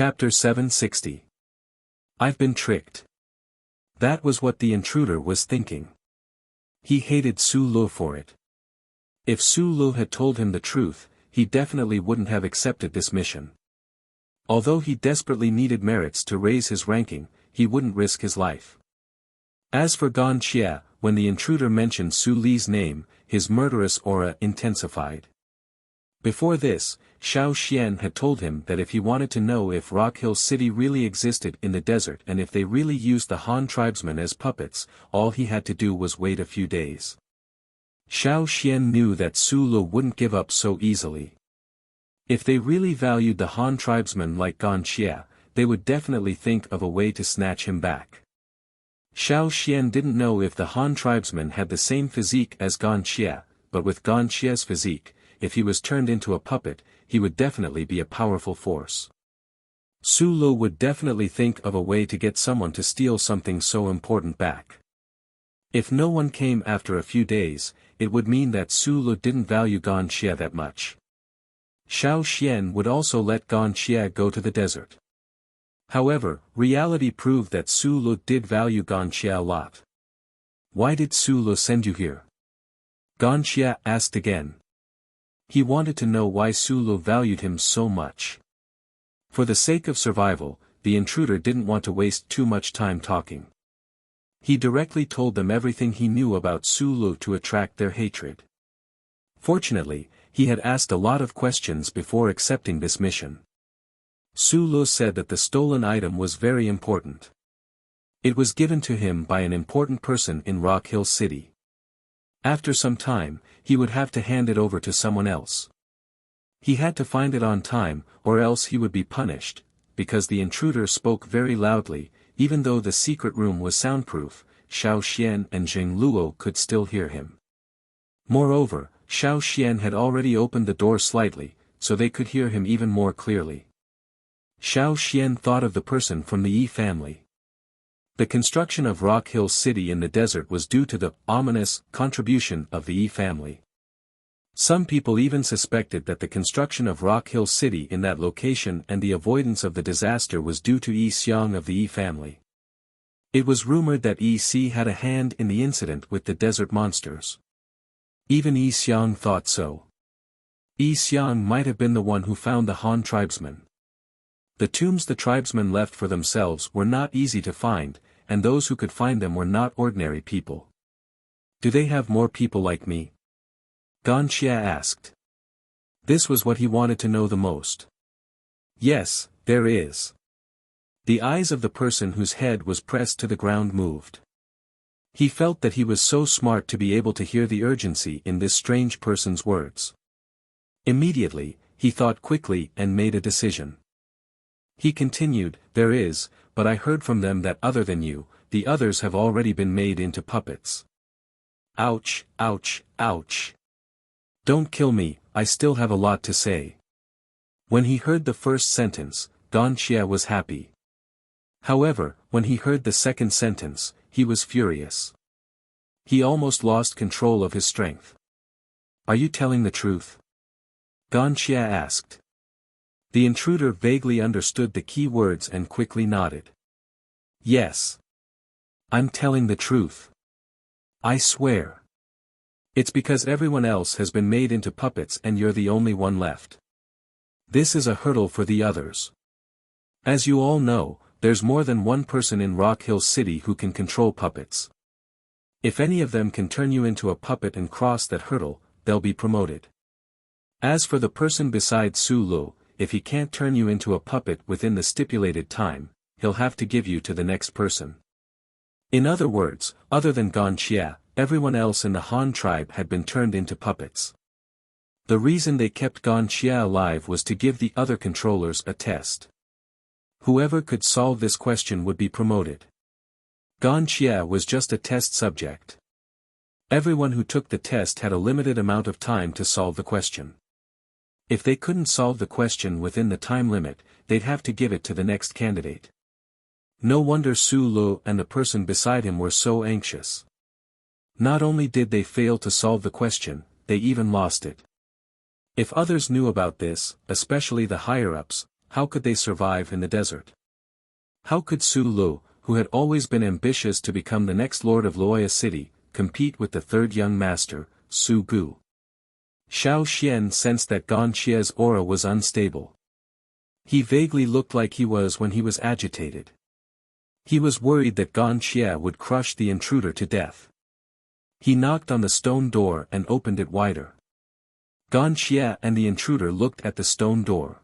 Chapter 760. I've been tricked. That was what the intruder was thinking. He hated Su Lu for it. If Su Lu had told him the truth, he definitely wouldn't have accepted this mission. Although he desperately needed merits to raise his ranking, he wouldn't risk his life. As for Gan Xie, when the intruder mentioned Su Li's name, his murderous aura intensified. Before this, Xiao Xian had told him that if he wanted to know if Rock Hill City really existed in the desert and if they really used the Han tribesmen as puppets, all he had to do was wait a few days. Xiao Xian knew that Su Lu wouldn't give up so easily. If they really valued the Han tribesmen like Gan Xie, they would definitely think of a way to snatch him back. Xiao Xian didn't know if the Han tribesmen had the same physique as Gan Xie, but with Gan Xie's physique, if he was turned into a puppet, he would definitely be a powerful force. Su Lu would definitely think of a way to get someone to steal something so important back. If no one came after a few days, it would mean that Su Lu didn't value Gan Xie that much. Xiao Xian would also let Gan Xie go to the desert. However, reality proved that Su Lu did value Gan Xie a lot. Why did Su Lu send you here? Gan Xie asked again. He wanted to know why Su Lu valued him so much. For the sake of survival, the intruder didn't want to waste too much time talking. He directly told them everything he knew about Su Lu to attract their hatred. Fortunately, he had asked a lot of questions before accepting this mission. Su Lu said that the stolen item was very important. It was given to him by an important person in Rock Hill City. After some time, he would have to hand it over to someone else. He had to find it on time, or else he would be punished, because the intruder spoke very loudly. Even though the secret room was soundproof, Xiao Xian and Zheng Luo could still hear him. Moreover, Xiao Xian had already opened the door slightly, so they could hear him even more clearly. Xiao Xian thought of the person from the Yi family. The construction of Rock Hill City in the desert was due to the ominous contribution of the Yi family. Some people even suspected that the construction of Rock Hill City in that location and the avoidance of the disaster was due to Yi Xiang of the Yi family. It was rumored that Yi Si had a hand in the incident with the desert monsters. Even Yi Xiang thought so. Yi Xiang might have been the one who found the Han tribesmen. The tombs the tribesmen left for themselves were not easy to find, and those who could find them were not ordinary people. Do they have more people like me? Gan Xie asked. This was what he wanted to know the most. Yes, there is. The eyes of the person whose head was pressed to the ground moved. He felt that he was so smart to be able to hear the urgency in this strange person's words. Immediately, he thought quickly and made a decision. He continued, there is, but I heard from them that other than you, the others have already been made into puppets. Ouch, ouch, ouch. Don't kill me, I still have a lot to say. When he heard the first sentence, Gan Xie was happy. However, when he heard the second sentence, he was furious. He almost lost control of his strength. Are you telling the truth? Gan Xie asked. The intruder vaguely understood the key words and quickly nodded. Yes. I'm telling the truth. I swear. It's because everyone else has been made into puppets and you're the only one left. This is a hurdle for the others. As you all know, there's more than one person in Rock Hill City who can control puppets. If any of them can turn you into a puppet and cross that hurdle, they'll be promoted. As for the person beside Su Lu, if he can't turn you into a puppet within the stipulated time, he'll have to give you to the next person. In other words, other than Gan Xie, everyone else in the Han tribe had been turned into puppets. The reason they kept Gan Xie alive was to give the other controllers a test. Whoever could solve this question would be promoted. Gan Xie was just a test subject. Everyone who took the test had a limited amount of time to solve the question. If they couldn't solve the question within the time limit, they'd have to give it to the next candidate. No wonder Su Lu and the person beside him were so anxious. Not only did they fail to solve the question, they even lost it. If others knew about this, especially the higher-ups, how could they survive in the desert? How could Su Lu, who had always been ambitious to become the next lord of Luoya City, compete with the third young master, Su Gu? Xiao Xian sensed that Gan Qia's aura was unstable. He vaguely looked like he was when he was agitated. He was worried that Gan Qia would crush the intruder to death. He knocked on the stone door and opened it wider. Gan Qia and the intruder looked at the stone door.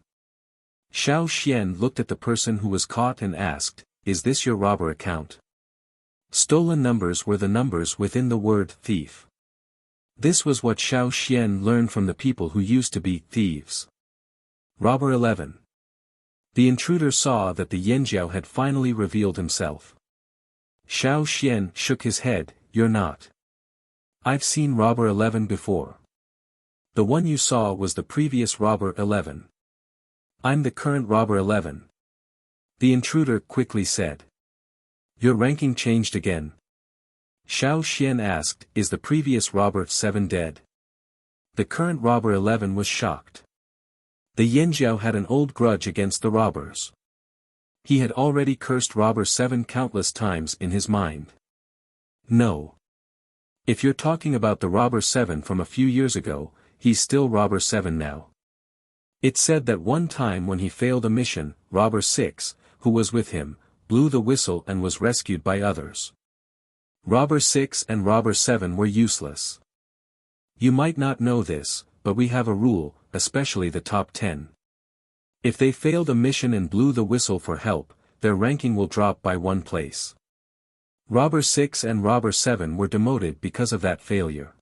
Xiao Xian looked at the person who was caught and asked, "Is this your robber account?" Stolen numbers were the numbers within the word thief. This was what Xiao Xian learned from the people who used to be thieves. Robber 11. The intruder saw that the Yanjiao had finally revealed himself. Xiao Xian shook his head, "You're not. I've seen Robber 11 before. The one you saw was the previous Robber 11. I'm the current Robber 11. The intruder quickly said. Your ranking changed again. Xiao Xian asked, "Is the previous Robber 7 dead?" The current Robber 11 was shocked. The Yanjiao had an old grudge against the robbers. He had already cursed Robber 7 countless times in his mind. No. If you're talking about the Robber 7 from a few years ago, he's still Robber 7 now. It said that one time when he failed a mission, Robber 6, who was with him, blew the whistle and was rescued by others. Robber 6 and Robber 7 were useless. You might not know this, but we have a rule, especially the top 10. If they failed a mission and blew the whistle for help, their ranking will drop by 1 place. Robber 6 and Robber 7 were demoted because of that failure.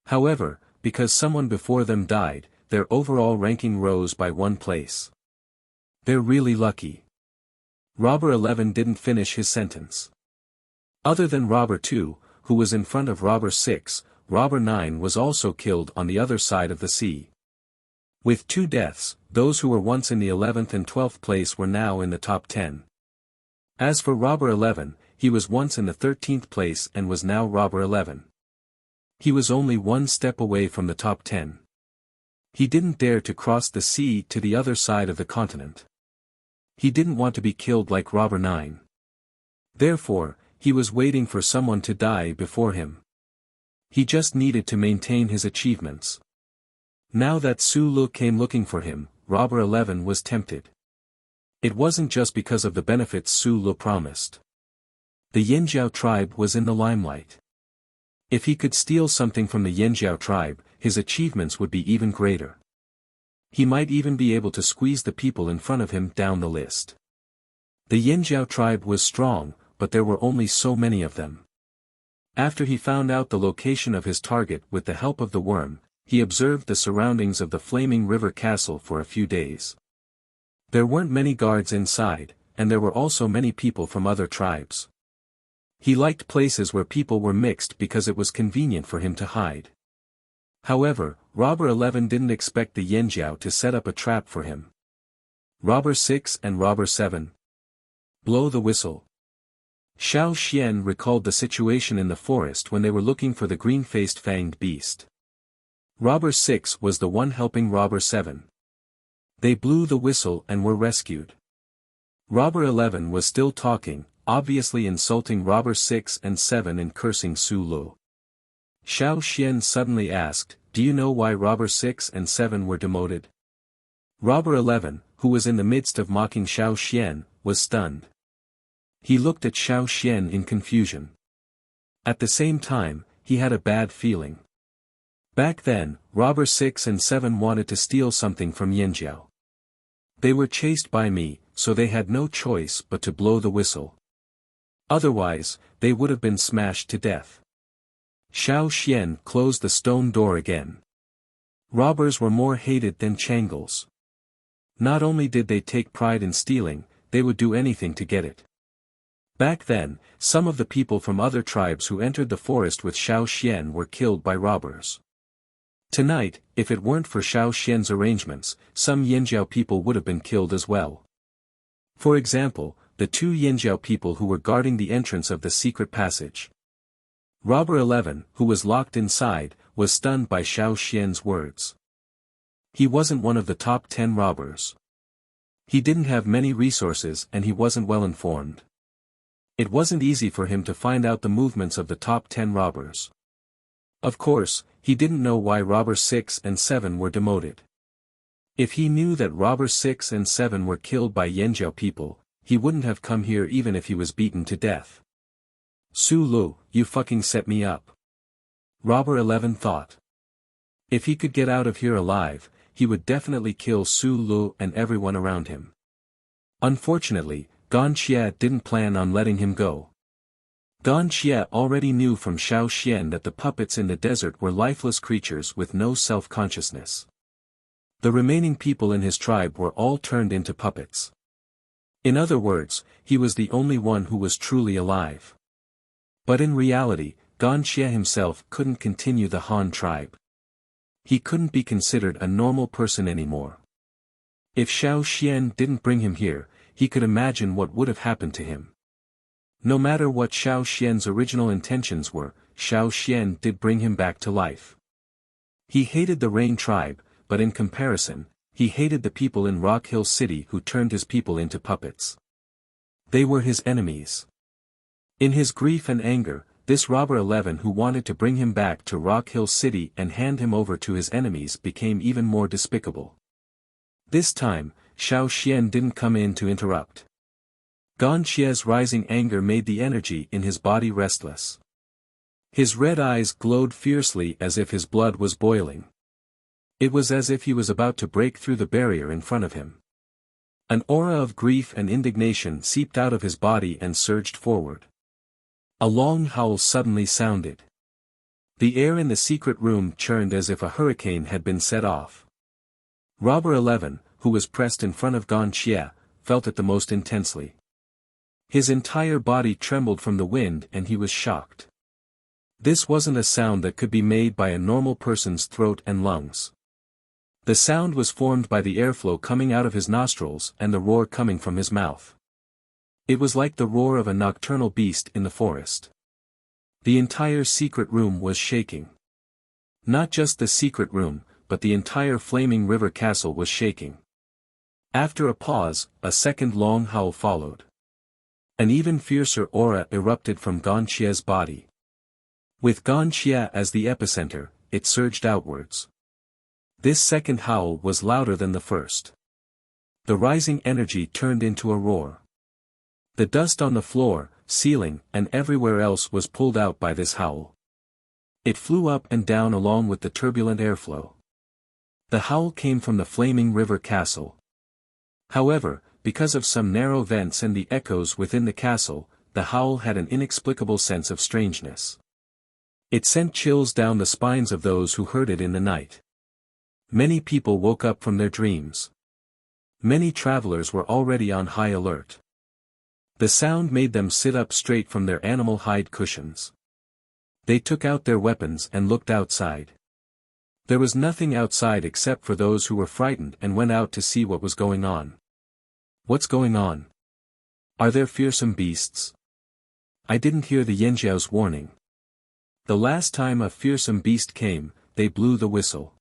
However, because someone before them died, their overall ranking rose by 1 place. They're really lucky. Robber 11 didn't finish his sentence. Other than Robber 2, who was in front of Robber 6, Robber 9 was also killed on the other side of the sea. With 2 deaths, those who were once in the 11th and 12th place were now in the top 10. As for Robber 11, he was once in the 13th place and was now Robber 11. He was only 1 step away from the top 10. He didn't dare to cross the sea to the other side of the continent. He didn't want to be killed like Robber 9. Therefore, he was waiting for someone to die before him. He just needed to maintain his achievements. Now that Su Lu came looking for him, Robber 11 was tempted. It wasn't just because of the benefits Su Lu promised. The Yanjiao tribe was in the limelight. If he could steal something from the Yanjiao tribe, his achievements would be even greater. He might even be able to squeeze the people in front of him down the list. The Yanjiao tribe was strong, but there were only so many of them. After he found out the location of his target with the help of the worm, he observed the surroundings of the Flaming River Castle for a few days. There weren't many guards inside, and there were also many people from other tribes. He liked places where people were mixed because it was convenient for him to hide. However, Robber 11 didn't expect the Yanjiao to set up a trap for him. Robber 6 and Robber 7. Blow the whistle. Xiao Xian recalled the situation in the forest when they were looking for the green-faced fanged beast. Robber 6 was the one helping Robber 7. They blew the whistle and were rescued. Robber 11 was still talking, obviously insulting Robber 6 and 7 and cursing Su Lu. Xiao Xian suddenly asked, "Do you know why Robber 6 and 7 were demoted?" Robber 11, who was in the midst of mocking Xiao Xian, was stunned. He looked at Xiao Xian in confusion. At the same time, he had a bad feeling. Back then, Robber 6 and 7 wanted to steal something from Yanjiao. They were chased by me, so they had no choice but to blow the whistle. Otherwise, they would have been smashed to death. Xiao Xian closed the stone door again. Robbers were more hated than Changles. Not only did they take pride in stealing, they would do anything to get it. Back then, some of the people from other tribes who entered the forest with Xiao Xian were killed by robbers. Tonight, if it weren't for Xiao Xian's arrangements, some Yanjiao people would have been killed as well. For example, the 2 Yanjiao people who were guarding the entrance of the secret passage. Robber 11, who was locked inside, was stunned by Xiao Xian's words. He wasn't one of the top 10 robbers. He didn't have many resources and he wasn't well informed. It wasn't easy for him to find out the movements of the top 10 robbers. Of course, he didn't know why robbers 6 and 7 were demoted. If he knew that robbers 6 and 7 were killed by Yanjiao people, he wouldn't have come here even if he was beaten to death. Su Lu, you fucking set me up. Robber 11 thought. If he could get out of here alive, he would definitely kill Su Lu and everyone around him. Unfortunately, Gan Xie didn't plan on letting him go. Gan Xie already knew from Xiao Xian that the puppets in the desert were lifeless creatures with no self-consciousness. The remaining people in his tribe were all turned into puppets. In other words, he was the only one who was truly alive. But in reality, Gan Xie himself couldn't continue the Han tribe. He couldn't be considered a normal person anymore. If Xiao Xian didn't bring him here, he could imagine what would have happened to him. No matter what Xiao Xian's original intentions were, Xiao Xian did bring him back to life. He hated the Rain tribe, but in comparison, he hated the people in Rock Hill City who turned his people into puppets. They were his enemies. In his grief and anger, this robber 11 who wanted to bring him back to Rock Hill City and hand him over to his enemies became even more despicable. This time, Xiao Xian didn't come in to interrupt. Gan Xie's rising anger made the energy in his body restless. His red eyes glowed fiercely as if his blood was boiling. It was as if he was about to break through the barrier in front of him. An aura of grief and indignation seeped out of his body and surged forward. A long howl suddenly sounded. The air in the secret room churned as if a hurricane had been set off. Robber 11, who was pressed in front of Gan Xie, felt it the most intensely. His entire body trembled from the wind and he was shocked. This wasn't a sound that could be made by a normal person's throat and lungs. The sound was formed by the airflow coming out of his nostrils and the roar coming from his mouth. It was like the roar of a nocturnal beast in the forest. The entire secret room was shaking. Not just the secret room, but the entire flaming river castle was shaking. After a pause, a second long howl followed. An even fiercer aura erupted from Gan Xie's body. With Gan Xie as the epicenter, it surged outwards. This second howl was louder than the first. The rising energy turned into a roar. The dust on the floor, ceiling, and everywhere else was pulled out by this howl. It flew up and down along with the turbulent airflow. The howl came from the flaming river castle. However, because of some narrow vents and the echoes within the castle, the howl had an inexplicable sense of strangeness. It sent chills down the spines of those who heard it in the night. Many people woke up from their dreams. Many travelers were already on high alert. The sound made them sit up straight from their animal hide cushions. They took out their weapons and looked outside. There was nothing outside except for those who were frightened and went out to see what was going on. What's going on? Are there fearsome beasts? I didn't hear the Yanjiao's warning. The last time a fearsome beast came, they blew the whistle.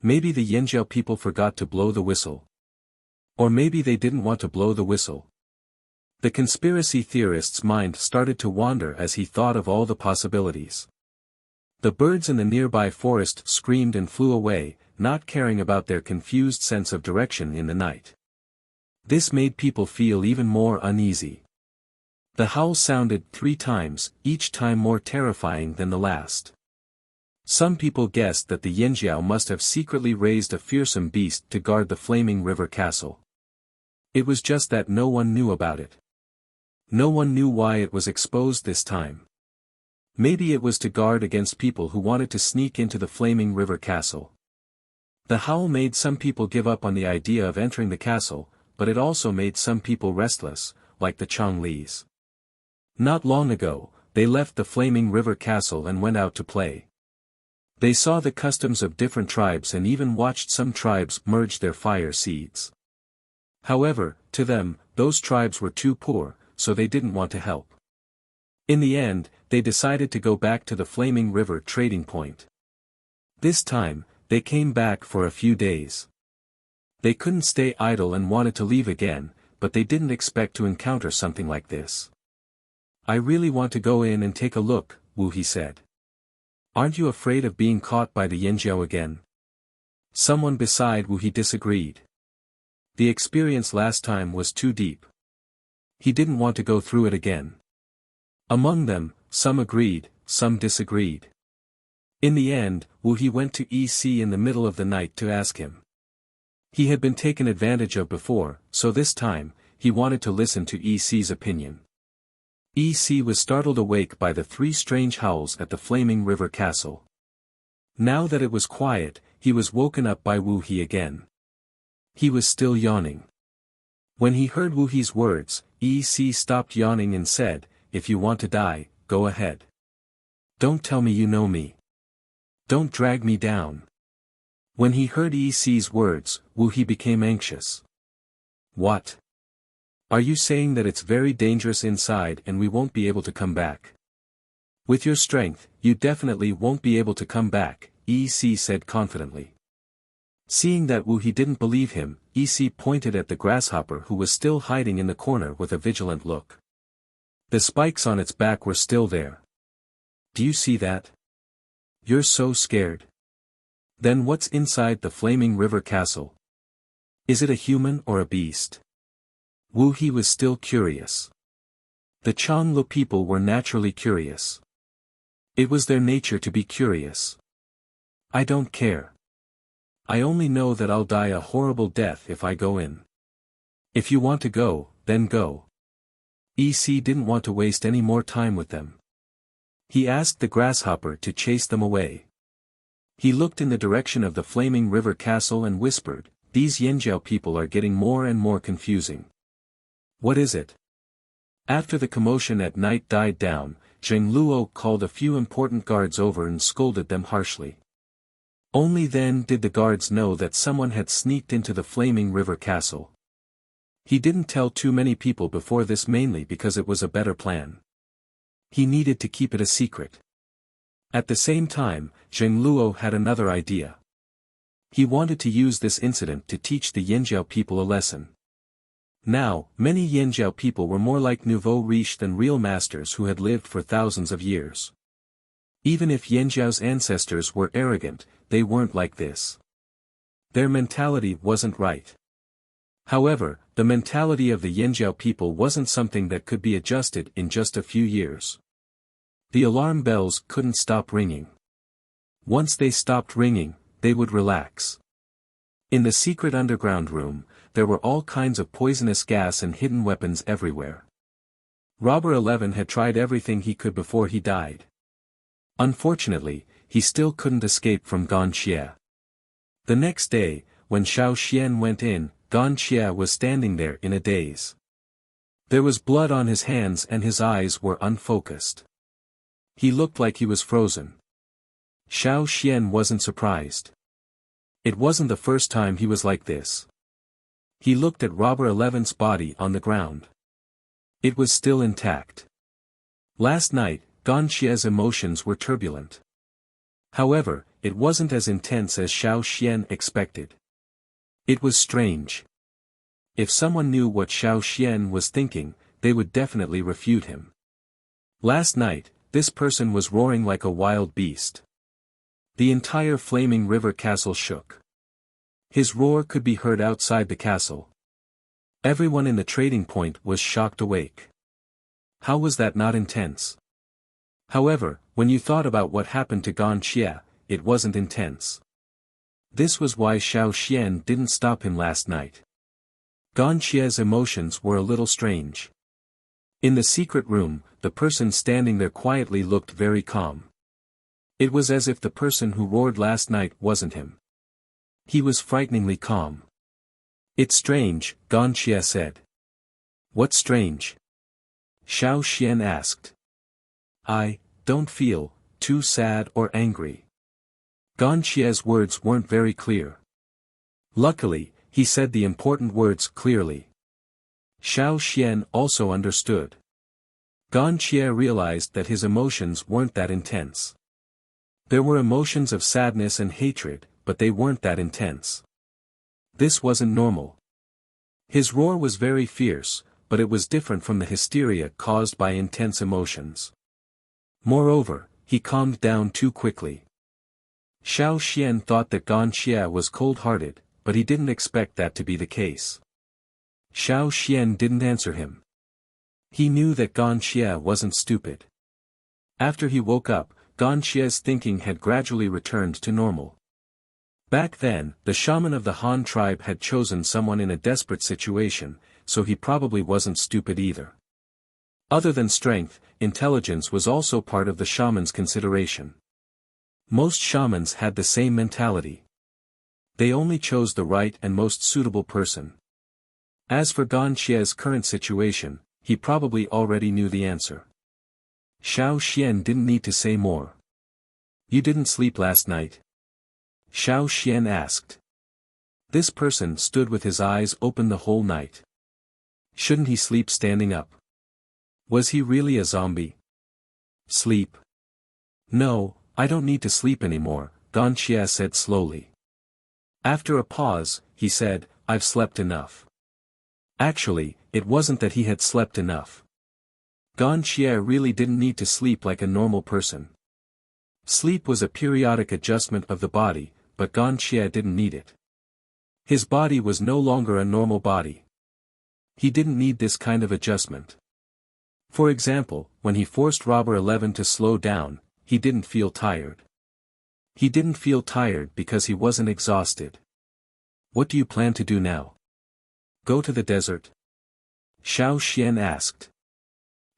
Maybe the Yanjiao people forgot to blow the whistle. Or maybe they didn't want to blow the whistle. The conspiracy theorist's mind started to wander as he thought of all the possibilities. The birds in the nearby forest screamed and flew away, not caring about their confused sense of direction in the night. This made people feel even more uneasy. The howl sounded 3 times, each time more terrifying than the last. Some people guessed that the Yanjiao must have secretly raised a fearsome beast to guard the flaming river castle. It was just that no one knew about it. No one knew why it was exposed this time. Maybe it was to guard against people who wanted to sneak into the flaming river castle. The howl made some people give up on the idea of entering the castle, but it also made some people restless, like the Chonglis. Not long ago, they left the flaming river castle and went out to play. They saw the customs of different tribes and even watched some tribes merge their fire seeds. However, to them, those tribes were too poor, so they didn't want to help. In the end, they decided to go back to the flaming river trading point. This time, they came back for a few days. They couldn't stay idle and wanted to leave again, but they didn't expect to encounter something like this. I really want to go in and take a look, Wu He said. Aren't you afraid of being caught by the Yanjiao again? Someone beside Wu He disagreed. The experience last time was too deep. He didn't want to go through it again. Among them, some agreed, some disagreed. In the end, Wu He went to EC in the middle of the night to ask him. He had been taken advantage of before, so this time, he wanted to listen to EC's opinion. EC was startled awake by the 3 strange howls at the Flaming River Castle. Now that it was quiet, he was woken up by Wu He again. He was still yawning. When he heard Wu He's words, EC stopped yawning and said, "If you want to die, go ahead. Don't tell me you know me. Don't drag me down." When he heard EC's words, Wu He became anxious. "What? Are you saying that it's very dangerous inside and we won't be able to come back?" "With your strength, you definitely won't be able to come back," EC said confidently. Seeing that Wu He didn't believe him, EC pointed at the grasshopper who was still hiding in the corner with a vigilant look. The spikes on its back were still there. "Do you see that? You're so scared. Then what's inside the Flaming River Castle? Is it a human or a beast?" Wu He was still curious. The Changlu people were naturally curious. It was their nature to be curious. "I don't care. I only know that I'll die a horrible death if I go in. If you want to go, then go." EC didn't want to waste any more time with them. He asked the grasshopper to chase them away. He looked in the direction of the Flaming River Castle and whispered, "These Yanjiao people are getting more and more confusing. What is it?" After the commotion at night died down, Zheng Luo called a few important guards over and scolded them harshly. Only then did the guards know that someone had sneaked into the Flaming River Castle. He didn't tell too many people before this, mainly because it was a better plan. He needed to keep it a secret. At the same time, Zheng Luo had another idea. He wanted to use this incident to teach the Yanjiao people a lesson. Now, many Yanjiao people were more like nouveau riche than real masters who had lived for thousands of years. Even if Yanjiao's ancestors were arrogant, they weren't like this. Their mentality wasn't right. However, the mentality of the Yanjiao people wasn't something that could be adjusted in just a few years. The alarm bells couldn't stop ringing. Once they stopped ringing, they would relax. In the secret underground room, there were all kinds of poisonous gas and hidden weapons everywhere. Robber 11 had tried everything he could before he died. Unfortunately, he still couldn't escape from Gan Xie. The next day, when Xiao Xian went in, Gan Xie was standing there in a daze. There was blood on his hands and his eyes were unfocused. He looked like he was frozen. Xiao Xian wasn't surprised. It wasn't the first time he was like this. He looked at Robber 11's body on the ground. It was still intact. Last night, Gan Xie's emotions were turbulent. However, it wasn't as intense as Xiao Xian expected. It was strange. If someone knew what Xiao Xian was thinking, they would definitely refute him. Last night, this person was roaring like a wild beast. The entire Flaming River Castle shook. His roar could be heard outside the castle. Everyone in the trading point was shocked awake. How was that not intense? However, when you thought about what happened to Gan Xie, it wasn't intense. This was why Xiao Xian didn't stop him last night. Gan Xie's emotions were a little strange. In the secret room, the person standing there quietly looked very calm. It was as if the person who roared last night wasn't him. He was frighteningly calm. "It's strange," Gan Xie said. "What's strange?" Xiao Xian asked. "I don't feel too sad or angry." Gan Xie's words weren't very clear. Luckily, he said the important words clearly. Xiao Xian also understood. Gan Xie realized that his emotions weren't that intense. There were emotions of sadness and hatred, but they weren't that intense. This wasn't normal. His roar was very fierce, but it was different from the hysteria caused by intense emotions. Moreover, he calmed down too quickly. Xiao Xian thought that Gan Xie was cold-hearted, but he didn't expect that to be the case. Xiao Xian didn't answer him. He knew that Gan Xie wasn't stupid. After he woke up, Gan Xie's thinking had gradually returned to normal. Back then, the shaman of the Han tribe had chosen someone in a desperate situation, so he probably wasn't stupid either. Other than strength, intelligence was also part of the shaman's consideration. Most shamans had the same mentality. They only chose the right and most suitable person. As for Gan Xie's current situation, he probably already knew the answer. Xiao Xian didn't need to say more. "You didn't sleep last night?" Xiao Xian asked. This person stood with his eyes open the whole night. Shouldn't he sleep standing up? Was he really a zombie? Sleep? No, I don't need to sleep anymore, Gan Xie said slowly. After a pause, he said, "I've slept enough." Actually, it wasn't that he had slept enough. Gan Xie really didn't need to sleep like a normal person. Sleep was a periodic adjustment of the body, but Gan Xie didn't need it. His body was no longer a normal body. He didn't need this kind of adjustment. For example, when he forced Robber 11 to slow down, he didn't feel tired. He didn't feel tired because he wasn't exhausted. "What do you plan to do now? Go to the desert?" Xiao Xian asked.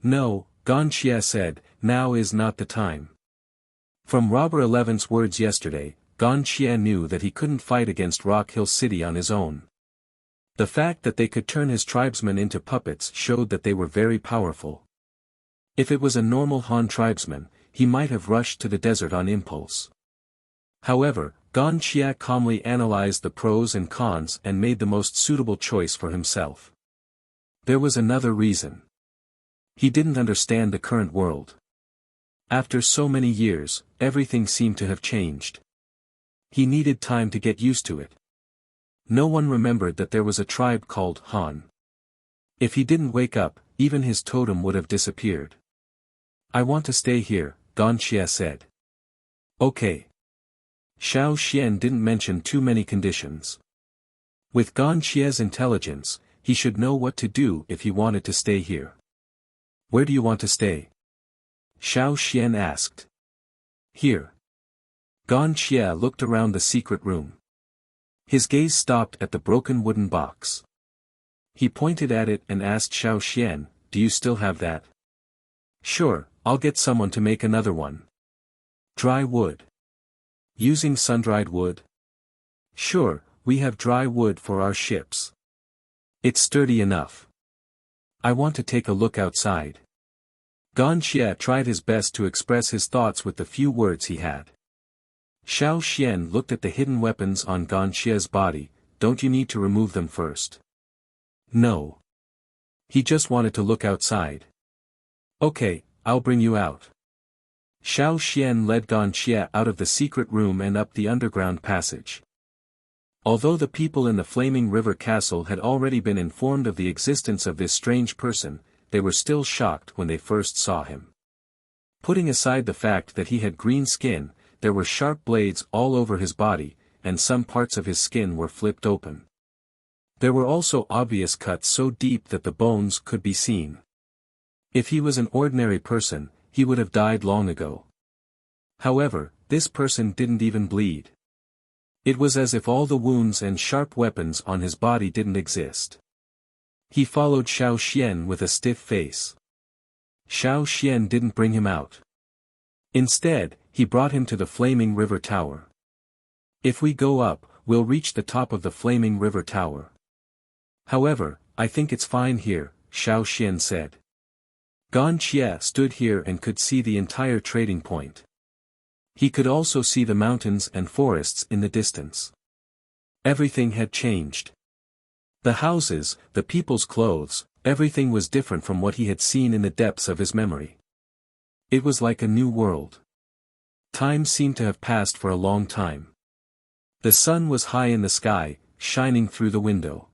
"No," Gan Xie said, "now is not the time." From Robber 11's words yesterday, Gan Xie knew that he couldn't fight against Rock Hill City on his own. The fact that they could turn his tribesmen into puppets showed that they were very powerful. If it was a normal Han tribesman, he might have rushed to the desert on impulse. However, Gan Xie calmly analyzed the pros and cons and made the most suitable choice for himself. There was another reason. He didn't understand the current world. After so many years, everything seemed to have changed. He needed time to get used to it. No one remembered that there was a tribe called Han. If he didn't wake up, even his totem would have disappeared. "I want to stay here," Gan Xie said. "Okay." Xiao Xian didn't mention too many conditions. With Gan Xie's intelligence, he should know what to do if he wanted to stay here. "Where do you want to stay?" Xiao Xian asked. "Here." Gan Xie looked around the secret room. His gaze stopped at the broken wooden box. He pointed at it and asked Xiao Xian, "Do you still have that?" "Sure, I'll get someone to make another one." "Dry wood. Using sun-dried wood?" "Sure, we have dry wood for our ships. It's sturdy enough. I want to take a look outside." Gan Xie tried his best to express his thoughts with the few words he had. Xiao Xian looked at the hidden weapons on Gan Xie's body. "Don't you need to remove them first?" "No. He just wanted to look outside." "Okay, I'll bring you out." Xiao Xian led Gan Xie out of the secret room and up the underground passage. Although the people in the Flaming River Castle had already been informed of the existence of this strange person, they were still shocked when they first saw him. Putting aside the fact that he had green skin, there were sharp blades all over his body, and some parts of his skin were flipped open. There were also obvious cuts so deep that the bones could be seen. If he was an ordinary person, he would have died long ago. However, this person didn't even bleed. It was as if all the wounds and sharp weapons on his body didn't exist. He followed Xiao Xian with a stiff face. Xiao Xian didn't bring him out. Instead, he brought him to the Flaming River Tower. "If we go up, we'll reach the top of the Flaming River Tower. However, I think it's fine here," Xiao Xian said. Gan Xie stood here and could see the entire trading point. He could also see the mountains and forests in the distance. Everything had changed. The houses, the people's clothes, everything was different from what he had seen in the depths of his memory. It was like a new world. Time seemed to have passed for a long time. The sun was high in the sky, shining through the window.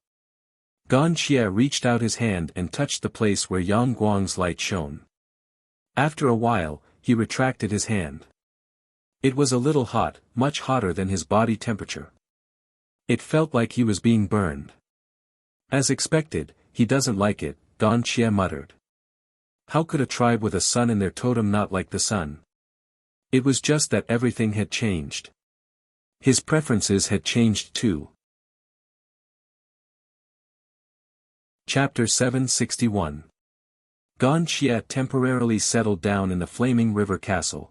Gan Xie reached out his hand and touched the place where Yang Guang's light shone. After a while, he retracted his hand. It was a little hot, much hotter than his body temperature. It felt like he was being burned. As expected, he doesn't like it, Gan Xie muttered. How could a tribe with a sun in their totem not like the sun? It was just that everything had changed. His preferences had changed too. Chapter 761. Gan Xie temporarily settled down in the Flaming River Castle.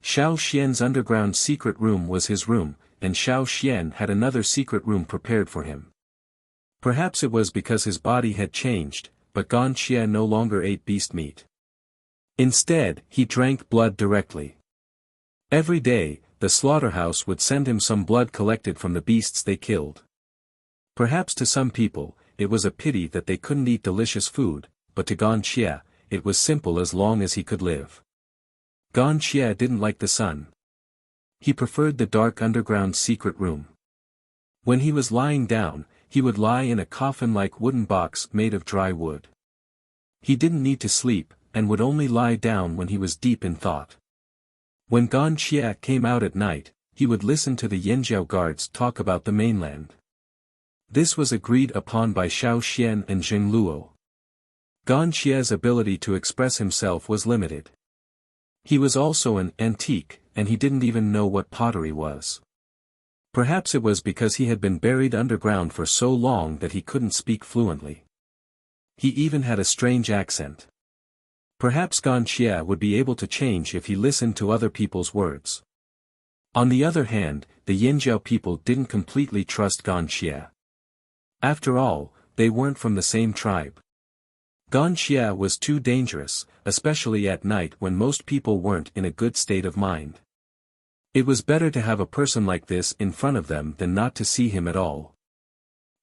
Xiao Xian's underground secret room was his room, and Xiao Xian had another secret room prepared for him. Perhaps it was because his body had changed, but Gan Xie no longer ate beast meat. Instead, he drank blood directly. Every day, the slaughterhouse would send him some blood collected from the beasts they killed. Perhaps to some people, it was a pity that they couldn't eat delicious food, but to Gan Xie, it was simple as long as he could live. Gan Xie didn't like the sun. He preferred the dark underground secret room. When he was lying down, he would lie in a coffin-like wooden box made of dry wood. He didn't need to sleep, and would only lie down when he was deep in thought. When Gan Xie came out at night, he would listen to the Yanjiao guards talk about the mainland. This was agreed upon by Xiao Xian and Jing Luo. Gan Xie's ability to express himself was limited. He was also an antique, and he didn't even know what pottery was. Perhaps it was because he had been buried underground for so long that he couldn't speak fluently. He even had a strange accent. Perhaps Gan Xie would be able to change if he listened to other people's words. On the other hand, the Yanjiao people didn't completely trust Gan Xie. After all, they weren't from the same tribe. Gan Xie was too dangerous, especially at night when most people weren't in a good state of mind. It was better to have a person like this in front of them than not to see him at all.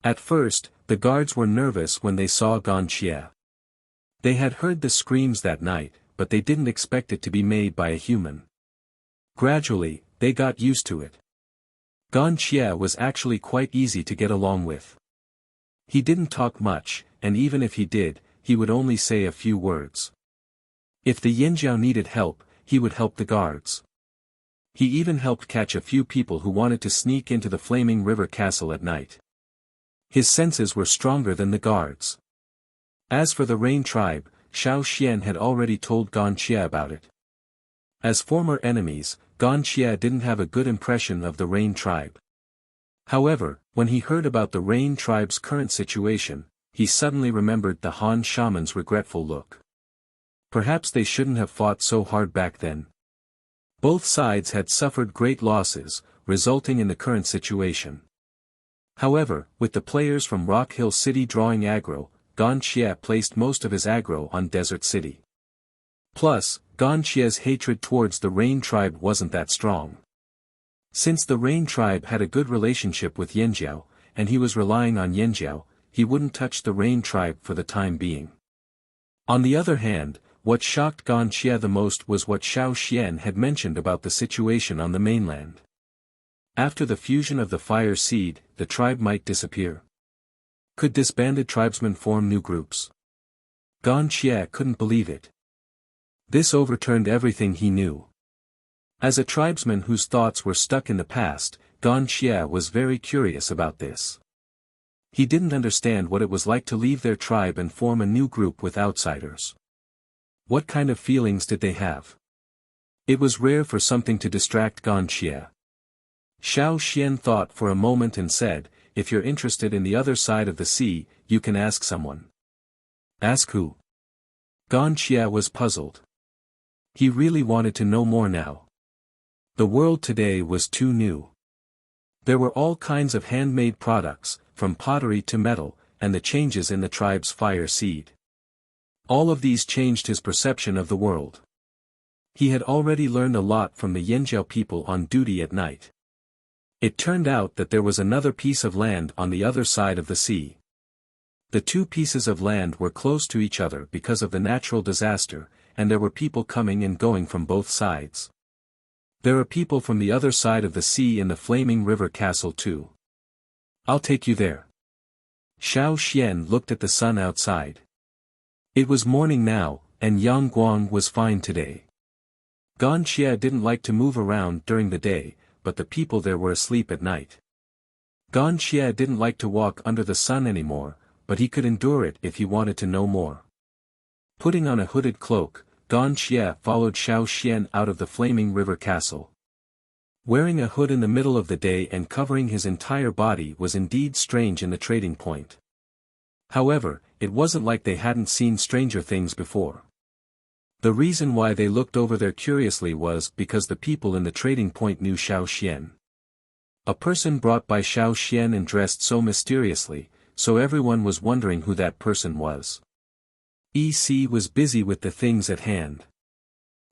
At first, the guards were nervous when they saw Gan Xie. They had heard the screams that night, but they didn't expect it to be made by a human. Gradually, they got used to it. Gan Xie was actually quite easy to get along with. He didn't talk much, and even if he did, he would only say a few words. If the Yanjiao needed help, he would help the guards. He even helped catch a few people who wanted to sneak into the Flaming River Castle at night. His senses were stronger than the guards. As for the Rain tribe, Xiao Xian had already told Gan Xie about it. As former enemies, Gan Xie didn't have a good impression of the Rain tribe. However, when he heard about the Rain tribe's current situation, he suddenly remembered the Han shaman's regretful look. Perhaps they shouldn't have fought so hard back then. Both sides had suffered great losses, resulting in the current situation. However, with the players from Rock Hill City drawing aggro, Gan Xie placed most of his aggro on Desert City. Plus, Gan Xie's hatred towards the Rain tribe wasn't that strong. Since the Rain tribe had a good relationship with Yanjiao, and he was relying on Yanjiao, he wouldn't touch the Rain tribe for the time being. On the other hand, what shocked Gan Xie the most was what Xiao Xian had mentioned about the situation on the mainland. After the fusion of the fire seed, the tribe might disappear. Could disbanded tribesmen form new groups? Gan Xie couldn't believe it. This overturned everything he knew. As a tribesman whose thoughts were stuck in the past, Gan Xie was very curious about this. He didn't understand what it was like to leave their tribe and form a new group with outsiders. What kind of feelings did they have? It was rare for something to distract Gan Xie. Xiao Xian thought for a moment and said, "If you're interested in the other side of the sea, you can ask someone." Ask who? Gan Xie was puzzled. He really wanted to know more now. The world today was too new. There were all kinds of handmade products, from pottery to metal, and the changes in the tribe's fire seed. All of these changed his perception of the world. He had already learned a lot from the Yanjiao people on duty at night. It turned out that there was another piece of land on the other side of the sea. The two pieces of land were close to each other because of the natural disaster, and there were people coming and going from both sides. There are people from the other side of the sea in the Flaming River Castle too. I'll take you there. Xiao Xian looked at the sun outside. It was morning now, and Yang Guang was fine today. Gan Xie didn't like to move around during the day, but the people there were asleep at night. Gan Xie didn't like to walk under the sun anymore, but he could endure it if he wanted to know more. Putting on a hooded cloak, Gan Xie followed Xiao Xian out of the flaming river castle. Wearing a hood in the middle of the day and covering his entire body was indeed strange in the trading point. However, it wasn't like they hadn't seen stranger things before. The reason why they looked over there curiously was because the people in the trading point knew Xiao Xian. A person brought by Xiao Xian and dressed so mysteriously, so everyone was wondering who that person was. EC was busy with the things at hand.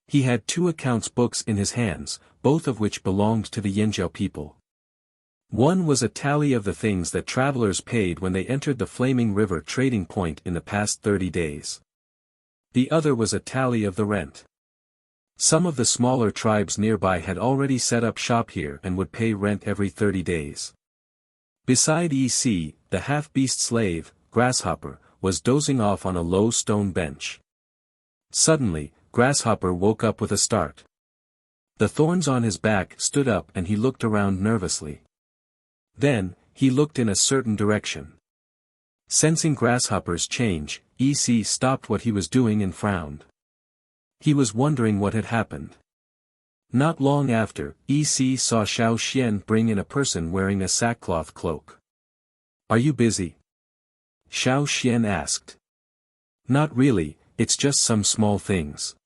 He had 2 accounts books in his hands, both of which belonged to the Yanjiao people. One was a tally of the things that travelers paid when they entered the Flaming River trading point in the past 30 days. The other was a tally of the rent. Some of the smaller tribes nearby had already set up shop here and would pay rent every 30 days. Beside EC, the half-beast slave, Grasshopper, was dozing off on a low stone bench. Suddenly, Grasshopper woke up with a start. The thorns on his back stood up and he looked around nervously. Then, he looked in a certain direction. Sensing Grasshopper's change, EC stopped what he was doing and frowned. He was wondering what had happened. Not long after, EC saw Xiao Xian bring in a person wearing a sackcloth cloak. "Are you busy?" Xiao Xian asked. "Not really, it's just some small things."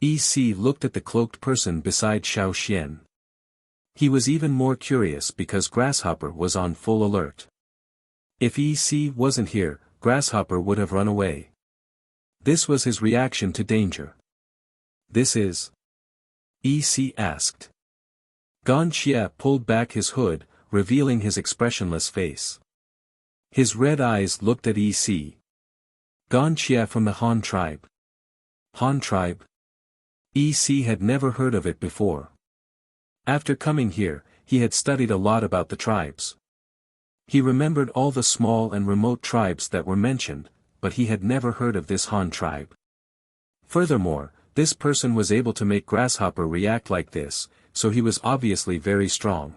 EC looked at the cloaked person beside Xiao Xian. He was even more curious because Grasshopper was on full alert. If EC wasn't here, Grasshopper would have run away. This was his reaction to danger. "This is?" EC asked. Gan Xie pulled back his hood, revealing his expressionless face. His red eyes looked at EC. "Gan Xie from the Han tribe." Han tribe? EC had never heard of it before. After coming here, he had studied a lot about the tribes. He remembered all the small and remote tribes that were mentioned, but he had never heard of this Han tribe. Furthermore, this person was able to make Grasshopper react like this, so he was obviously very strong.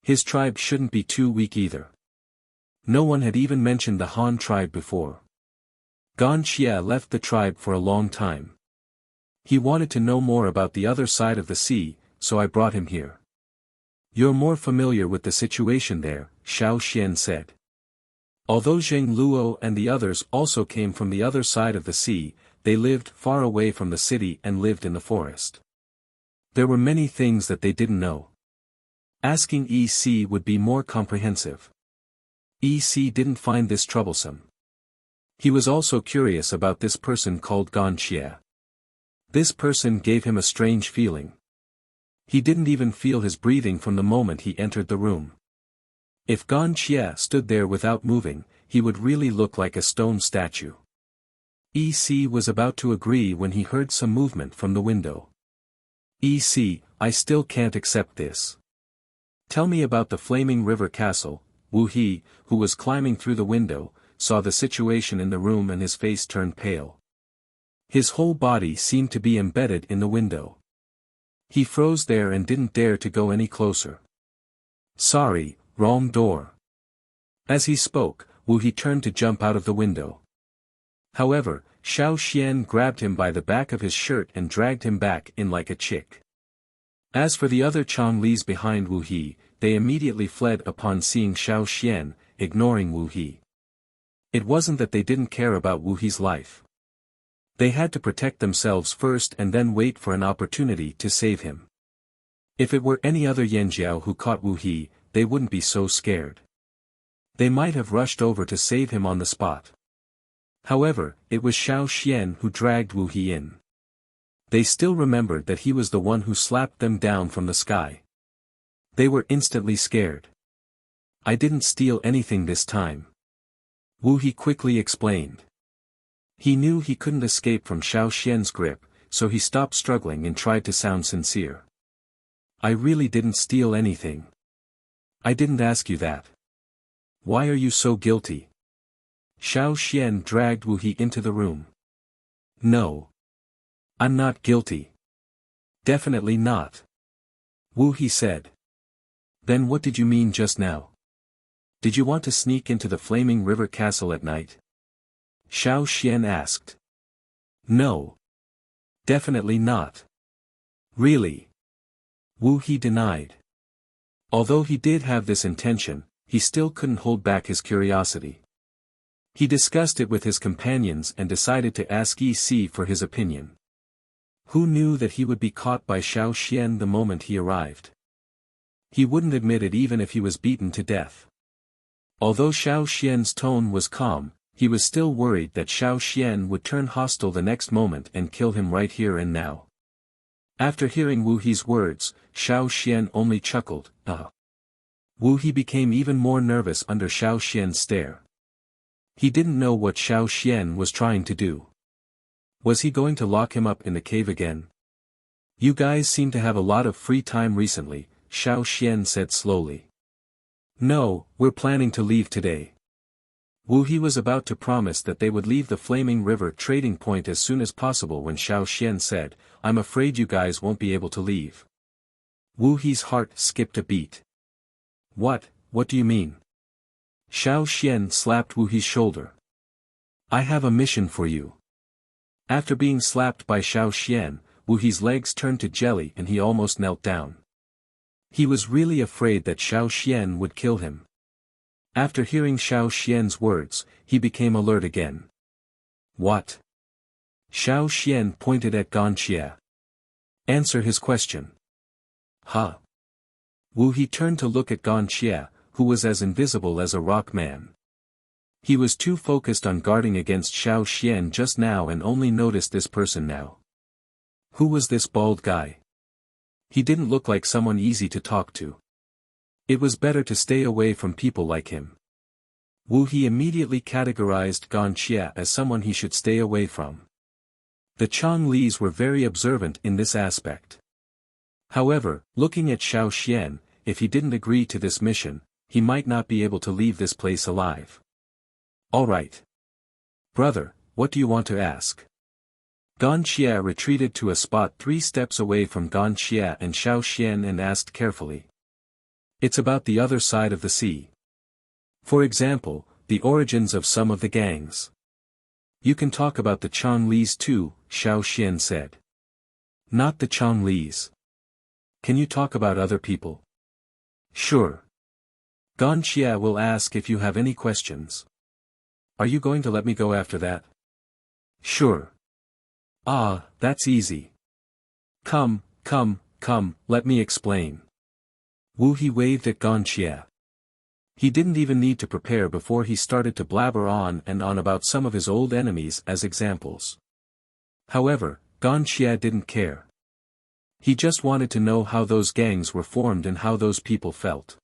His tribe shouldn't be too weak either. No one had even mentioned the Han tribe before. Gan Xie left the tribe for a long time. He wanted to know more about the other side of the sea, so I brought him here. "You're more familiar with the situation there," Xiao Xian said. Although Zheng Luo and the others also came from the other side of the sea, they lived far away from the city and lived in the forest. There were many things that they didn't know. Asking EC would be more comprehensive. EC didn't find this troublesome. He was also curious about this person called Gan Xie. This person gave him a strange feeling. He didn't even feel his breathing from the moment he entered the room. If Gan Xie stood there without moving, he would really look like a stone statue. EC was about to agree when he heard some movement from the window. "EC, I still can't accept this. Tell me about the Flaming River Castle." Wu He, who was climbing through the window, saw the situation in the room and his face turned pale. His whole body seemed to be embedded in the window. He froze there and didn't dare to go any closer. "Sorry, wrong door." As he spoke, Wu He turned to jump out of the window. However, Xiao Xian grabbed him by the back of his shirt and dragged him back in like a chick. As for the other Changlis behind Wu He, they immediately fled upon seeing Xiao Xian, ignoring Wu He. It wasn't that they didn't care about Wu He's life. They had to protect themselves first and then wait for an opportunity to save him. If it were any other Yanjiao who caught Wu He, they wouldn't be so scared. They might have rushed over to save him on the spot. However, it was Xiao Xian who dragged Wu He in. They still remembered that he was the one who slapped them down from the sky. They were instantly scared. "I didn't steal anything this time," Wu He quickly explained. He knew he couldn't escape from Xiao Xian's grip, so he stopped struggling and tried to sound sincere. "I really didn't steal anything. I didn't ask you that." Why are you so guilty? Xiao Xian dragged Wu He into the room. No. I'm not guilty. Definitely not. Wu He said. Then what did you mean just now? Did you want to sneak into the Flaming River Castle at night? Xiao Xian asked. No. Definitely not. Really? Wu He denied. Although he did have this intention, he still couldn't hold back his curiosity. He discussed it with his companions and decided to ask Yi Si for his opinion. Who knew that he would be caught by Xiao Xian the moment he arrived? He wouldn't admit it even if he was beaten to death. Although Xiao Xian's tone was calm, he was still worried that Xiao Xian would turn hostile the next moment and kill him right here and now. After hearing Wu He's words, Xiao Xian only chuckled, Wu He became even more nervous under Xiao Xian's stare. He didn't know what Xiao Xian was trying to do. Was he going to lock him up in the cave again? You guys seem to have a lot of free time recently, Xiao Xian said slowly. No, we're planning to leave today. Wu He was about to promise that they would leave the Flaming River trading point as soon as possible when Xiao Xian said, I'm afraid you guys won't be able to leave. Wu He's heart skipped a beat. What do you mean? Xiao Xian slapped Wu He's shoulder. I have a mission for you. After being slapped by Xiao Xian, Wu He's legs turned to jelly and he almost knelt down. He was really afraid that Xiao Xian would kill him. After hearing Xiao Xian's words, he became alert again. What? Xiao Xian pointed at Ganxie. Answer his question. Huh? Wu He turned to look at Ganxie, who was as invisible as a rock man. He was too focused on guarding against Xiao Xian just now and only noticed this person now. Who was this bald guy? He didn't look like someone easy to talk to. It was better to stay away from people like him. Wu He immediately categorized Ganxie as someone he should stay away from. The Chonglis were very observant in this aspect. However, looking at Xiao Xian, if he didn't agree to this mission, he might not be able to leave this place alive. All right. Brother, what do you want to ask? Ganxie retreated to a spot 3 steps away from Ganxie and Xiao Xian and asked carefully. It's about the other side of the sea. For example, the origins of some of the gangs. You can talk about the Chonglis too, Xiao Xian said. Not the Chonglis. Can you talk about other people? Sure. Ganxie will ask if you have any questions. Are you going to let me go after that? Sure. Ah, that's easy. Come, let me explain. Wu He waved at Ganxie. He didn't even need to prepare before he started to blabber on and on about some of his old enemies as examples. However, Ganxie didn't care. He just wanted to know how those gangs were formed and how those people felt.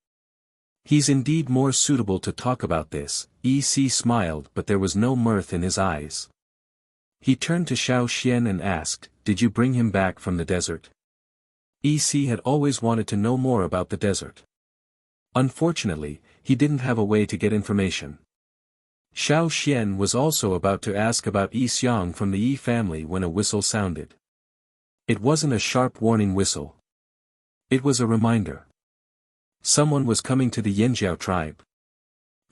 He's indeed more suitable to talk about this. Yi Si smiled but there was no mirth in his eyes. He turned to Xiao Xian and asked, did you bring him back from the desert? Yi Si had always wanted to know more about the desert. Unfortunately, he didn't have a way to get information. Xiao Xian was also about to ask about Yi Xiang from the Yi family when a whistle sounded. It wasn't a sharp warning whistle. It was a reminder. Someone was coming to the Yanjiao tribe.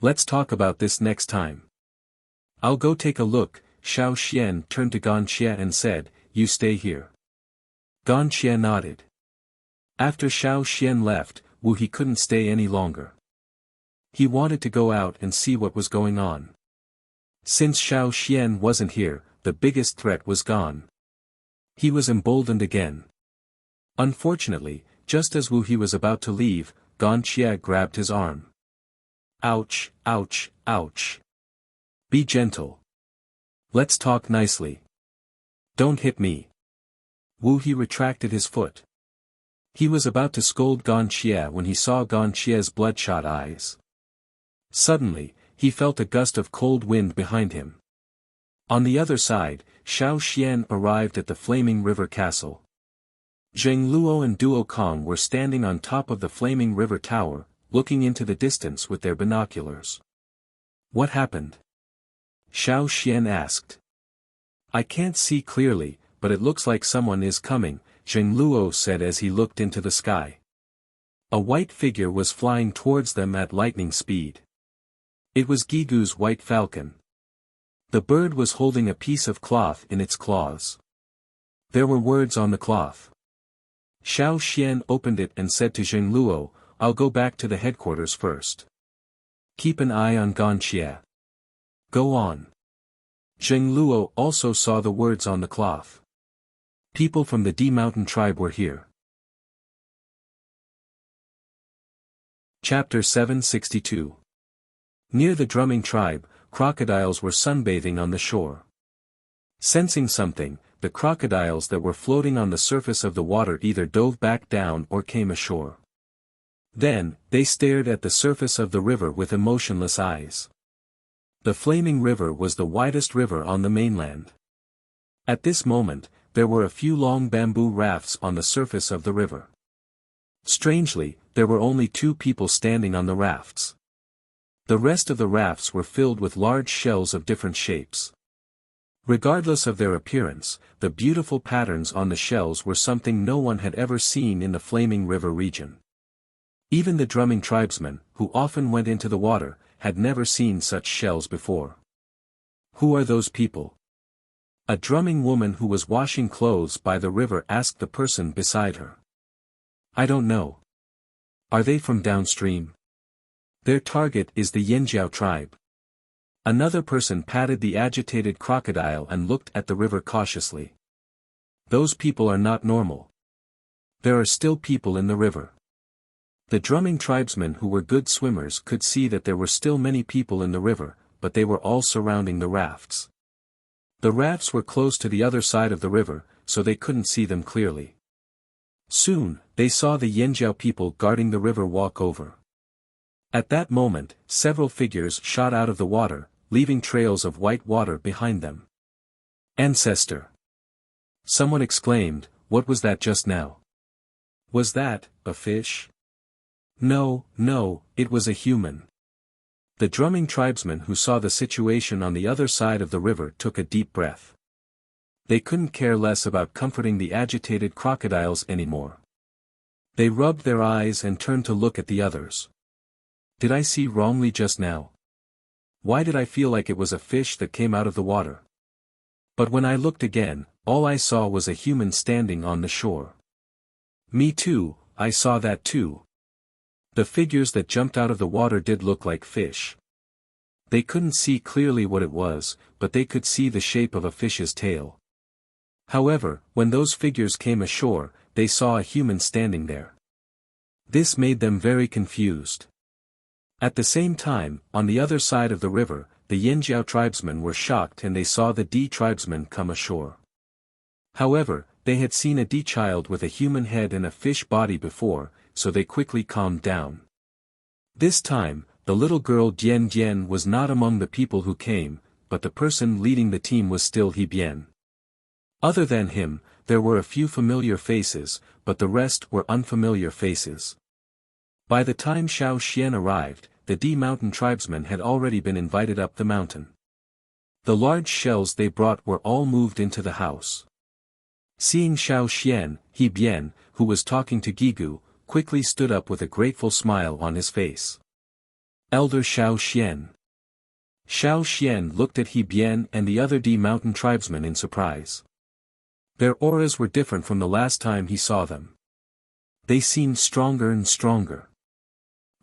Let's talk about this next time. I'll go take a look. Xiao Xian turned to Ganxie and said, you stay here. Ganxie nodded. After Xiao Xian left, Wu He couldn't stay any longer. He wanted to go out and see what was going on. Since Xiao Xian wasn't here, the biggest threat was gone. He was emboldened again. Unfortunately, just as Wu He was about to leave, Ganxie grabbed his arm. Ouch, ouch, ouch. Be gentle. Let's talk nicely. Don't hit me. Wu He retracted his foot. He was about to scold Ganxie when he saw Ganxie's bloodshot eyes. Suddenly, he felt a gust of cold wind behind him. On the other side, Xiao Xian arrived at the Flaming River Castle. Zheng Luo and Duo Kong were standing on top of the Flaming River Tower, looking into the distance with their binoculars. What happened? Xiao Xian asked. I can't see clearly, but it looks like someone is coming, Zheng Luo said as he looked into the sky. A white figure was flying towards them at lightning speed. It was Gigu's white falcon. The bird was holding a piece of cloth in its claws. There were words on the cloth. Xiao Xian opened it and said to Zheng Luo, I'll go back to the headquarters first. Keep an eye on Ganxie. Go on. Zheng Luo also saw the words on the cloth. People from the D Mountain tribe were here. Chapter 762. Near the drumming tribe, crocodiles were sunbathing on the shore. Sensing something, the crocodiles that were floating on the surface of the water either dove back down or came ashore. Then, they stared at the surface of the river with emotionless eyes. The flaming river was the widest river on the mainland. At this moment, there were a few long bamboo rafts on the surface of the river. Strangely, there were only 2 people standing on the rafts. The rest of the rafts were filled with large shells of different shapes. Regardless of their appearance, the beautiful patterns on the shells were something no one had ever seen in the flaming river region. Even the drumming tribesmen, who often went into the water, had never seen such shells before. Who are those people? A drumming woman who was washing clothes by the river asked the person beside her. I don't know. Are they from downstream? Their target is the Yanjiao tribe. Another person patted the agitated crocodile and looked at the river cautiously. Those people are not normal. There are still people in the river. The drumming tribesmen who were good swimmers could see that there were still many people in the river, but they were all surrounding the rafts. The rafts were close to the other side of the river, so they couldn't see them clearly. Soon, they saw the Yanjiao people guarding the river walk over. At that moment, several figures shot out of the water, leaving trails of white water behind them. Ancestor! Someone exclaimed, what was that just now? Was that a fish? No, it was a human. The drumming tribesmen who saw the situation on the other side of the river took a deep breath. They couldn't care less about comforting the agitated crocodiles anymore. They rubbed their eyes and turned to look at the others. Did I see wrongly just now? Why did I feel like it was a fish that came out of the water? But when I looked again, all I saw was a human standing on the shore. Me too, I saw that too. The figures that jumped out of the water did look like fish. They couldn't see clearly what it was, but they could see the shape of a fish's tail. However, when those figures came ashore, they saw a human standing there. This made them very confused. At the same time, on the other side of the river, the Yanjiao tribesmen were shocked and they saw the D tribesmen come ashore. However, they had seen a D child with a human head and a fish body before, so they quickly calmed down. This time, the little girl Dian Dian was not among the people who came, but the person leading the team was still He Bian. Other than him, there were a few familiar faces, but the rest were unfamiliar faces. By the time Xiao Xian arrived, the D mountain tribesmen had already been invited up the mountain. The large shells they brought were all moved into the house. Seeing Xiao Xian, He Bian, who was talking to Gigu, quickly stood up with a grateful smile on his face. Elder Xiao Xian. Xiao Xian looked at He Bian and the other D mountain tribesmen in surprise. Their auras were different from the last time he saw them. They seemed stronger and stronger.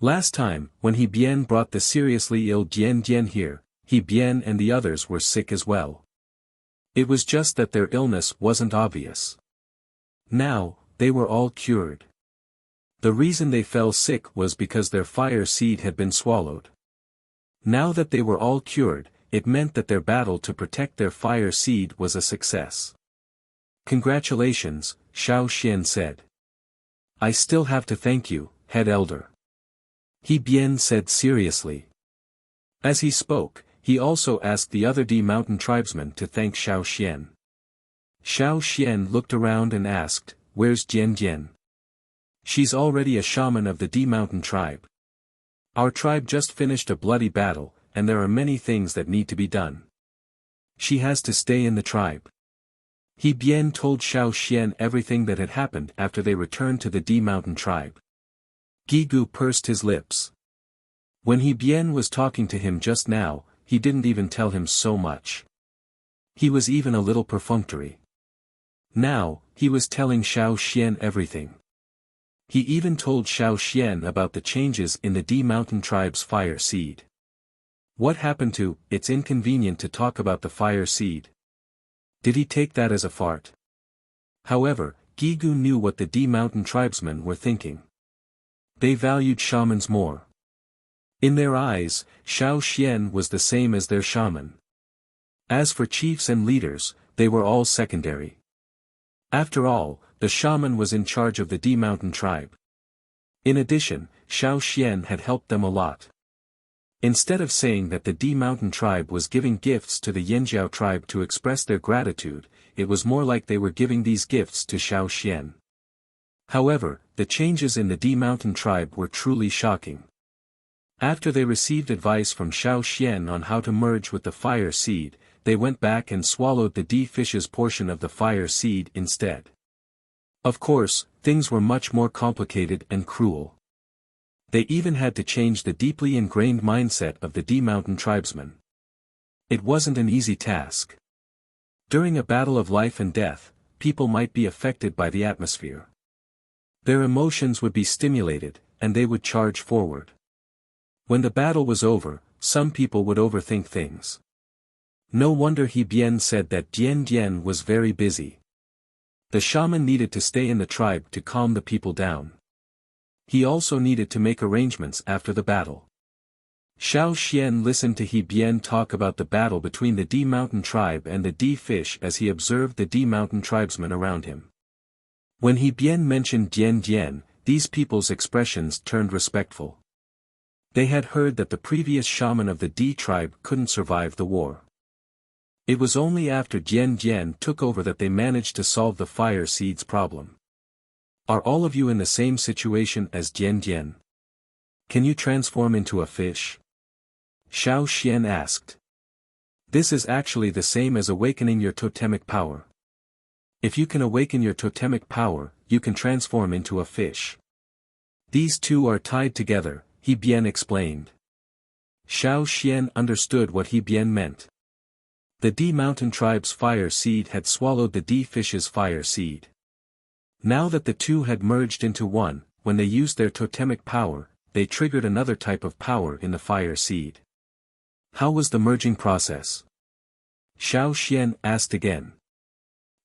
Last time, when He Bian brought the seriously ill Dian Dian here, He Bian and the others were sick as well. It was just that their illness wasn't obvious. Now, they were all cured. The reason they fell sick was because their fire seed had been swallowed. Now that they were all cured, it meant that their battle to protect their fire seed was a success. Congratulations, Xiao Xian said. I still have to thank you, head elder. He Bian said seriously. As he spoke, he also asked the other D mountain tribesmen to thank Xiao Xian. Xiao Xian looked around and asked, where's Jian Jian? She's already a shaman of the D mountain tribe. Our tribe just finished a bloody battle, and there are many things that need to be done. She has to stay in the tribe. He Bian told Xiao Xian everything that had happened after they returned to the D Mountain tribe. Gigu pursed his lips. When He Bian was talking to him just now, he didn't even tell him so much. He was even a little perfunctory. Now, he was telling Xiao Xian everything. He even told Xiao Xian about the changes in the D Mountain tribe's fire seed. What happened to, it's inconvenient to talk about the fire seed. Did he take that as a fart? However, Gigu knew what the D Mountain tribesmen were thinking. They valued shamans more. In their eyes, Xiao Xian was the same as their shaman. As for chiefs and leaders, they were all secondary. After all, the shaman was in charge of the D Mountain tribe. In addition, Xiao Xian had helped them a lot. Instead of saying that the D Mountain tribe was giving gifts to the Yanjiao tribe to express their gratitude, it was more like they were giving these gifts to Xiao Xian. However, the changes in the D Mountain tribe were truly shocking. After they received advice from Xiao Xian on how to merge with the fire seed, they went back and swallowed the D fish's portion of the fire seed instead. Of course, things were much more complicated and cruel. They even had to change the deeply ingrained mindset of the D Mountain tribesmen. It wasn't an easy task. During a battle of life and death, people might be affected by the atmosphere. Their emotions would be stimulated, and they would charge forward. When the battle was over, some people would overthink things. No wonder He Bian said that Dian Dian was very busy. The shaman needed to stay in the tribe to calm the people down. He also needed to make arrangements after the battle. Xiao Xian listened to He Bian talk about the battle between the D Mountain tribe and the D fish as he observed the D Mountain tribesmen around him. When He Bian mentioned Dian Dian, these people's expressions turned respectful. They had heard that the previous shaman of the D tribe couldn't survive the war. It was only after Dian Dian took over that they managed to solve the fire seeds problem. Are all of you in the same situation as Dian Dian? Can you transform into a fish? Xiao Xian asked. This is actually the same as awakening your totemic power. If you can awaken your totemic power, you can transform into a fish. These two are tied together, He Bian explained. Xiao Xian understood what He Bian meant. The D Mountain tribe's fire seed had swallowed the D fish's fire seed. Now that the two had merged into one, when they used their totemic power, they triggered another type of power in the fire seed. How was the merging process? Xiao Xian asked again.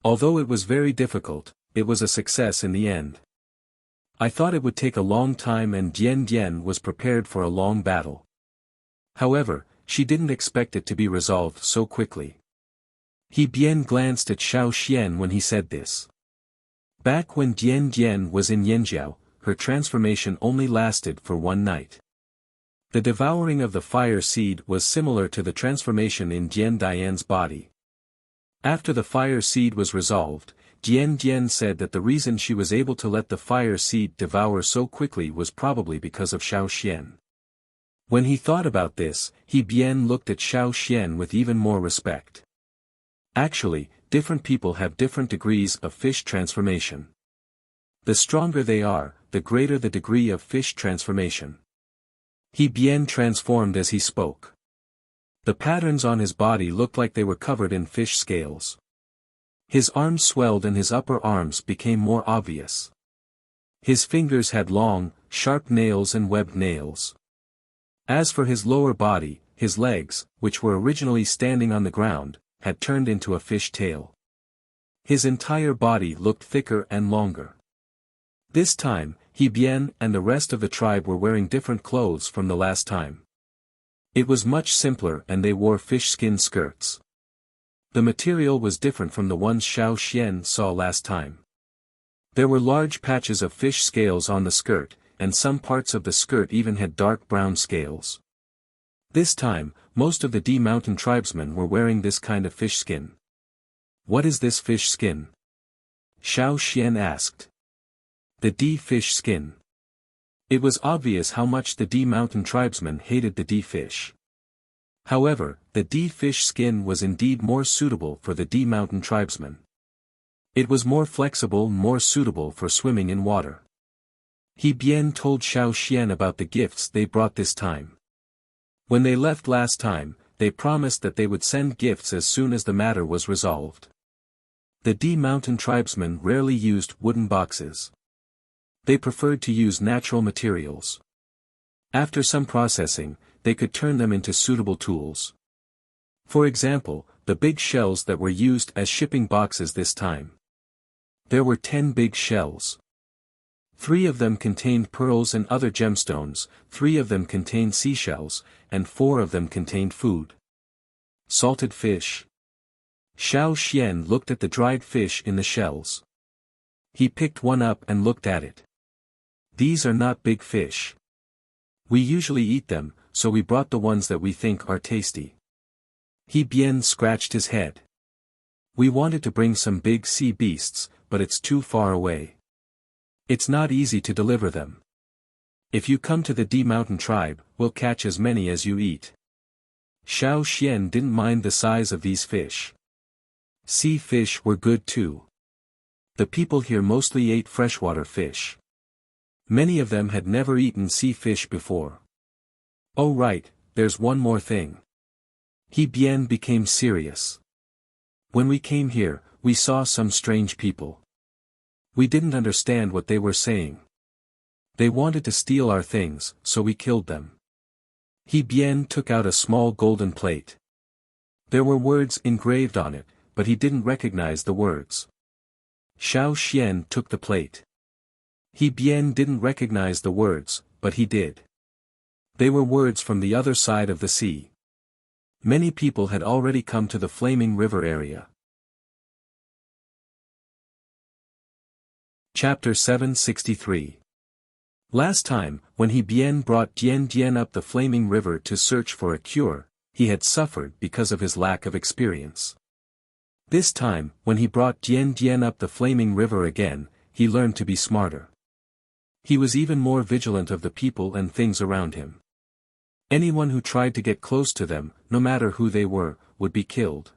Although it was very difficult, it was a success in the end. I thought it would take a long time and Dian Dian was prepared for a long battle. However, she didn't expect it to be resolved so quickly. He Bian glanced at Xiao Xian when he said this. Back when Dian Dian was in Yanjiao, her transformation only lasted for one night. The devouring of the fire seed was similar to the transformation in Dian Dian's body. After the fire seed was resolved, Dian Dian said that the reason she was able to let the fire seed devour so quickly was probably because of Xiao Xian. When he thought about this, He Bian looked at Xiao Xian with even more respect. Actually, different people have different degrees of fish transformation. The stronger they are, the greater the degree of fish transformation. He Bian transformed as he spoke. The patterns on his body looked like they were covered in fish scales. His arms swelled and his upper arms became more obvious. His fingers had long, sharp nails and webbed nails. As for his lower body, his legs, which were originally standing on the ground, had turned into a fish tail. His entire body looked thicker and longer. This time, He Bian and the rest of the tribe were wearing different clothes from the last time. It was much simpler and they wore fish skin skirts. The material was different from the ones Xiao Xian saw last time. There were large patches of fish scales on the skirt, and some parts of the skirt even had dark brown scales. This time, most of the D Mountain tribesmen were wearing this kind of fish skin. What is this fish skin? Xiao Xian asked. The D fish skin. It was obvious how much the D mountain tribesmen hated the D fish. However, the D fish skin was indeed more suitable for the D mountain tribesmen. It was more flexible and more suitable for swimming in water. He Bian told Xiao Xian about the gifts they brought this time. When they left last time, they promised that they would send gifts as soon as the matter was resolved. The D mountain tribesmen rarely used wooden boxes. They preferred to use natural materials. After some processing, they could turn them into suitable tools. For example, the big shells that were used as shipping boxes this time. There were 10 big shells. 3 of them contained pearls and other gemstones, 3 of them contained seashells, and 4 of them contained food. Salted fish. Xiao Xian looked at the dried fish in the shells. He picked one up and looked at it. These are not big fish. We usually eat them, so we brought the ones that we think are tasty. He Bian scratched his head. We wanted to bring some big sea beasts, but it's too far away. It's not easy to deliver them. If you come to the D mountain tribe, we'll catch as many as you eat. Xiao Xian didn't mind the size of these fish. Sea fish were good too. The people here mostly ate freshwater fish. Many of them had never eaten sea fish before. Oh right, there's one more thing. He Bian became serious. When we came here, we saw some strange people. We didn't understand what they were saying. They wanted to steal our things, so we killed them. He Bian took out a small golden plate. There were words engraved on it, but he didn't recognize the words. Xiao Xian took the plate. He Bian didn't recognize the words, but he did. They were words from the other side of the sea. Many people had already come to the Flaming River area. Chapter 763. Last time, when He Bian brought Dian Dian up the Flaming River to search for a cure, he had suffered because of his lack of experience. This time, when he brought Dian Dian up the Flaming River again, he learned to be smarter. He was even more vigilant of the people and things around him. Anyone who tried to get close to them, no matter who they were, would be killed.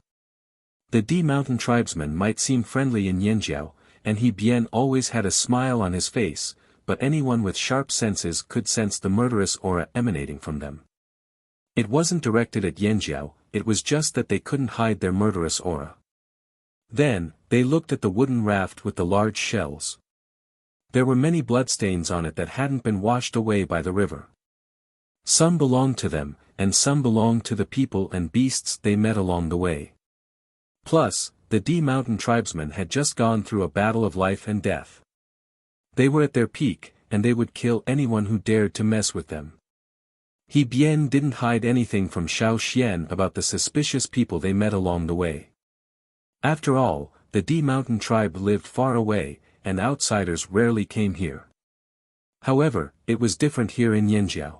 The D mountain tribesmen might seem friendly in Yanjiao, and He Bian always had a smile on his face, but anyone with sharp senses could sense the murderous aura emanating from them. It wasn't directed at Yanjiao, it was just that they couldn't hide their murderous aura. Then, they looked at the wooden raft with the large shells. There were many bloodstains on it that hadn't been washed away by the river. Some belonged to them, and some belonged to the people and beasts they met along the way. Plus, the D mountain tribesmen had just gone through a battle of life and death. They were at their peak, and they would kill anyone who dared to mess with them. He Bian didn't hide anything from Xiao Xian about the suspicious people they met along the way. After all, the D mountain tribe lived far away, and outsiders rarely came here. However, it was different here in Yanjiao.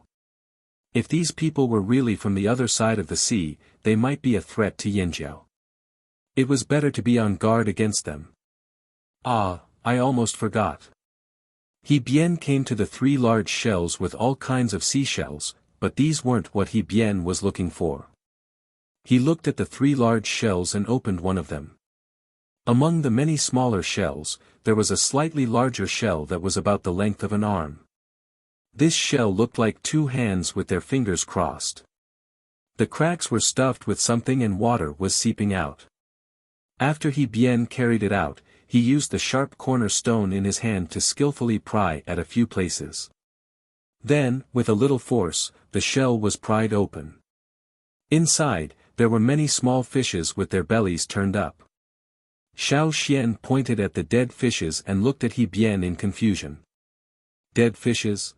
If these people were really from the other side of the sea, they might be a threat to Yanjiao. It was better to be on guard against them. Ah, I almost forgot. He Bian came to the 3 large shells with all kinds of seashells, but these weren't what He Bian was looking for. He looked at the 3 large shells and opened one of them. Among the many smaller shells, there was a slightly larger shell that was about the length of an arm. This shell looked like 2 hands with their fingers crossed. The cracks were stuffed with something and water was seeping out. After He Bian carried it out, he used the sharp corner stone in his hand to skillfully pry at a few places. Then, with a little force, the shell was pried open. Inside, there were many small fishes with their bellies turned up. Xiao Xian pointed at the dead fishes and looked at He Bian in confusion. Dead fishes?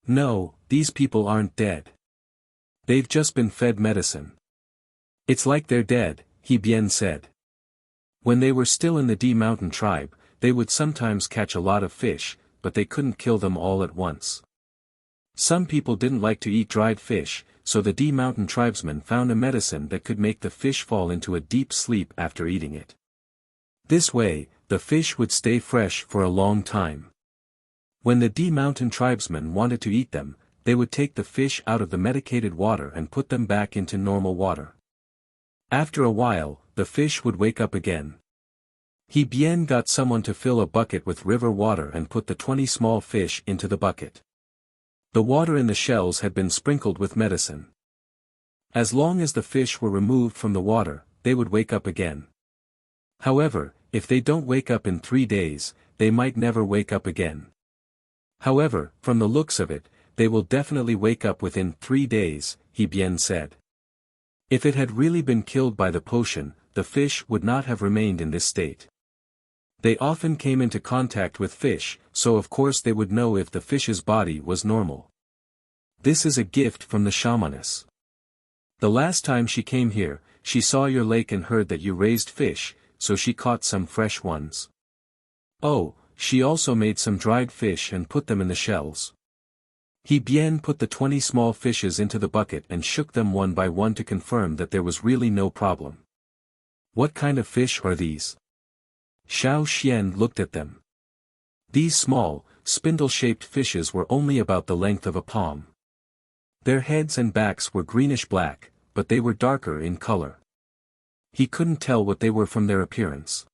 No, these people aren't dead. They've just been fed medicine. It's like they're dead, He Bian said. When they were still in the D mountain tribe, they would sometimes catch a lot of fish, but they couldn't kill them all at once. Some people didn't like to eat dried fish, so the D mountain tribesmen found a medicine that could make the fish fall into a deep sleep after eating it. This way, the fish would stay fresh for a long time. When the D mountain tribesmen wanted to eat them, they would take the fish out of the medicated water and put them back into normal water. After a while, the fish would wake up again. He bien got someone to fill a bucket with river water and put the 20 small fish into the bucket. The water in the shells had been sprinkled with medicine. As long as the fish were removed from the water, they would wake up again. However, if they don't wake up in 3 days, they might never wake up again. However, from the looks of it, they will definitely wake up within 3 days, he bien said. If it had really been killed by the potion, the fish would not have remained in this state. They often came into contact with fish, so of course they would know if the fish's body was normal. This is a gift from the shamaness. The last time she came here, she saw your lake and heard that you raised fish, so she caught some fresh ones. Oh, she also made some dried fish and put them in the shells. He bien put the 20 small fishes into the bucket and shook them one by one to confirm that there was really no problem. What kind of fish are these? Xiao Xian looked at them. These small, spindle-shaped fishes were only about the length of a palm. Their heads and backs were greenish-black, but they were darker in color. He couldn't tell what they were from their appearance.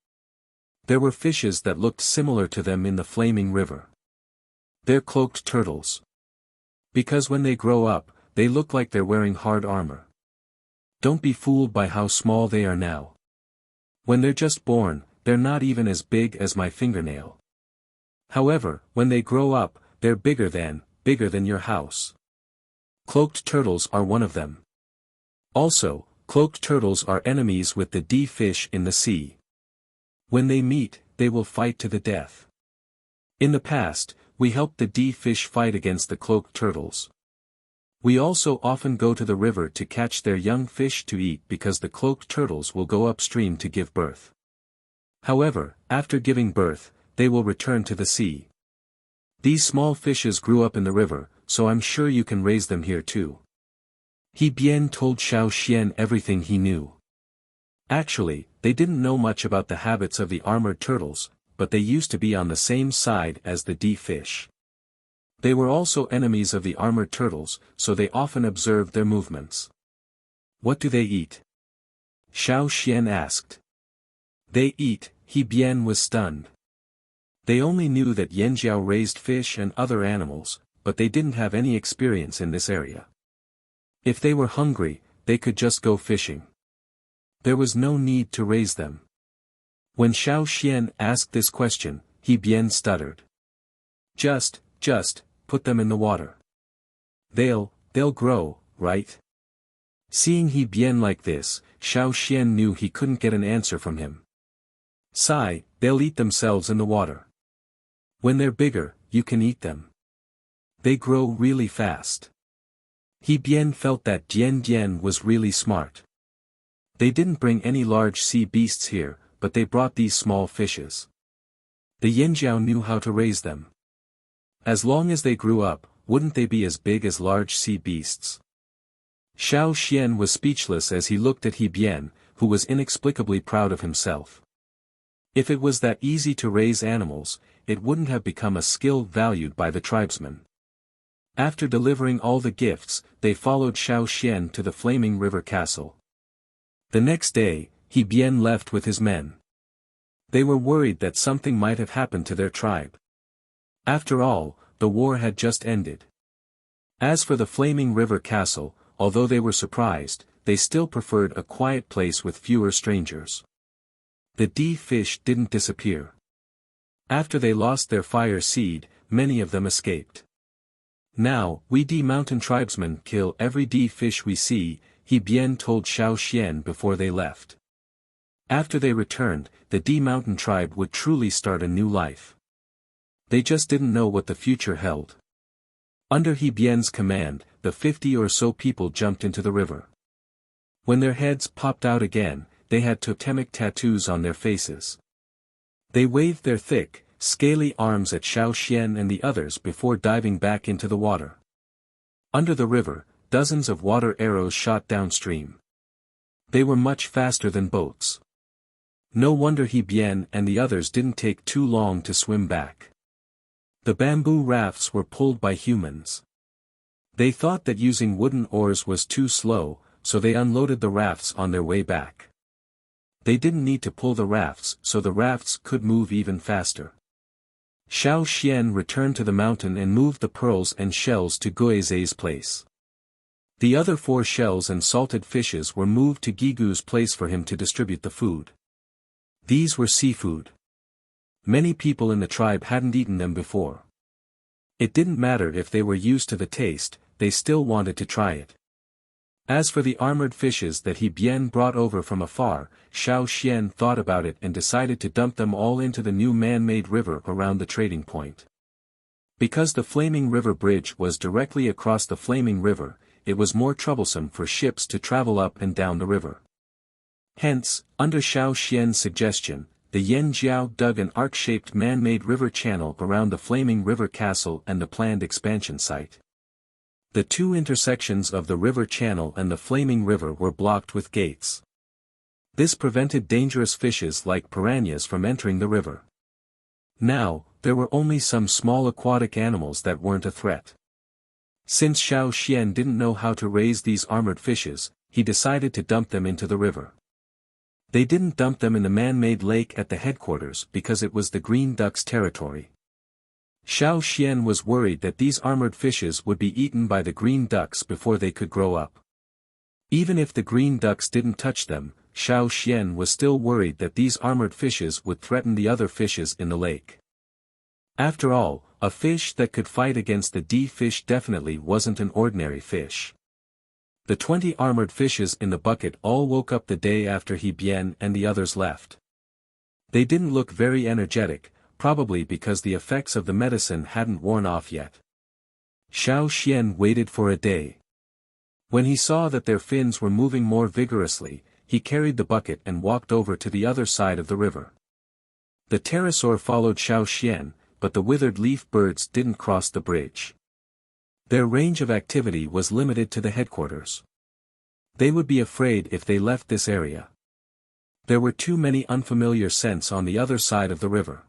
There were fishes that looked similar to them in the flaming river. They're cloaked turtles. Because when they grow up, they look like they're wearing hard armor. Don't be fooled by how small they are now. When they're just born, they're not even as big as my fingernail. However, when they grow up, they're bigger than your house. Cloaked turtles are one of them. Also, cloaked turtles are enemies with the D fish in the sea. When they meet, they will fight to the death. In the past, we helped the D fish fight against the cloaked turtles. We also often go to the river to catch their young fish to eat because the cloaked turtles will go upstream to give birth. However, after giving birth, they will return to the sea. These small fishes grew up in the river, so I'm sure you can raise them here too. He bien told Xiao Xian everything he knew. Actually, they didn't know much about the habits of the armored turtles, but they used to be on the same side as the D fish. They were also enemies of the armored turtles, so they often observed their movements. What do they eat? Xiao Xian asked. They eat, He bien was stunned. They only knew that Yanjiao raised fish and other animals, but they didn't have any experience in this area. If they were hungry, they could just go fishing. There was no need to raise them. When Xiao Xian asked this question, He bien stuttered. Just, put them in the water. They'll grow, right? Seeing He bien like this, Xiao Xian knew he couldn't get an answer from him. Sigh, they'll eat themselves in the water. When they're bigger, you can eat them. They grow really fast. He bien felt that Dian was really smart. They didn't bring any large sea beasts here, but they brought these small fishes. The Yanjiao knew how to raise them. As long as they grew up, wouldn't they be as big as large sea beasts? Xiao Xian was speechless as he looked at He bien, who was inexplicably proud of himself. If it was that easy to raise animals, it wouldn't have become a skill valued by the tribesmen. After delivering all the gifts, they followed Xiao Xian to the flaming river castle. The next day, He bien left with his men. They were worried that something might have happened to their tribe. After all, the war had just ended. As for the flaming river castle, although they were surprised, they still preferred a quiet place with fewer strangers. The D fish didn't disappear. After they lost their fire seed, many of them escaped. Now, we D mountain tribesmen kill every D fish we see, He bien told Xiao Xian before they left. After they returned, the D mountain tribe would truly start a new life. They just didn't know what the future held. Under He bien's command, the 50 or so people jumped into the river. When their heads popped out again, they had totemic tattoos on their faces. They waved their thick, scaly arms at Xiao Xian and the others before diving back into the water. Under the river, dozens of water arrows shot downstream. They were much faster than boats. No wonder He bien and the others didn't take too long to swim back. The bamboo rafts were pulled by humans. They thought that using wooden oars was too slow, so they unloaded the rafts on their way back. They didn't need to pull the rafts, so the rafts could move even faster. Xiao Xian returned to the mountain and moved the pearls and shells to Guizai's place. The other 4 shells and salted fishes were moved to Gigu's place for him to distribute the food. These were seafood. Many people in the tribe hadn't eaten them before. It didn't matter if they were used to the taste, they still wanted to try it. As for the armored fishes that He Bian brought over from afar, Xiao Xian thought about it and decided to dump them all into the new man-made river around the trading point. Because the Flaming River Bridge was directly across the Flaming River, it was more troublesome for ships to travel up and down the river. Hence, under Xiao Xian's suggestion, the Yan Jiao dug an arc-shaped man-made river channel around the Flaming River Castle and the planned expansion site. The 2 intersections of the river channel and the Flaming River were blocked with gates. This prevented dangerous fishes like piranhas from entering the river. Now, there were only some small aquatic animals that weren't a threat. Since Xiao Xian didn't know how to raise these armored fishes, he decided to dump them into the river. They didn't dump them in the man-made lake at the headquarters because it was the green duck's territory. Xiao Xian was worried that these armored fishes would be eaten by the green ducks before they could grow up. Even if the green ducks didn't touch them, Xiao Xian was still worried that these armored fishes would threaten the other fishes in the lake. After all, a fish that could fight against the D-fish definitely wasn't an ordinary fish. The 20 armored fishes in the bucket all woke up the day after He Bian and the others left. They didn't look very energetic, probably because the effects of the medicine hadn't worn off yet. Xiao Xian waited for a day. When he saw that their fins were moving more vigorously, he carried the bucket and walked over to the other side of the river. The pterosaur followed Xiao Xian, but the withered leaf birds didn't cross the bridge. Their range of activity was limited to the headquarters. They would be afraid if they left this area. There were too many unfamiliar scents on the other side of the river.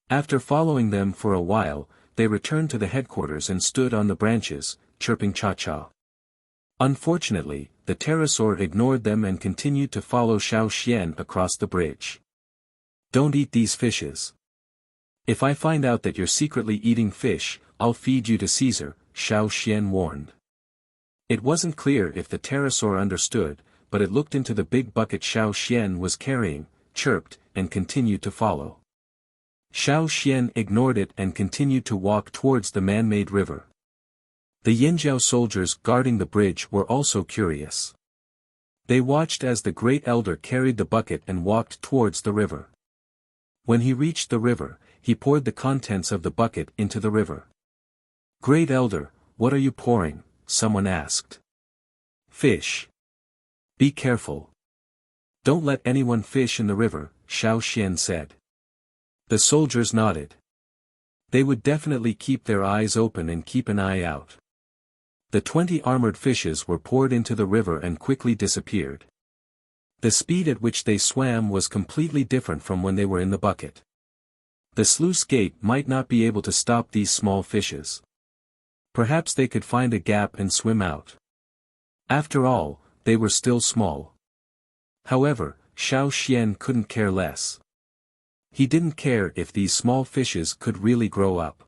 After following them for a while, they returned to the headquarters and stood on the branches, chirping cha-cha. Unfortunately, the pterosaur ignored them and continued to follow Xiao Xian across the bridge. Don't eat these fishes. If I find out that you're secretly eating fish, I'll feed you to Caesar, Xiao Xian warned. It wasn't clear if the pterosaur understood, but it looked into the big bucket Xiao Xian was carrying, chirped, and continued to follow. Xiao Xian ignored it and continued to walk towards the man-made river. The Yinjiao soldiers guarding the bridge were also curious. They watched as the great elder carried the bucket and walked towards the river. When he reached the river, he poured the contents of the bucket into the river. "Great elder, what are you pouring?" someone asked. "Fish. Be careful. Don't let anyone fish in the river," Xiao Xian said. The soldiers nodded. They would definitely keep their eyes open and keep an eye out. The 20 armored fishes were poured into the river and quickly disappeared. The speed at which they swam was completely different from when they were in the bucket. The sluice gate might not be able to stop these small fishes. Perhaps they could find a gap and swim out. After all, they were still small. However, Xiao Xian couldn't care less. He didn't care if these small fishes could really grow up.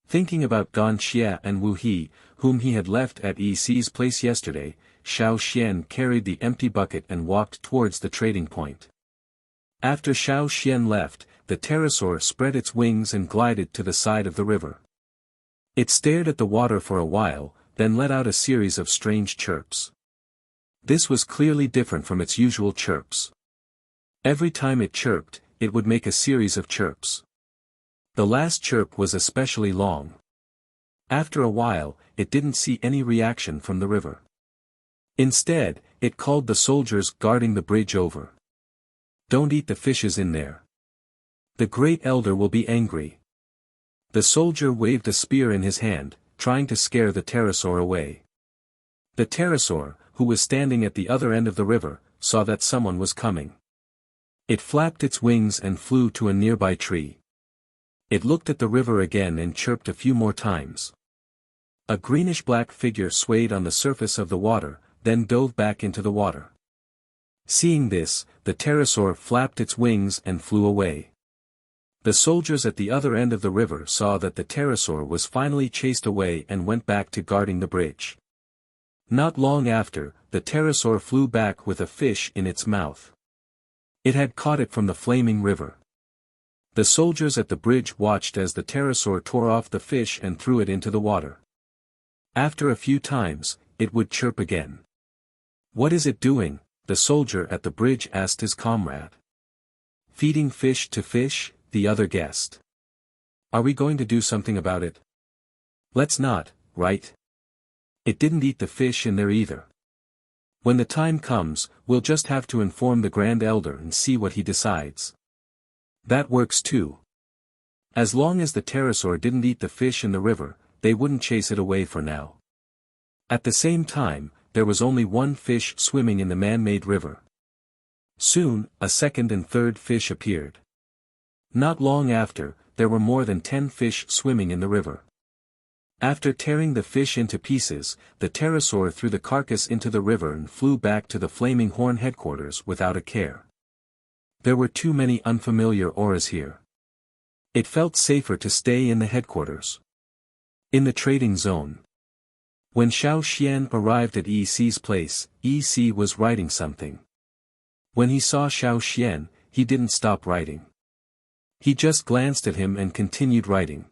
Thinking about Gan Xia and Wu He, whom he had left at Yi's place yesterday, Xiao Xian carried the empty bucket and walked towards the trading point. After Xiao Xian left, the pterosaur spread its wings and glided to the side of the river. It stared at the water for a while, then let out a series of strange chirps. This was clearly different from its usual chirps. Every time it chirped, it would make a series of chirps. The last chirp was especially long. After a while, it didn't see any reaction from the river. Instead, it called the soldiers guarding the bridge over. "Don't eat the fishes in there. The great elder will be angry." The soldier waved a spear in his hand, trying to scare the pterosaur away. The pterosaur, who was standing at the other end of the river, saw that someone was coming. It flapped its wings and flew to a nearby tree. It looked at the river again and chirped a few more times. A greenish-black figure swayed on the surface of the water, then dove back into the water. Seeing this, the pterosaur flapped its wings and flew away. The soldiers at the other end of the river saw that the pterosaur was finally chased away and went back to guarding the bridge. Not long after, the pterosaur flew back with a fish in its mouth. It had caught it from the flaming river. The soldiers at the bridge watched as the pterosaur tore off the fish and threw it into the water. After a few times, it would chirp again. "What is it doing?" the soldier at the bridge asked his comrade. "Feeding fish to fish," the other guessed. "Are we going to do something about it?" "Let's not, right? It didn't eat the fish in there either. When the time comes, we'll just have to inform the Grand Elder and see what he decides." "That works too. As long as the pterosaur didn't eat the fish in the river, they wouldn't chase it away for now." At the same time, there was only one fish swimming in the man-made river. Soon, a second and third fish appeared. Not long after, there were more than 10 fish swimming in the river. After tearing the fish into pieces, the pterosaur threw the carcass into the river and flew back to the Flaming Horn headquarters without a care. There were too many unfamiliar auras here. It felt safer to stay in the headquarters. In the trading zone. When Xiao Xian arrived at EC's place, EC was writing something. When he saw Xiao Xian, he didn't stop writing. He just glanced at him and continued writing.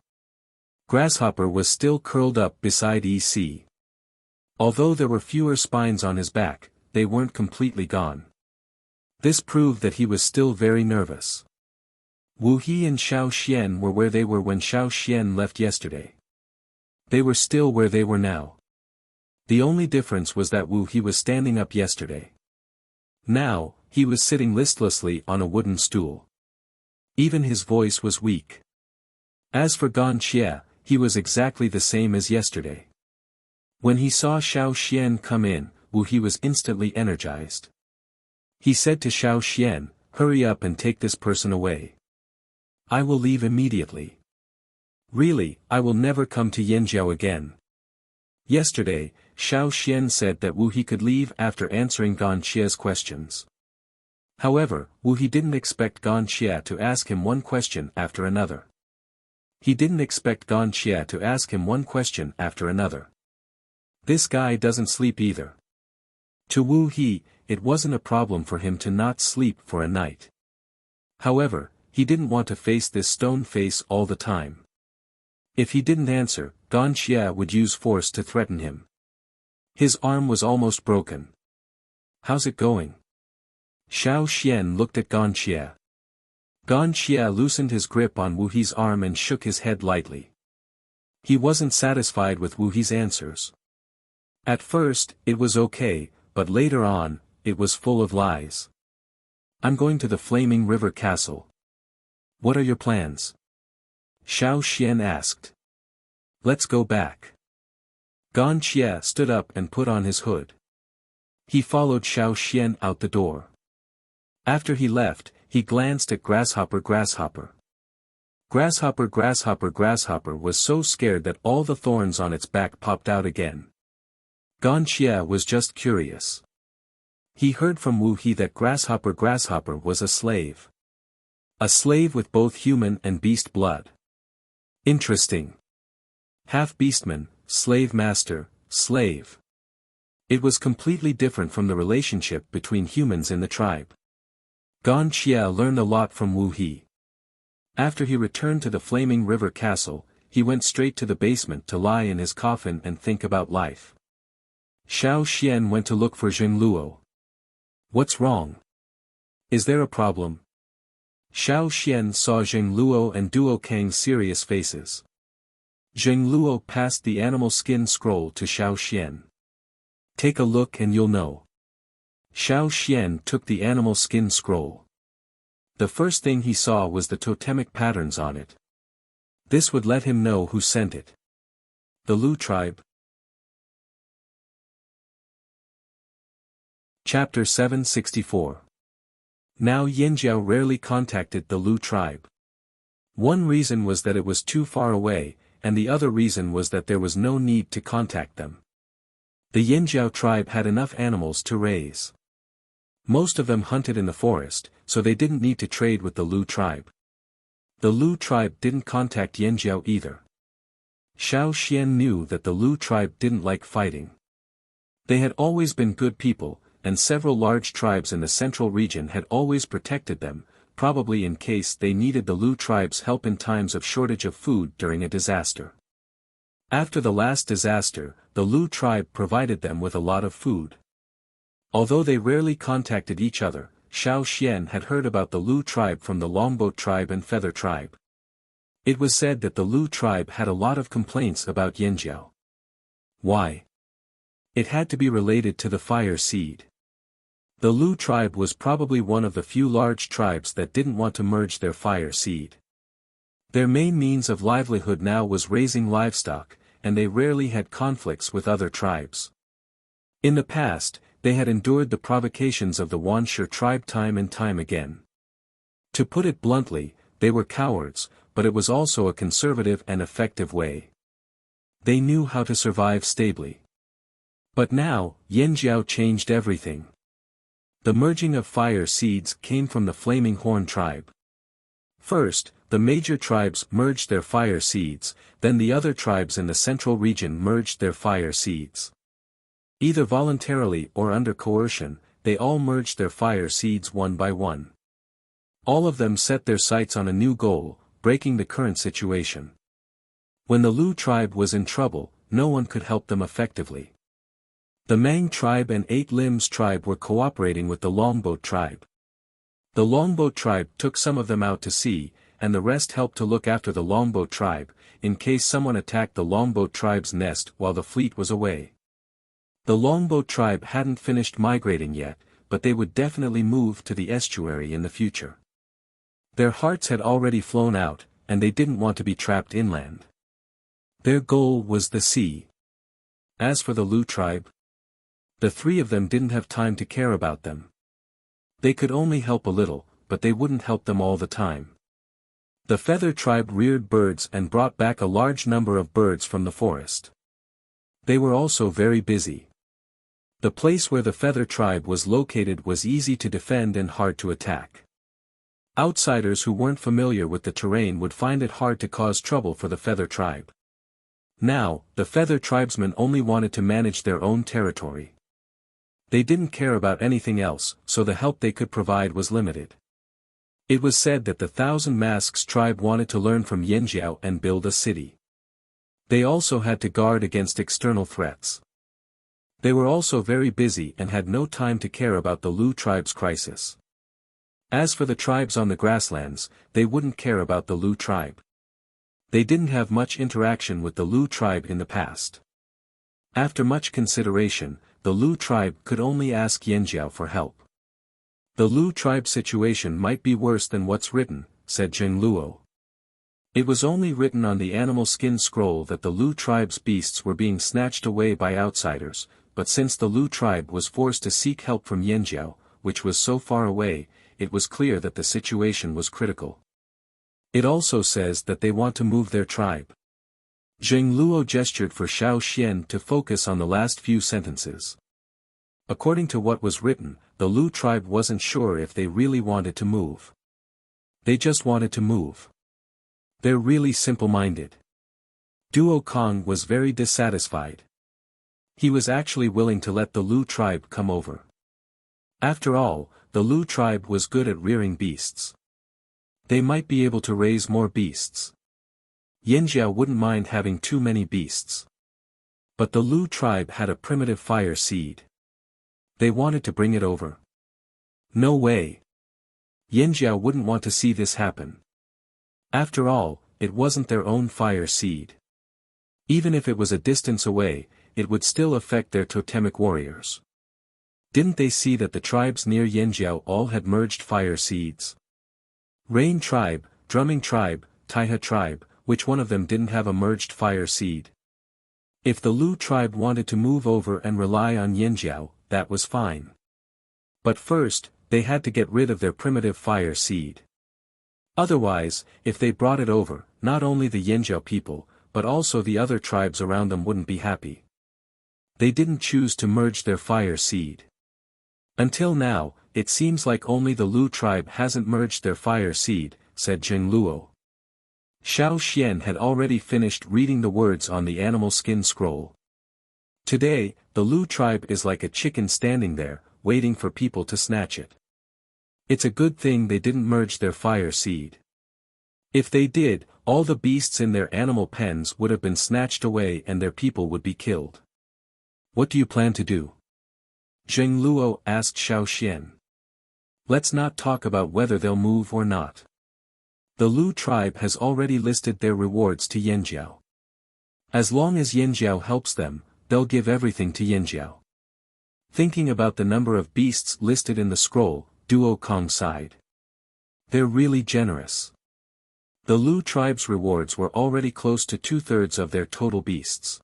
Grasshopper was still curled up beside EC. Although there were fewer spines on his back, they weren't completely gone. This proved that he was still very nervous. Wu He and Xiao Xian were where they were when Xiao Xian left yesterday. They were still where they were now. The only difference was that Wu He was standing up yesterday. Now, he was sitting listlessly on a wooden stool. Even his voice was weak. As for Gan Xie, he was exactly the same as yesterday. When he saw Xiao Xian come in, Wu He was instantly energized. He said to Xiao Xian, "Hurry up and take this person away. I will leave immediately. Really, I will never come to Yanjiao again." Yesterday, Xiao Xian said that Wu He could leave after answering Gan Xie's questions. However, Wu He didn't expect Gan Xie to ask him one question after another. He didn't expect Gan Xie to ask him one question after another. This guy doesn't sleep either. To Wu He, it wasn't a problem for him to not sleep for a night. However, he didn't want to face this stone face all the time. If he didn't answer, Gan Xie would use force to threaten him. His arm was almost broken. "How's it going?" Xiao Xian looked at Gan Xie. Gan Xie loosened his grip on Wu He's arm and shook his head lightly. He wasn't satisfied with Wu He's answers. At first, it was okay, but later on, it was full of lies. "I'm going to the Flaming River Castle. What are your plans?" Xiao Xian asked. "Let's go back." Gan Xie stood up and put on his hood. He followed Xiao Xian out the door. After he left, he glanced at Grasshopper. Grasshopper was so scared that all the thorns on its back popped out again. Gan Xie was just curious. He heard from Wu He that Grasshopper was a slave. A slave with both human and beast blood. Interesting. Half beastman, slave master, slave. It was completely different from the relationship between humans in the tribe. Gan Xie learned a lot from Wu He. After he returned to the Flaming River Castle, he went straight to the basement to lie in his coffin and think about life. Xiao Xian went to look for Zheng Luo. "What's wrong? Is there a problem?" Xiao Xian saw Zheng Luo and Duo Kang's serious faces. Zheng Luo passed the animal skin scroll to Xiao Xian. "Take a look and you'll know." Xiao Xian took the animal skin scroll. The first thing he saw was the totemic patterns on it. This would let him know who sent it. The Lu tribe. Chapter 764. Now Yanjiao rarely contacted the Lu tribe. One reason was that it was too far away, and the other reason was that there was no need to contact them. The Yanjiao tribe had enough animals to raise. Most of them hunted in the forest, so they didn't need to trade with the Lu tribe. The Lu tribe didn't contact Yanjiao either. Xiao Xian knew that the Lu tribe didn't like fighting. They had always been good people, and several large tribes in the central region had always protected them, probably in case they needed the Lu tribe's help in times of shortage of food during a disaster. After the last disaster, the Lu tribe provided them with a lot of food. Although they rarely contacted each other, Xiao Xian had heard about the Lu tribe from the Longboat tribe and Feather tribe. It was said that the Lu tribe had a lot of complaints about Yanjiao. Why? It had to be related to the fire seed. The Lu tribe was probably one of the few large tribes that didn't want to merge their fire seed. Their main means of livelihood now was raising livestock, and they rarely had conflicts with other tribes. In the past, they had endured the provocations of the Wanshi tribe time and time again. To put it bluntly, they were cowards, but it was also a conservative and effective way. They knew how to survive stably. But now, Yanjiao changed everything. The merging of fire seeds came from the Flaming Horn tribe. First, the major tribes merged their fire seeds, then the other tribes in the central region merged their fire seeds. Either voluntarily or under coercion, they all merged their fire seeds one by one. All of them set their sights on a new goal, breaking the current situation. When the Lu tribe was in trouble, no one could help them effectively. The Mang tribe and Eight Limbs tribe were cooperating with the Longboat tribe. The Longboat tribe took some of them out to sea, and the rest helped to look after the Longboat tribe, in case someone attacked the Longboat tribe's nest while the fleet was away. The Longboat tribe hadn't finished migrating yet, but they would definitely move to the estuary in the future. Their hearts had already flown out, and they didn't want to be trapped inland. Their goal was the sea. As for the Lu tribe, the three of them didn't have time to care about them. They could only help a little, but they wouldn't help them all the time. The Feather tribe reared birds and brought back a large number of birds from the forest. They were also very busy. The place where the Feather tribe was located was easy to defend and hard to attack. Outsiders who weren't familiar with the terrain would find it hard to cause trouble for the Feather tribe. Now, the Feather tribesmen only wanted to manage their own territory. They didn't care about anything else, so the help they could provide was limited. It was said that the Thousand Masks tribe wanted to learn from Yanjiao and build a city. They also had to guard against external threats. They were also very busy and had no time to care about the Lu tribe's crisis. As for the tribes on the grasslands, they wouldn't care about the Lu tribe. They didn't have much interaction with the Lu tribe in the past. After much consideration, the Lu tribe could only ask Yanjiao for help. The Lu tribe situation might be worse than what's written, said Zheng Luo. It was only written on the animal skin scroll that the Lu tribe's beasts were being snatched away by outsiders, but since the Lu tribe was forced to seek help from Yanjiao, which was so far away, it was clear that the situation was critical. It also says that they want to move their tribe. Zheng Luo gestured for Xiao Xian to focus on the last few sentences. According to what was written, the Lu tribe wasn't sure if they really wanted to move. They just wanted to move. They're really simple-minded. Duo Kong was very dissatisfied. He was actually willing to let the Lu tribe come over. After all, the Lu tribe was good at rearing beasts. They might be able to raise more beasts. Yanjiao wouldn't mind having too many beasts. But the Lu tribe had a primitive fire seed. They wanted to bring it over. No way. Yanjiao wouldn't want to see this happen. After all, it wasn't their own fire seed. Even if it was a distance away, it would still affect their totemic warriors. Didn't they see that the tribes near Yanjiao all had merged fire seeds? Rain tribe, Drumming tribe, Taiha tribe, which one of them didn't have a merged fire seed? If the Lu tribe wanted to move over and rely on Yanjiao, that was fine. But first, they had to get rid of their primitive fire seed. Otherwise, if they brought it over, not only the Yanjiao people, but also the other tribes around them wouldn't be happy. They didn't choose to merge their fire seed. Until now, it seems like only the Lu tribe hasn't merged their fire seed, said Zheng Luo. Xiao Xian had already finished reading the words on the animal skin scroll. Today, the Lu tribe is like a chicken standing there, waiting for people to snatch it. It's a good thing they didn't merge their fire seed. If they did, all the beasts in their animal pens would have been snatched away and their people would be killed. What do you plan to do? Zheng Luo asked Xiao Xian. Let's not talk about whether they'll move or not. The Lu tribe has already listed their rewards to Yanjiao. As long as Yanjiao helps them, they'll give everything to Yanjiao. Thinking about the number of beasts listed in the scroll, Duo Kong sighed. They're really generous. The Lu tribe's rewards were already close to 2/3 of their total beasts.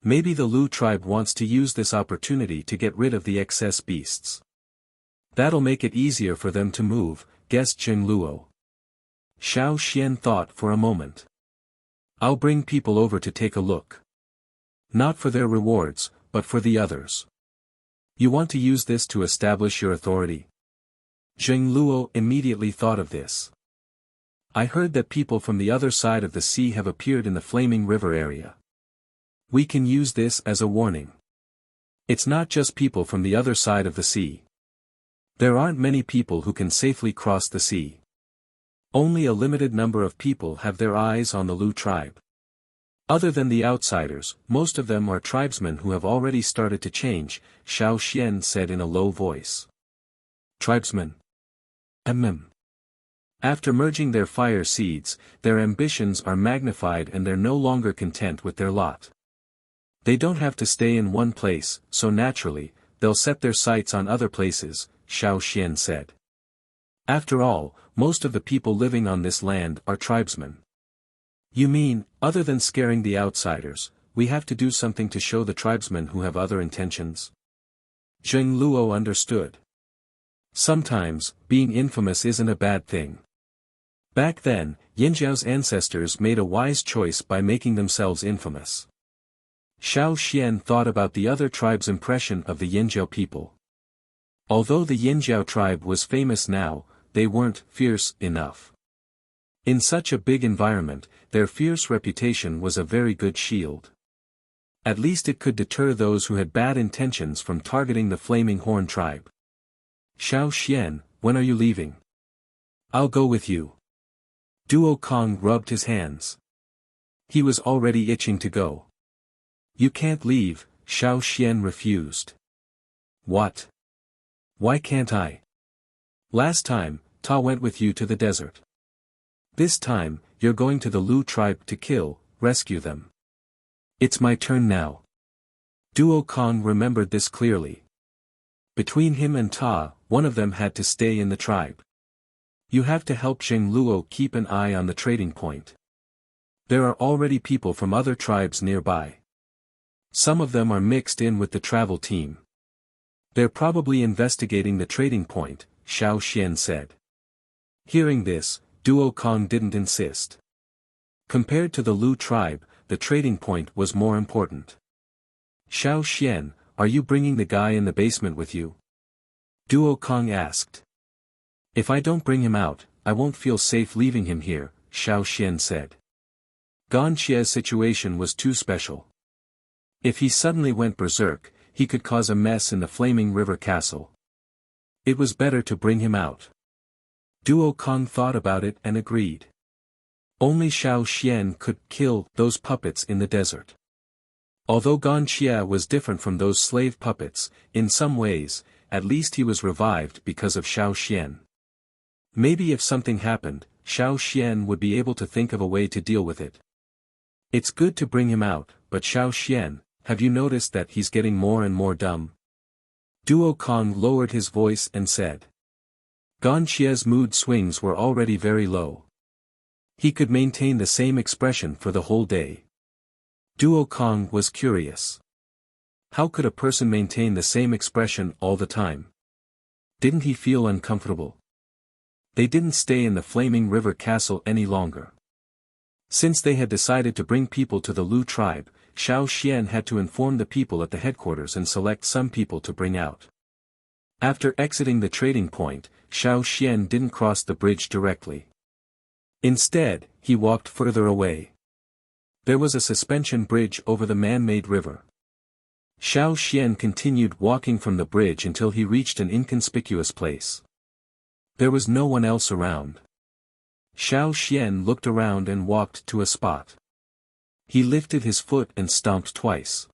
Maybe the Lu tribe wants to use this opportunity to get rid of the excess beasts. That'll make it easier for them to move, guessed Zheng Luo. Xiao Xian thought for a moment. I'll bring people over to take a look. Not for their rewards, but for the others. You want to use this to establish your authority? Zheng Luo immediately thought of this. I heard that people from the other side of the sea have appeared in the Flaming River area. We can use this as a warning. It's not just people from the other side of the sea. There aren't many people who can safely cross the sea. Only a limited number of people have their eyes on the Lu tribe. Other than the outsiders, most of them are tribesmen who have already started to change, Xiao Xian said in a low voice. Tribesmen. After merging their fire seeds, their ambitions are magnified and they're no longer content with their lot. They don't have to stay in one place, so naturally, they'll set their sights on other places, Xiao Xian said. After all, most of the people living on this land are tribesmen. You mean, other than scaring the outsiders, we have to do something to show the tribesmen who have other intentions? Zheng Luo understood. Sometimes, being infamous isn't a bad thing. Back then, Yanjiao's ancestors made a wise choice by making themselves infamous. Xiao Xian thought about the other tribe's impression of the Yanjiao people. Although the Yanjiao tribe was famous now, they weren't fierce enough. In such a big environment, their fierce reputation was a very good shield. At least it could deter those who had bad intentions from targeting the Flaming Horn tribe. Xiao Xian, when are you leaving? I'll go with you. Duo Kong rubbed his hands. He was already itching to go. You can't leave, Xiao Xian refused. What? Why can't I? Last time, Ta went with you to the desert. This time, you're going to the Lu tribe to kill, rescue them. It's my turn now. Duo Kong remembered this clearly. Between him and Ta, one of them had to stay in the tribe. You have to help Zheng Luo keep an eye on the trading point. There are already people from other tribes nearby. Some of them are mixed in with the travel team. They're probably investigating the trading point, Xiao Xian said. Hearing this, Duo Kong didn't insist. Compared to the Lu tribe, the trading point was more important. Xiao Xian, are you bringing the guy in the basement with you? Duo Kong asked. If I don't bring him out, I won't feel safe leaving him here, Xiao Xian said. Gan Xie's situation was too special. If he suddenly went berserk, he could cause a mess in the Flaming River Castle. It was better to bring him out. Duo Kong thought about it and agreed. Only Xiao Xian could kill those puppets in the desert. Although Gan Xie was different from those slave puppets, in some ways, at least he was revived because of Xiao Xian. Maybe if something happened, Xiao Xian would be able to think of a way to deal with it. It's good to bring him out, but Xiao Xian, have you noticed that he's getting more and more dumb? Duo Kong lowered his voice and said. Gan Xie's mood swings were already very low. He could maintain the same expression for the whole day. Duo Kong was curious. How could a person maintain the same expression all the time? Didn't he feel uncomfortable? They didn't stay in the Flaming River Castle any longer. Since they had decided to bring people to the Lu tribe, Xiao Xian had to inform the people at the headquarters and select some people to bring out. After exiting the trading point, Xiao Xian didn't cross the bridge directly. Instead, he walked further away. There was a suspension bridge over the man-made river. Xiao Xian continued walking from the bridge until he reached an inconspicuous place. There was no one else around. Xiao Xian looked around and walked to a spot. He lifted his foot and stomped twice.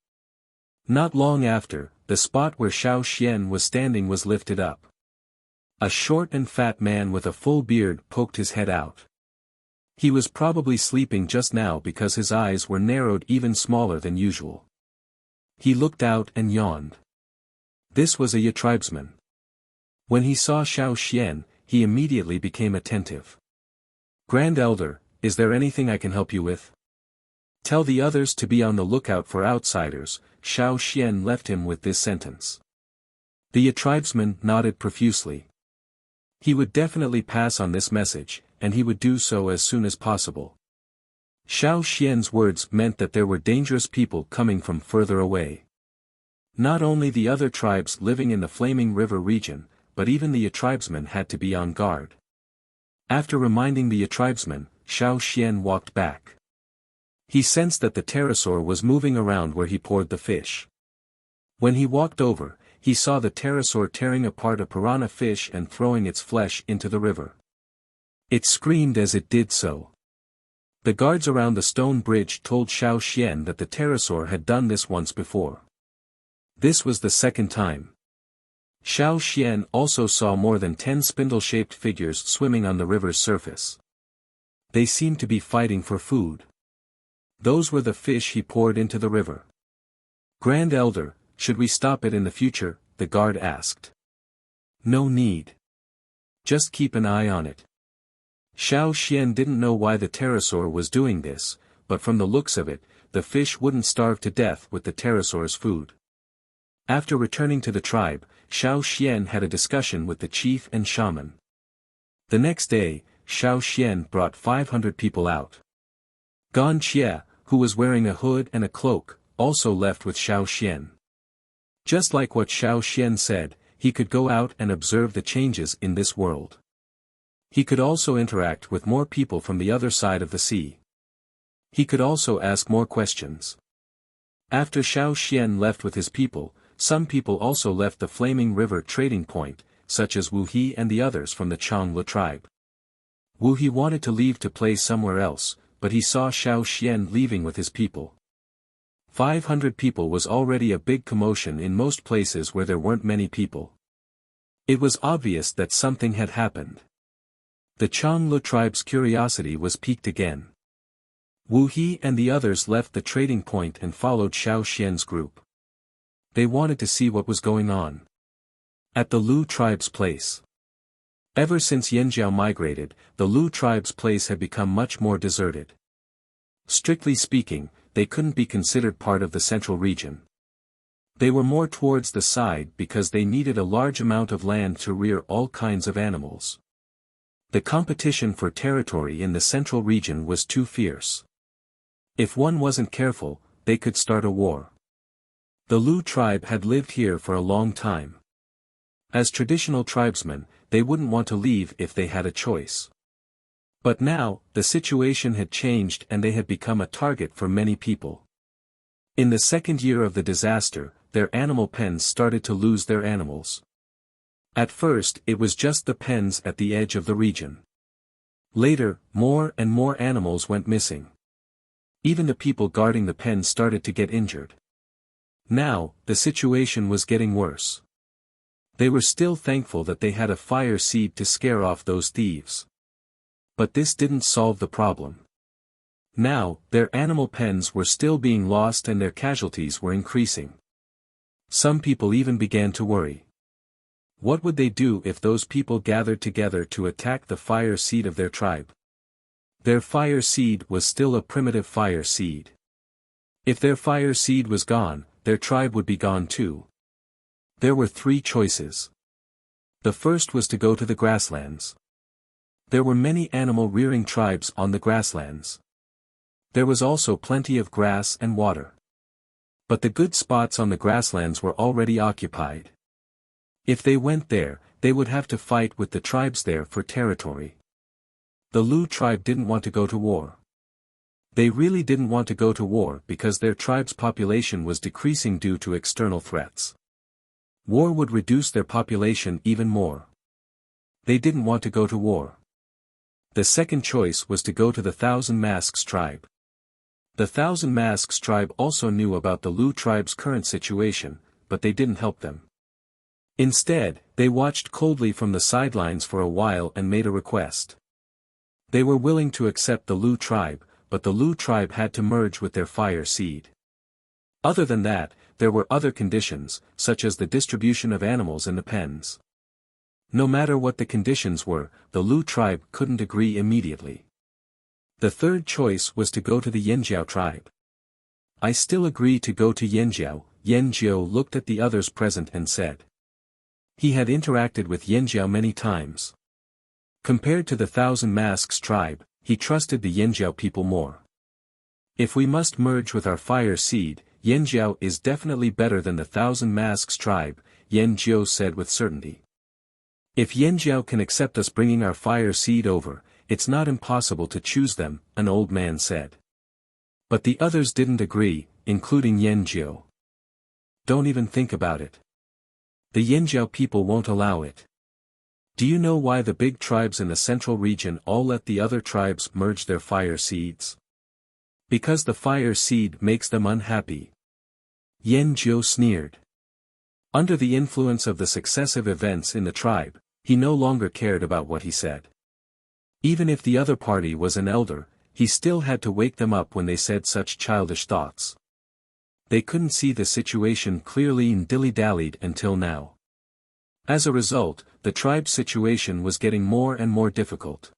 Not long after, the spot where Xiao Xian was standing was lifted up. A short and fat man with a full beard poked his head out. He was probably sleeping just now because his eyes were narrowed even smaller than usual. He looked out and yawned. This was a Yi tribesman. When he saw Xiao Xian, he immediately became attentive. "Grand Elder, is there anything I can help you with?" "Tell the others to be on the lookout for outsiders." Xiao Xian left him with this sentence. The Yi tribesman nodded profusely. He would definitely pass on this message, and he would do so as soon as possible. Xiao Xian's words meant that there were dangerous people coming from further away. Not only the other tribes living in the Flaming River region, but even the Yi tribesmen had to be on guard. After reminding the Yi tribesmen, Xiao Xian walked back. He sensed that the pterosaur was moving around where he poured the fish. When he walked over, he saw the pterosaur tearing apart a piranha fish and throwing its flesh into the river. It screamed as it did so. The guards around the stone bridge told Xiao Xian that the pterosaur had done this once before. This was the second time. Xiao Xian also saw more than 10 spindle-shaped figures swimming on the river's surface. They seemed to be fighting for food. Those were the fish he poured into the river. "Grand Elder, should we stop it in the future?" the guard asked. "No need. Just keep an eye on it." Xiao Xian didn't know why the pterosaur was doing this, but from the looks of it, the fish wouldn't starve to death with the pterosaur's food. After returning to the tribe, Xiao Xian had a discussion with the chief and shaman. The next day, Xiao Xian brought 500 people out. Gan Xie, who was wearing a hood and a cloak, also left with Xiao Xian. Just like what Xiao Xian said, he could go out and observe the changes in this world. He could also interact with more people from the other side of the sea. He could also ask more questions. After Xiao Xian left with his people, some people also left the Flaming River trading point, such as Wu He and the others from the Changla tribe. Wu He wanted to leave to play somewhere else, but he saw Xiao Xian leaving with his people. 500 people was already a big commotion in most places where there weren't many people. It was obvious that something had happened. The Changla tribe's curiosity was piqued again. Wu He and the others left the trading point and followed Xiao Xian's group. They wanted to see what was going on at the Lu tribe's place. Ever since Yanjiao migrated, the Lu tribe's place had become much more deserted. Strictly speaking, they couldn't be considered part of the central region. They were more towards the side because they needed a large amount of land to rear all kinds of animals. The competition for territory in the central region was too fierce. If one wasn't careful, they could start a war. The Lu tribe had lived here for a long time. As traditional tribesmen, they wouldn't want to leave if they had a choice. But now, the situation had changed and they had become a target for many people. In the second year of the disaster, their animal pens started to lose their animals. At first it was just the pens at the edge of the region. Later, more and more animals went missing. Even the people guarding the pens started to get injured. Now, the situation was getting worse. They were still thankful that they had a fire seed to scare off those thieves. But this didn't solve the problem. Now, their animal pens were still being lost and their casualties were increasing. Some people even began to worry. What would they do if those people gathered together to attack the fire seed of their tribe? Their fire seed was still a primitive fire seed. If their fire seed was gone, their tribe would be gone too. There were 3 choices. The first was to go to the grasslands. There were many animal-rearing tribes on the grasslands. There was also plenty of grass and water. But the good spots on the grasslands were already occupied. If they went there, they would have to fight with the tribes there for territory. The Lu tribe didn't want to go to war. They really didn't want to go to war because their tribe's population was decreasing due to external threats. War would reduce their population even more. They didn't want to go to war. The second choice was to go to the Thousand Masks tribe. The Thousand Masks tribe also knew about the Lu tribe's current situation, but they didn't help them. Instead, they watched coldly from the sidelines for a while and made a request. They were willing to accept the Lu tribe, but the Lu tribe had to merge with their fire seed. Other than that, there were other conditions, such as the distribution of animals in the pens. No matter what the conditions were, the Lu tribe couldn't agree immediately. The third choice was to go to the Yanjiao tribe. I still agree to go to Yanjiao. Yanjiao looked at the others present and said. He had interacted with Yanjiao many times. Compared to the Thousand Masks tribe, he trusted the Yanjiao people more. If we must merge with our fire seed, Yanjiao is definitely better than the Thousand Masks tribe, Yanjiao said with certainty. If Yanjiao can accept us bringing our fire seed over, it's not impossible to choose them, an old man said. But the others didn't agree, including Yanjiao. Don't even think about it. The Yanjiao people won't allow it. Do you know why the big tribes in the central region all let the other tribes merge their fire seeds? Because the fire seed makes them unhappy. Yanjiao sneered. Under the influence of the successive events in the tribe, he no longer cared about what he said. Even if the other party was an elder, he still had to wake them up when they said such childish thoughts. They couldn't see the situation clearly and dilly-dallied until now. As a result, the tribe's situation was getting more and more difficult.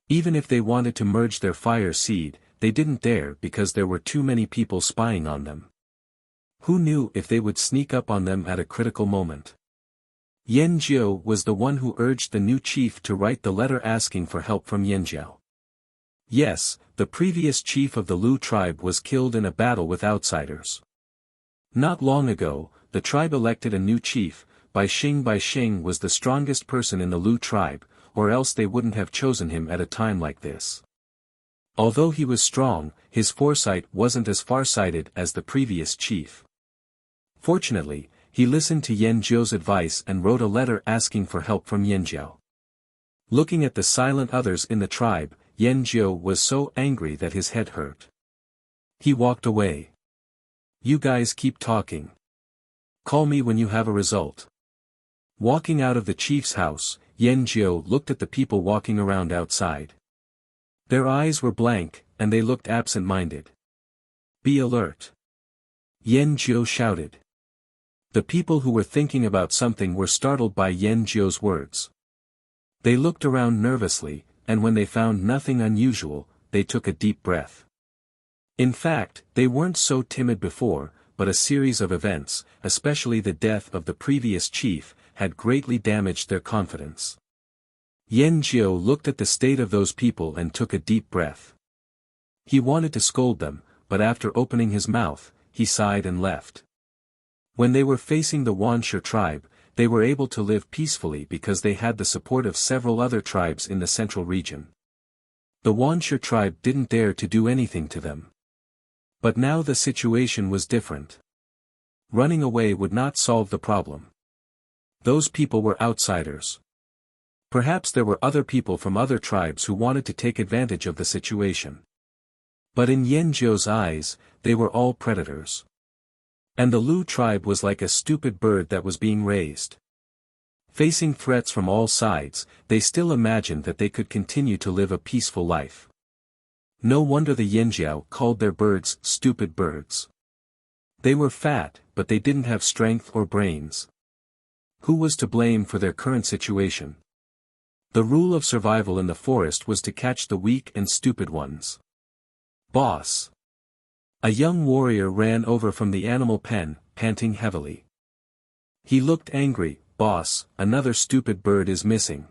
Even if they wanted to merge their fire seed, they didn't dare because there were too many people spying on them. Who knew if they would sneak up on them at a critical moment? Yanjiao was the one who urged the new chief to write the letter asking for help from Yanjiao. Yes, the previous chief of the Lu tribe was killed in a battle with outsiders. Not long ago, the tribe elected a new chief. Bai Xing was the strongest person in the Lu tribe, or else they wouldn't have chosen him at a time like this. Although he was strong, his foresight wasn't as far-sighted as the previous chief. Fortunately, he listened to Yanjiao's advice and wrote a letter asking for help from Yanjiao. Looking at the silent others in the tribe, Yanjiao was so angry that his head hurt. He walked away. You guys keep talking. Call me when you have a result. Walking out of the chief's house, Yanjiao looked at the people walking around outside. Their eyes were blank, and they looked absent-minded. Be alert. Yanjiao shouted. The people who were thinking about something were startled by Yanjiao's words. They looked around nervously, and when they found nothing unusual, they took a deep breath. In fact, they weren't so timid before, but a series of events, especially the death of the previous chief, had greatly damaged their confidence. Yanjiao looked at the state of those people and took a deep breath. He wanted to scold them, but after opening his mouth, he sighed and left. When they were facing the Wuxia tribe, they were able to live peacefully because they had the support of several other tribes in the central region. The Wuxia tribe didn't dare to do anything to them. But now the situation was different. Running away would not solve the problem. Those people were outsiders. Perhaps there were other people from other tribes who wanted to take advantage of the situation. But in Yanjiao's eyes, they were all predators. And the Lu tribe was like a stupid bird that was being raised. Facing threats from all sides, they still imagined that they could continue to live a peaceful life. No wonder the Yanjiao called their birds stupid birds. They were fat, but they didn't have strength or brains. Who was to blame for their current situation? The rule of survival in the forest was to catch the weak and stupid ones. Boss! A young warrior ran over from the animal pen, panting heavily. He looked angry. Boss, another stupid bird is missing.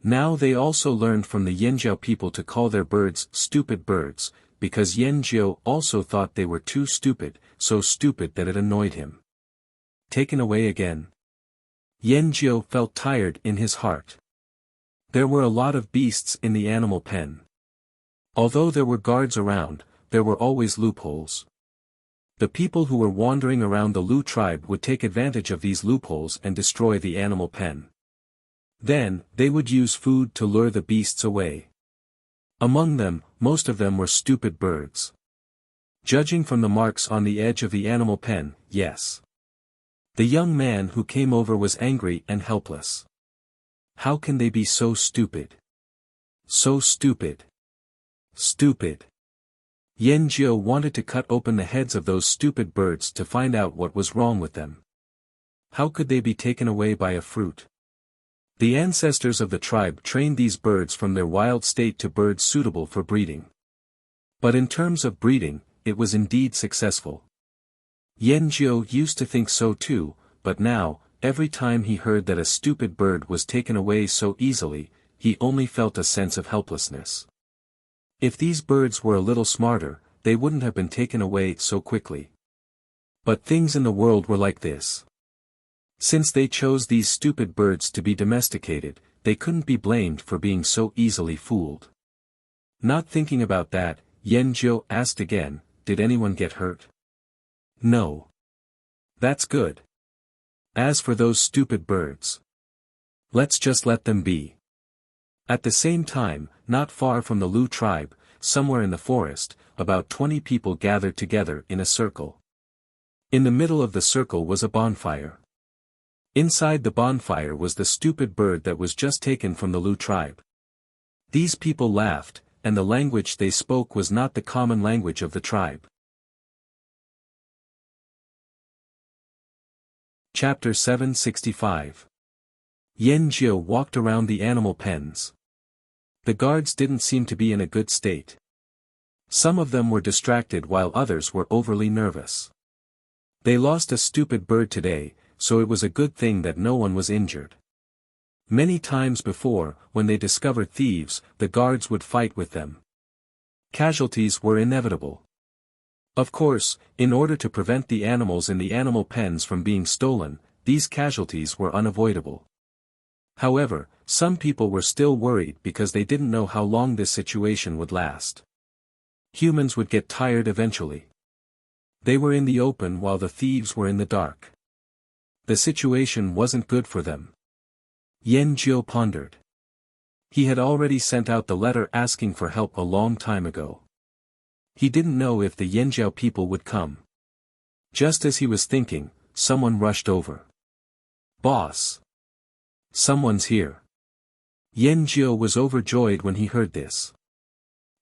Now they also learned from the Yanjiao people to call their birds stupid birds, because Yanjiao also thought they were too stupid, so stupid that it annoyed him. Taken away again. Yanjiao felt tired in his heart. There were a lot of beasts in the animal pen. Although there were guards around, there were always loopholes. The people who were wandering around the Lu tribe would take advantage of these loopholes and destroy the animal pen. Then, they would use food to lure the beasts away. Among them, most of them were stupid birds. Judging from the marks on the edge of the animal pen, yes. The young man who came over was angry and helpless. How can they be so stupid? So stupid. Stupid. Yanjiao wanted to cut open the heads of those stupid birds to find out what was wrong with them. How could they be taken away by a fruit? The ancestors of the tribe trained these birds from their wild state to birds suitable for breeding. But in terms of breeding, it was indeed successful. Yanjiao used to think so too, but now, every time he heard that a stupid bird was taken away so easily, he only felt a sense of helplessness. If these birds were a little smarter, they wouldn't have been taken away so quickly. But things in the world were like this. Since they chose these stupid birds to be domesticated, they couldn't be blamed for being so easily fooled. Not thinking about that, Yanjiao asked again, did anyone get hurt? No. That's good. As for those stupid birds, let's just let them be. At the same time, not far from the Lu tribe, somewhere in the forest, about 20 people gathered together in a circle. In the middle of the circle was a bonfire. Inside the bonfire was the stupid bird that was just taken from the Lu tribe. These people laughed, and the language they spoke was not the common language of the tribe. Chapter 765. Yanjiao walked around the animal pens. The guards didn't seem to be in a good state. Some of them were distracted while others were overly nervous. They lost a stupid bird today, so it was a good thing that no one was injured. Many times before, when they discovered thieves, the guards would fight with them. Casualties were inevitable. Of course, in order to prevent the animals in the animal pens from being stolen, these casualties were unavoidable. However, some people were still worried because they didn't know how long this situation would last. Humans would get tired eventually. They were in the open while the thieves were in the dark. The situation wasn't good for them. Yanjiao pondered. He had already sent out the letter asking for help a long time ago. He didn't know if the Yanjiao people would come. Just as he was thinking, someone rushed over. Boss! Someone's here. Yanjiao was overjoyed when he heard this.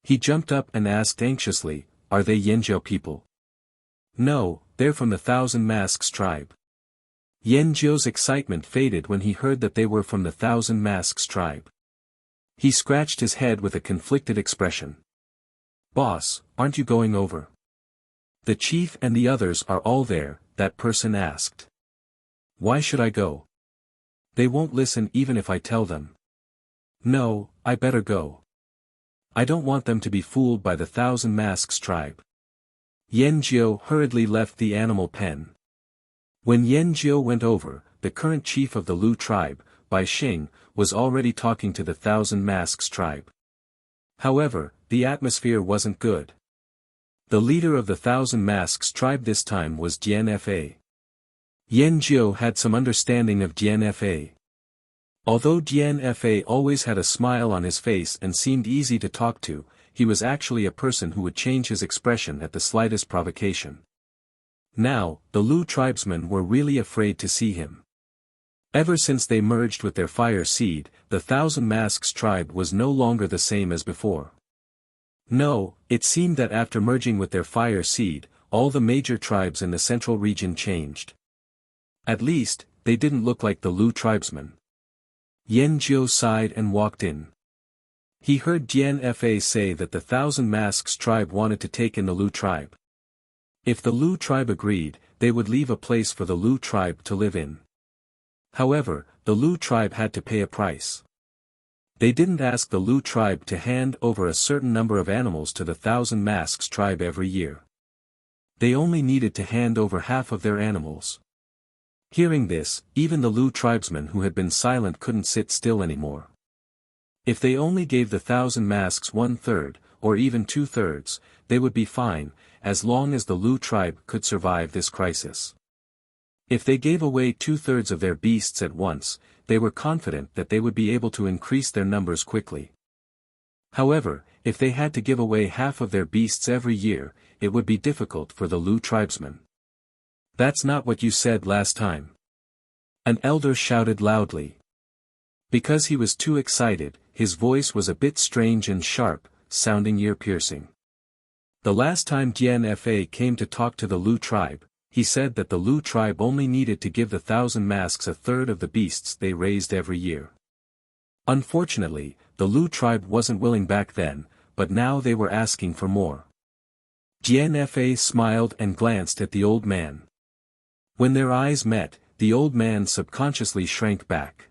He jumped up and asked anxiously, are they Yanjiao people? No, they're from the Thousand Masks tribe. Yanjiao's excitement faded when he heard that they were from the Thousand Masks tribe. He scratched his head with a conflicted expression. Boss, aren't you going over? The chief and the others are all there, that person asked. Why should I go? They won't listen even if I tell them. No, I better go. I don't want them to be fooled by the Thousand Masks tribe. Yanjiao hurriedly left the animal pen. When Yanjiao went over, the current chief of the Lu tribe, Bai Xing, was already talking to the Thousand Masks tribe. However, the atmosphere wasn't good. The leader of the Thousand Masks tribe this time was Jianfa. Yanjiao had some understanding of Jianfa. Although Jianfa always had a smile on his face and seemed easy to talk to, he was actually a person who would change his expression at the slightest provocation. Now, the Lu tribesmen were really afraid to see him. Ever since they merged with their fire seed, the Thousand Masks tribe was no longer the same as before. No, it seemed that after merging with their fire seed, all the major tribes in the central region changed. At least, they didn't look like the Lu tribesmen. Yanjiao sighed and walked in. He heard Jianfa say that the Thousand Masks tribe wanted to take in the Lu tribe. If the Lu tribe agreed, they would leave a place for the Lu tribe to live in. However, the Lu tribe had to pay a price. They didn't ask the Lu tribe to hand over a certain number of animals to the Thousand Masks tribe every year. They only needed to hand over half of their animals. Hearing this, even the Lu tribesmen who had been silent couldn't sit still anymore. If they only gave the Thousand Masks 1/3, or even 2/3, they would be fine, as long as the Lu tribe could survive this crisis. If they gave away 2/3 of their beasts at once, they were confident that they would be able to increase their numbers quickly. However, if they had to give away half of their beasts every year, it would be difficult for the Lu tribesmen. "That's not what you said last time," an elder shouted loudly. Because he was too excited, his voice was a bit strange and sharp, sounding ear-piercing. The last time Fa came to talk to the Lu tribe, he said that the Lu tribe only needed to give the Thousand Masks 1/3 of the beasts they raised every year. Unfortunately, the Lu tribe wasn't willing back then, but now they were asking for more. Fa smiled and glanced at the old man. When their eyes met, the old man subconsciously shrank back.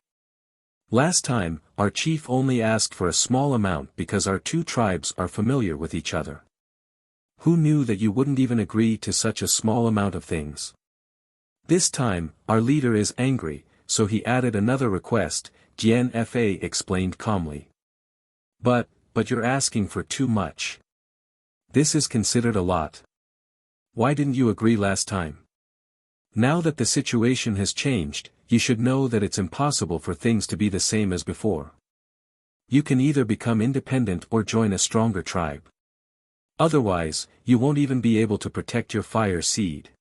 "Last time, our chief only asked for a small amount because our two tribes are familiar with each other. Who knew that you wouldn't even agree to such a small amount of things? This time, our leader is angry, so he added another request," Fa explained calmly. But you're asking for too much. This is considered a lot. Why didn't you agree last time? Now that the situation has changed, you should know that it's impossible for things to be the same as before. You can either become independent or join a stronger tribe. Otherwise, you won't even be able to protect your fire seed.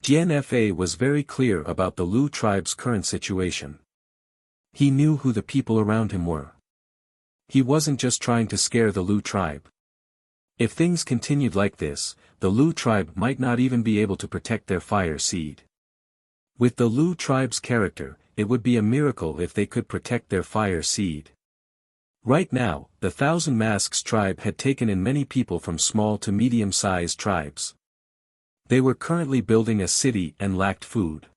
Fa was very clear about the Lu tribe's current situation. He knew who the people around him were. He wasn't just trying to scare the Lu tribe. If things continued like this, the Lu tribe might not even be able to protect their fire seed. With the Lu tribe's character, it would be a miracle if they could protect their fire seed. Right now, the Thousand Masks tribe had taken in many people from small to medium-sized tribes. They were currently building a city and lacked food.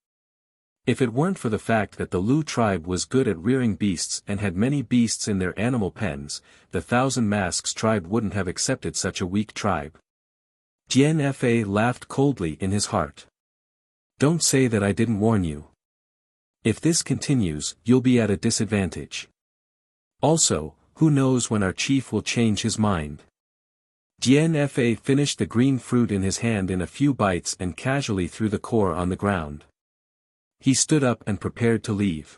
If it weren't for the fact that the Lu tribe was good at rearing beasts and had many beasts in their animal pens, the Thousand Masks tribe wouldn't have accepted such a weak tribe. Fa laughed coldly in his heart. "Don't say that I didn't warn you. If this continues, you'll be at a disadvantage. Also, who knows when our chief will change his mind." Fa finished the green fruit in his hand in a few bites and casually threw the core on the ground. He stood up and prepared to leave.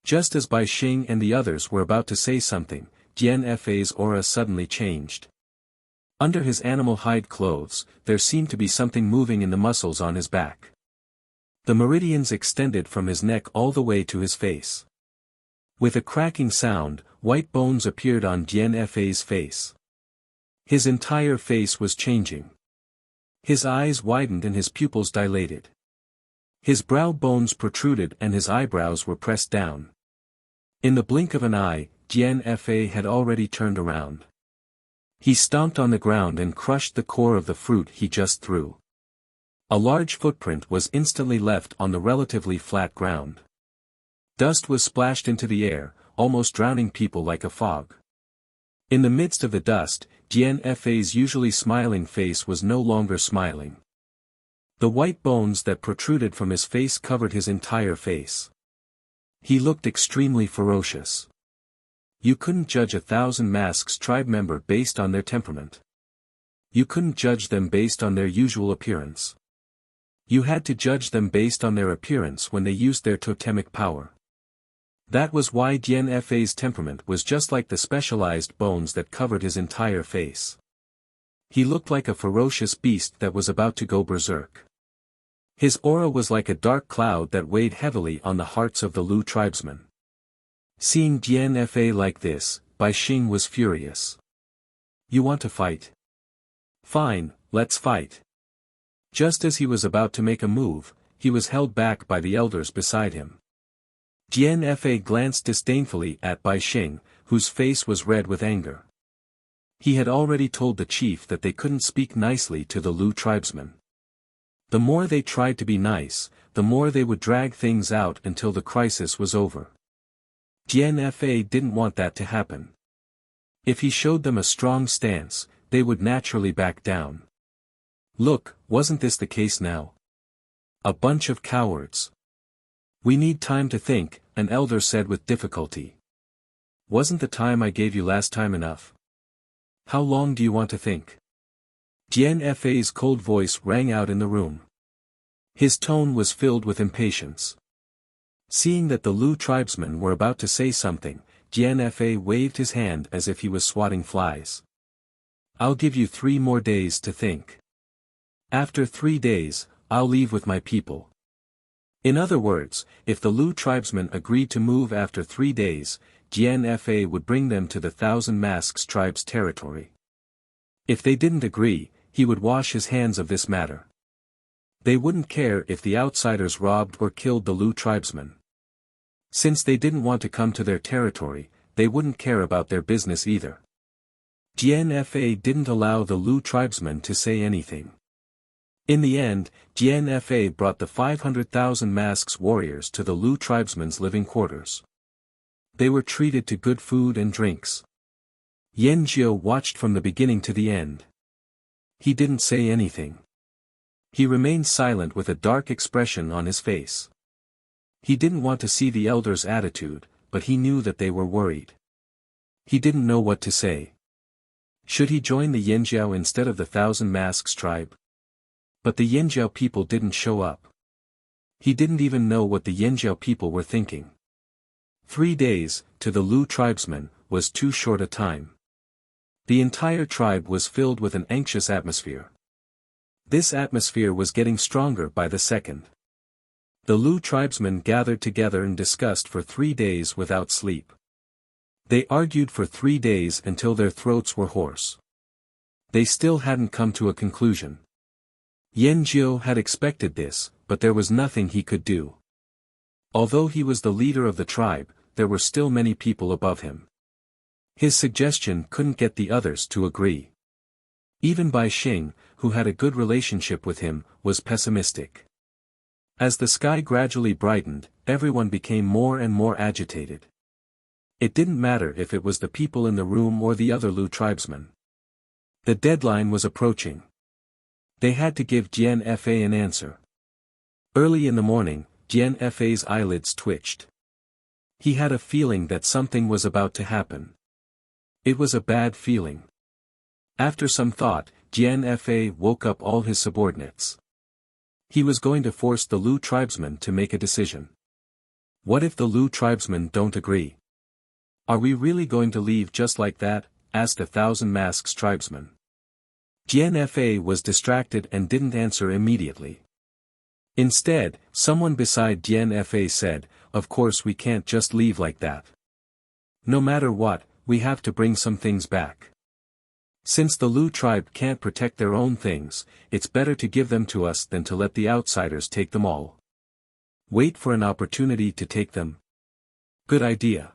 Just as Bai Xing and the others were about to say something, Fa's aura suddenly changed. Under his animal hide clothes, there seemed to be something moving in the muscles on his back. The meridians extended from his neck all the way to his face. With a cracking sound, white bones appeared on Fa's face. His entire face was changing. His eyes widened and his pupils dilated. His brow bones protruded and his eyebrows were pressed down. In the blink of an eye, Fa had already turned around. He stomped on the ground and crushed the core of the fruit he just threw. A large footprint was instantly left on the relatively flat ground. Dust was splashed into the air, almost drowning people like a fog. In the midst of the dust, Fa's usually smiling face was no longer smiling. The white bones that protruded from his face covered his entire face. He looked extremely ferocious. You couldn't judge a Thousand Masks tribe member based on their temperament. You couldn't judge them based on their usual appearance. You had to judge them based on their appearance when they used their totemic power. That was why Fa's temperament was just like the specialized bones that covered his entire face. He looked like a ferocious beast that was about to go berserk. His aura was like a dark cloud that weighed heavily on the hearts of the Lu tribesmen. Seeing Fa like this, Bai Xing was furious. "You want to fight? Fine, let's fight." Just as he was about to make a move, he was held back by the elders beside him. Fa glanced disdainfully at Bai Xing, whose face was red with anger. He had already told the chief that they couldn't speak nicely to the Lu tribesmen. The more they tried to be nice, the more they would drag things out until the crisis was over. GNFA didn't want that to happen. If he showed them a strong stance, they would naturally back down. Look, wasn't this the case now? A bunch of cowards. We need time to think, an elder said with difficulty. Wasn't the time I gave you last time enough? How long do you want to think? GNFA's cold voice rang out in the room. His tone was filled with impatience. Seeing that the Lu tribesmen were about to say something, GNFA waved his hand as if he was swatting flies. I'll give you 3 more days to think. After 3 days, I'll leave with my people. In other words, if the Lu tribesmen agreed to move after 3 days, GNFA would bring them to the Thousand Masks tribe's territory. If they didn't agree, he would wash his hands of this matter. They wouldn't care if the outsiders robbed or killed the Lu tribesmen. Since they didn't want to come to their territory, they wouldn't care about their business either. GNFA didn't allow the Lu tribesmen to say anything. In the end, GNFA brought the 500,000 Masks warriors to the Lu tribesmen's living quarters. They were treated to good food and drinks. Yanjiu watched from the beginning to the end. He didn't say anything. He remained silent with a dark expression on his face. He didn't want to see the elders' attitude, but he knew that they were worried. He didn't know what to say. Should he join the Yanjiao instead of the Thousand Masks tribe? But the Yanjiao people didn't show up. He didn't even know what the Yanjiao people were thinking. 3 days, to the Lu tribesmen, was too short a time. The entire tribe was filled with an anxious atmosphere. This atmosphere was getting stronger by the second. The Lu tribesmen gathered together and discussed for 3 days without sleep. They argued for 3 days until their throats were hoarse. They still hadn't come to a conclusion. Yanjiu had expected this, but there was nothing he could do. Although he was the leader of the tribe, there were still many people above him. His suggestion couldn't get the others to agree. Even Bai Xing, who had a good relationship with him, was pessimistic. As the sky gradually brightened, everyone became more and more agitated. It didn't matter if it was the people in the room or the other Lu tribesmen. The deadline was approaching. They had to give GNFA an answer. Early in the morning, GNFA's eyelids twitched. He had a feeling that something was about to happen. It was a bad feeling. After some thought, GNFA woke up all his subordinates. He was going to force the Lu tribesmen to make a decision. What if the Lu tribesmen don't agree? Are we really going to leave just like that? Asked the Thousand Masks tribesman. GNFA was distracted and didn't answer immediately. Instead, someone beside GNFA said, "Of course we can't just leave like that. No matter what, we have to bring some things back. Since the Lu tribe can't protect their own things, it's better to give them to us than to let the outsiders take them all. Wait for an opportunity to take them. Good idea.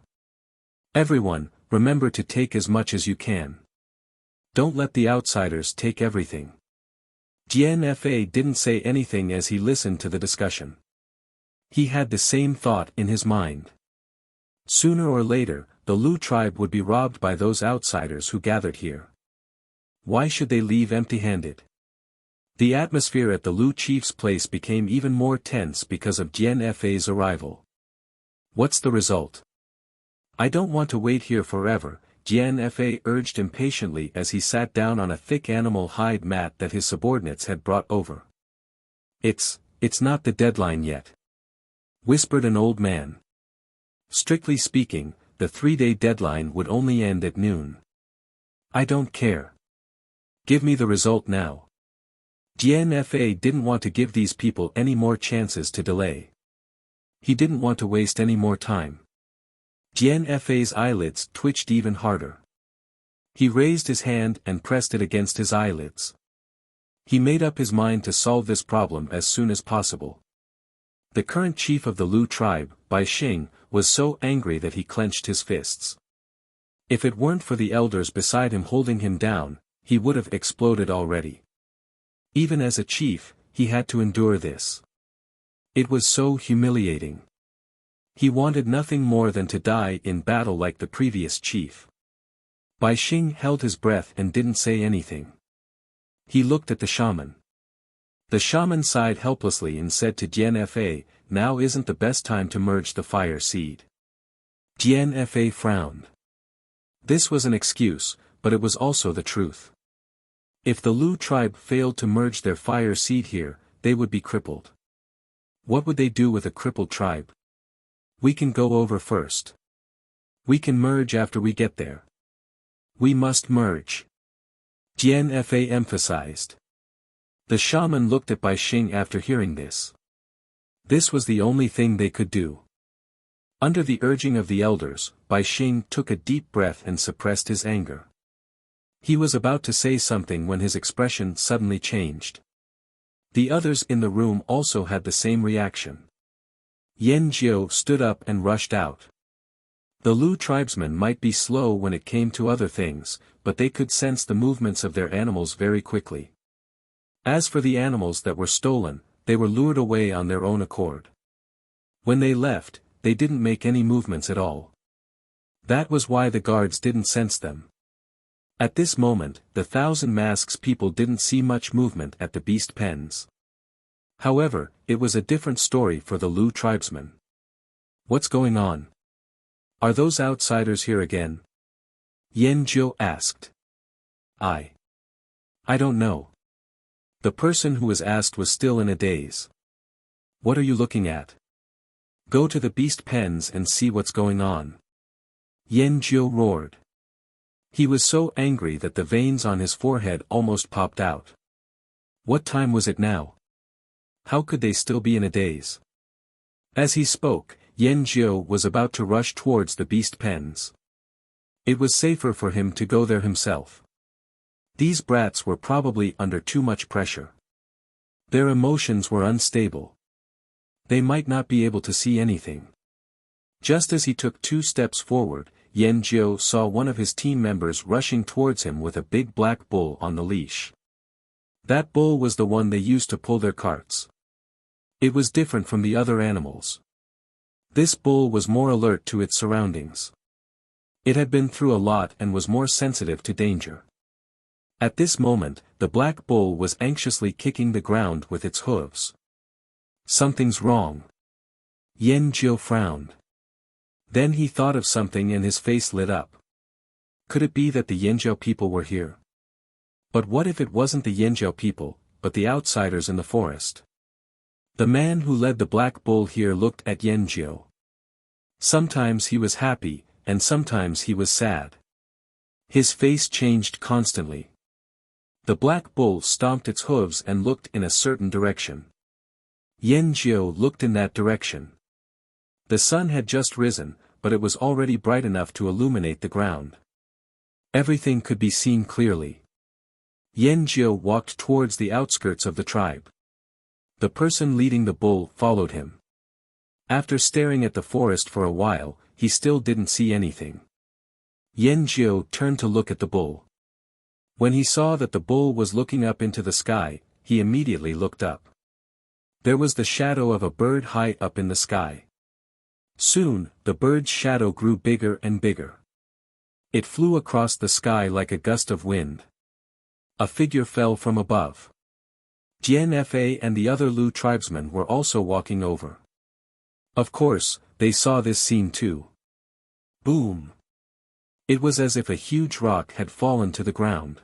Everyone, remember to take as much as you can. Don't let the outsiders take everything." GNFA didn't say anything as he listened to the discussion. He had the same thought in his mind. Sooner or later, the Lu tribe would be robbed by those outsiders who gathered here. Why should they leave empty-handed? The atmosphere at the Lu chief's place became even more tense because of GNFA's arrival. What's the result? I don't want to wait here forever, GNFA urged impatiently as he sat down on a thick animal hide mat that his subordinates had brought over. It's not the deadline yet," whispered an old man. "Strictly speaking, the 3-day deadline would only end at noon. I don't care. Give me the result now." GNFA didn't want to give these people any more chances to delay. He didn't want to waste any more time. GNFA's eyelids twitched even harder. He raised his hand and pressed it against his eyelids. He made up his mind to solve this problem as soon as possible. The current chief of the Lu tribe, Bai Xing, was so angry that he clenched his fists. If it weren't for the elders beside him holding him down, he would have exploded already. Even as a chief, he had to endure this. It was so humiliating. He wanted nothing more than to die in battle like the previous chief. Bai Xing held his breath and didn't say anything. He looked at the shaman. The shaman sighed helplessly and said to Jian Fa, "Now isn't the best time to merge the fire seed." Jian Fa frowned. This was an excuse, but it was also the truth. If the Lu tribe failed to merge their fire seed here, they would be crippled. What would they do with a crippled tribe? "We can go over first. We can merge after we get there. We must merge," Jian Fa emphasized. The shaman looked at Bai Xing after hearing this. This was the only thing they could do. Under the urging of the elders, Bai Xing took a deep breath and suppressed his anger. He was about to say something when his expression suddenly changed. The others in the room also had the same reaction. Yan Jiao stood up and rushed out. The Lu tribesmen might be slow when it came to other things, but they could sense the movements of their animals very quickly. As for the animals that were stolen, they were lured away on their own accord. When they left, they didn't make any movements at all. That was why the guards didn't sense them. At this moment, the Thousand Masks people didn't see much movement at the beast pens. However, it was a different story for the Lu tribesmen. "What's going on? Are those outsiders here again?" Yan Jiao asked. I don't know." The person who was asked was still in a daze. "What are you looking at? Go to the beast pens and see what's going on." Yan Jiao roared. He was so angry that the veins on his forehead almost popped out. What time was it now? How could they still be in a daze? As he spoke, Yan Jiao was about to rush towards the beast pens. It was safer for him to go there himself. These brats were probably under too much pressure. Their emotions were unstable. They might not be able to see anything. Just as he took 2 steps forward, Yan Jiao saw one of his team members rushing towards him with a big black bull on the leash. That bull was the one they used to pull their carts. It was different from the other animals. This bull was more alert to its surroundings. It had been through a lot and was more sensitive to danger. At this moment, the black bull was anxiously kicking the ground with its hooves. "Something's wrong." Yan Jiao frowned. Then he thought of something and his face lit up. Could it be that the Yanjiao people were here? But what if it wasn't the Yanjiao people, but the outsiders in the forest? The man who led the black bull here looked at Yan Jiao. Sometimes he was happy, and sometimes he was sad. His face changed constantly. The black bull stomped its hooves and looked in a certain direction. Yan Jiao looked in that direction. The sun had just risen, but it was already bright enough to illuminate the ground. Everything could be seen clearly. Yan Jiao walked towards the outskirts of the tribe. The person leading the bull followed him. After staring at the forest for a while, he still didn't see anything. Yan Jiao turned to look at the bull. When he saw that the bull was looking up into the sky, he immediately looked up. There was the shadow of a bird high up in the sky. Soon, the bird's shadow grew bigger and bigger. It flew across the sky like a gust of wind. A figure fell from above. Jian Fa and the other Lu tribesmen were also walking over. Of course, they saw this scene too. Boom! It was as if a huge rock had fallen to the ground.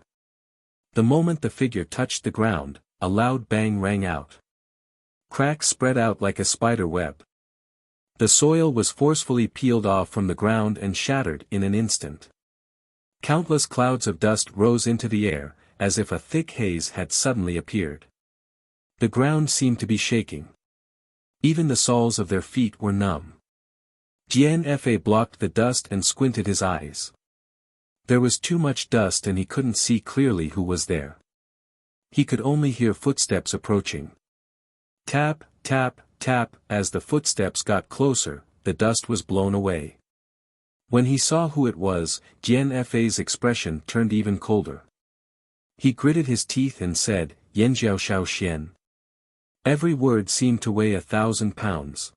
The moment the figure touched the ground, a loud bang rang out. Cracks spread out like a spider web. The soil was forcefully peeled off from the ground and shattered in an instant. Countless clouds of dust rose into the air, as if a thick haze had suddenly appeared. The ground seemed to be shaking. Even the soles of their feet were numb. Jian Fa blocked the dust and squinted his eyes. There was too much dust and he couldn't see clearly who was there. He could only hear footsteps approaching. Tap, tap, tap. As the footsteps got closer, the dust was blown away. When he saw who it was, Jian Fa's expression turned even colder. He gritted his teeth and said, "Yanjiao Shao Xian." Every word seemed to weigh 1,000 pounds.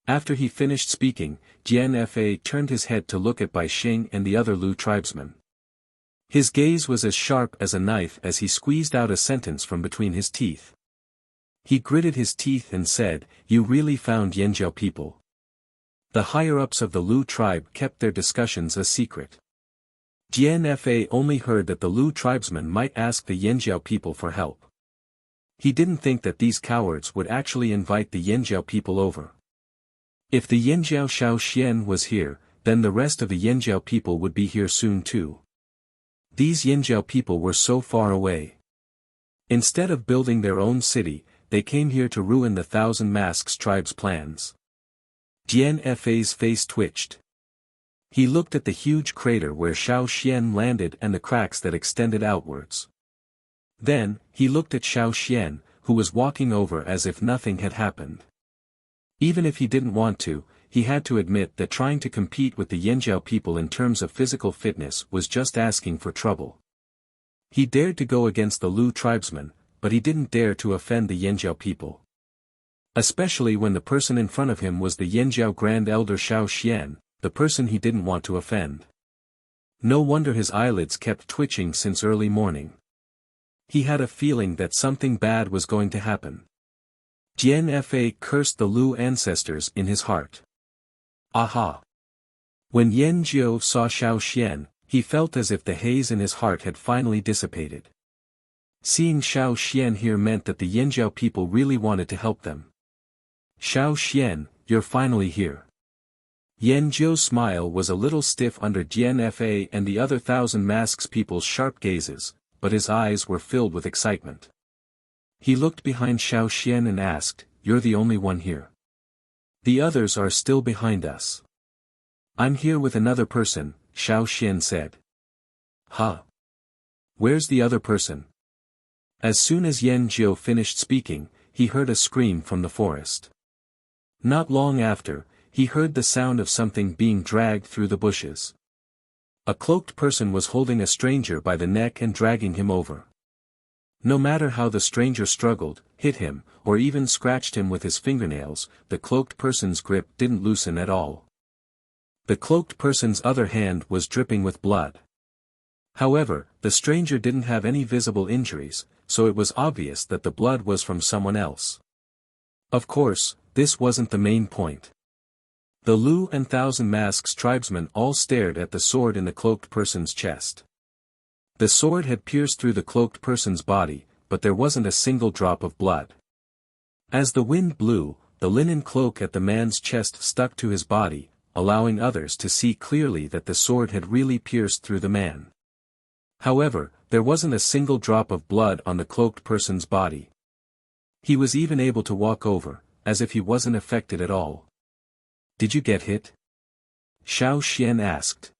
After he finished speaking, Jian Fa turned his head to look at Bai Xing and the other Lu tribesmen. His gaze was as sharp as a knife as he squeezed out a sentence from between his teeth. He gritted his teeth and said, "You really found Yanjiao people." The higher-ups of the Lu tribe kept their discussions a secret. Jian Fa only heard that the Lu tribesmen might ask the Yanjiao people for help. He didn't think that these cowards would actually invite the Yanjiao people over. If the Yanjiao Shaoxian was here, then the rest of the Yanjiao people would be here soon too. These Yanjiao people were so far away. Instead of building their own city, they came here to ruin the Thousand Masks tribe's plans. Jian Fa's face twitched. He looked at the huge crater where Shaoxian landed and the cracks that extended outwards. Then, he looked at Shaoxian, who was walking over as if nothing had happened. Even if he didn't want to, he had to admit that trying to compete with the Yanjiao people in terms of physical fitness was just asking for trouble. He dared to go against the Lu tribesmen, but he didn't dare to offend the Yanjiao people. Especially when the person in front of him was the Yanjiao Grand Elder Shaoxian, the person he didn't want to offend. No wonder his eyelids kept twitching since early morning. He had a feeling that something bad was going to happen. Jian Fa cursed the Lu ancestors in his heart. Aha! When Yan Jiao saw Shaoxian, he felt as if the haze in his heart had finally dissipated. Seeing Shaoxian here meant that the Yanjiao people really wanted to help them. "Shaoxian, you're finally here." Yan Jiao's smile was a little stiff under Jian Fa and the other Thousand Masks people's sharp gazes, but his eyes were filled with excitement. He looked behind Shaoxian and asked, "You're the only one here? The others are still behind us." "I'm here with another person," Shaoxian said. "Huh? Where's the other person?" As soon as Yan Jiao finished speaking, he heard a scream from the forest. Not long after, he heard the sound of something being dragged through the bushes. A cloaked person was holding a stranger by the neck and dragging him over. No matter how the stranger struggled, hit him, or even scratched him with his fingernails, the cloaked person's grip didn't loosen at all. The cloaked person's other hand was dripping with blood. However, the stranger didn't have any visible injuries, so it was obvious that the blood was from someone else. Of course, this wasn't the main point. The Lu and Thousand Masks tribesmen all stared at the sword in the cloaked person's chest. The sword had pierced through the cloaked person's body, but there wasn't a single drop of blood. As the wind blew, the linen cloak at the man's chest stuck to his body, allowing others to see clearly that the sword had really pierced through the man. However, there wasn't a single drop of blood on the cloaked person's body. He was even able to walk over, as if he wasn't affected at all. "Did you get hit?" Shaoxian asked.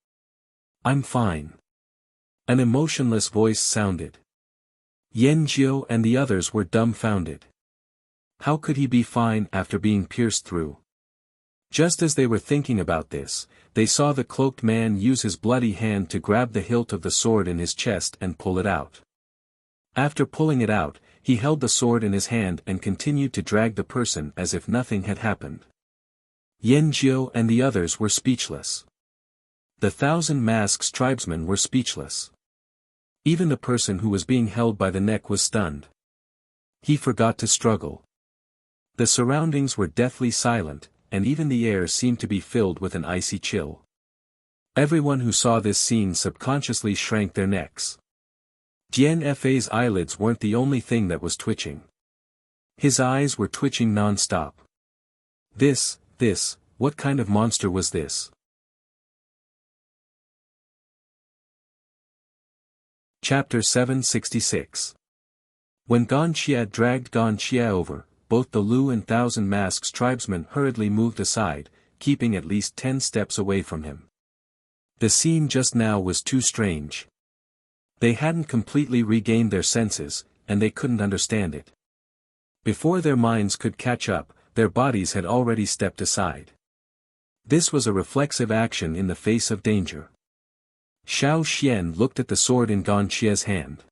"I'm fine." An emotionless voice sounded. Yan Jiao and the others were dumbfounded. How could he be fine after being pierced through? Just as they were thinking about this, they saw the cloaked man use his bloody hand to grab the hilt of the sword in his chest and pull it out. After pulling it out, he held the sword in his hand and continued to drag the person as if nothing had happened. Yan Jiao and the others were speechless. The Thousand Masks tribesmen were speechless. Even the person who was being held by the neck was stunned. He forgot to struggle. The surroundings were deathly silent, and even the air seemed to be filled with an icy chill. Everyone who saw this scene subconsciously shrank their necks. Jian Fa's eyelids weren't the only thing that was twitching. His eyes were twitching non-stop. What kind of monster was this? Chapter 766. When Gan Xia dragged Gan Xia over, both the Lu and Thousand Masks tribesmen hurriedly moved aside, keeping at least 10 steps away from him. The scene just now was too strange. They hadn't completely regained their senses, and they couldn't understand it. Before their minds could catch up, their bodies had already stepped aside. This was a reflexive action in the face of danger. Shaoxian looked at the sword in Gan Xia's hand.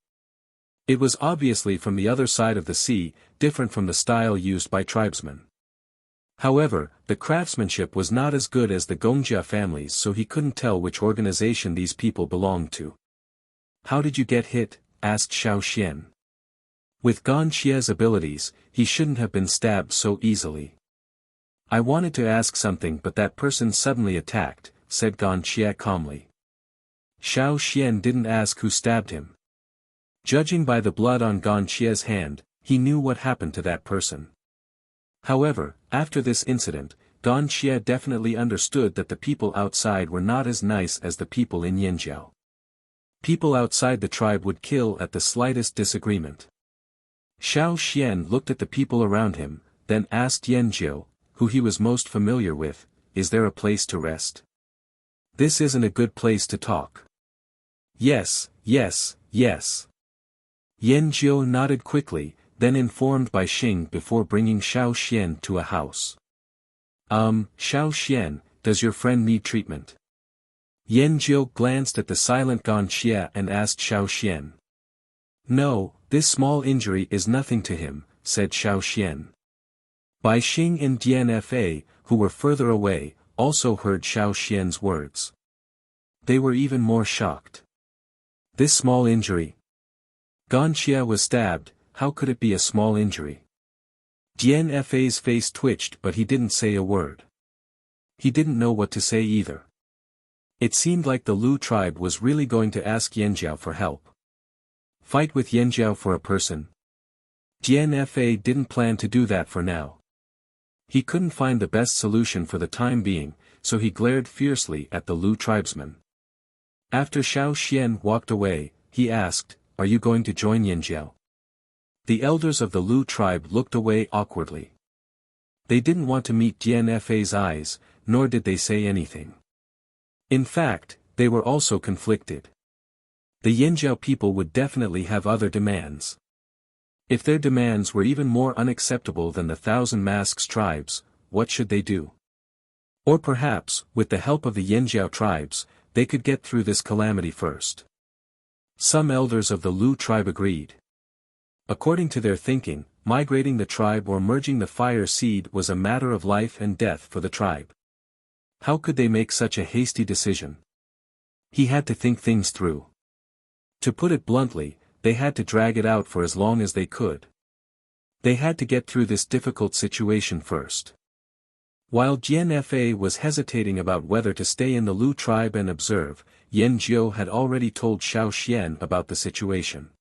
It was obviously from the other side of the sea, different from the style used by tribesmen. However, the craftsmanship was not as good as the Gongjia families, so he couldn't tell which organization these people belonged to. "How did you get hit?" asked Xiao Xian. "With Gonjia's abilities, he shouldn't have been stabbed so easily." "I wanted to ask something but that person suddenly attacked," said Gonjia calmly. Xiao Xian didn't ask who stabbed him. Judging by the blood on Gonjia's hand, he knew what happened to that person. However, after this incident, Gonjia definitely understood that the people outside were not as nice as the people in Yanjiao. People outside the tribe would kill at the slightest disagreement. Xiao Xian looked at the people around him, then asked Yanjiao, who he was most familiar with, "Is there a place to rest? This isn't a good place to talk." "Yes, yes, yes." Yanjiao nodded quickly, then informed by Xing before bringing Xiao Xian to a house. Xiao Xian, does your friend need treatment?" Yanjiao glanced at the silent Gonjia and asked Xiao Xian. "No, this small injury is nothing to him," said Xiao Xian. Bai Xing and Dian-Fa, who were further away, also heard Xiao Xian's words. They were even more shocked. This small injury? Gonjia was stabbed, how could it be a small injury? Dian-Fa's face twitched but he didn't say a word. He didn't know what to say either. It seemed like the Lu tribe was really going to ask Yanjiao for help. Fight with Yanjiao for a person? Dian-Fa didn't plan to do that for now. He couldn't find the best solution for the time being, so he glared fiercely at the Lu tribesman. After Xiao Xian walked away, he asked, "Are you going to join Yanjiao?" The elders of the Lu tribe looked away awkwardly. They didn't want to meet Dian-Fa's eyes, nor did they say anything. In fact, they were also conflicted. The Yanjiao people would definitely have other demands. If their demands were even more unacceptable than the Thousand Masks tribes, what should they do? Or perhaps, with the help of the Yanjiao tribes, they could get through this calamity first. Some elders of the Lu tribe agreed. According to their thinking, migrating the tribe or merging the fire seed was a matter of life and death for the tribe. How could they make such a hasty decision? He had to think things through. To put it bluntly, they had to drag it out for as long as they could. They had to get through this difficult situation first. While Jian-Fa was hesitating about whether to stay in the Lu tribe and observe, Yanjiao had already told Xiao Xian about the situation.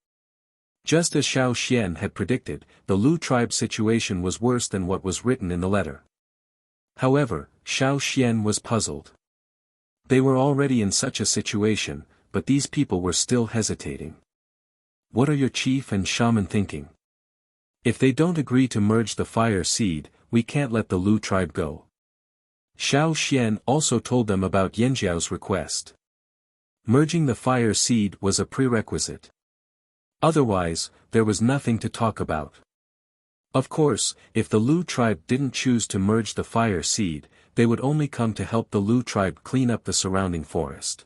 Just as Xiao Xian had predicted, the Lu tribe situation was worse than what was written in the letter. However, Xiao Xian was puzzled. They were already in such a situation, but these people were still hesitating. What are your chief and shaman thinking? If they don't agree to merge the fire seed, we can't let the Lu tribe go. Xiao Xian also told them about Yanjiao's request. Merging the fire seed was a prerequisite. Otherwise, there was nothing to talk about. Of course, if the Lu tribe didn't choose to merge the fire seed, they would only come to help the Lu tribe clean up the surrounding forest.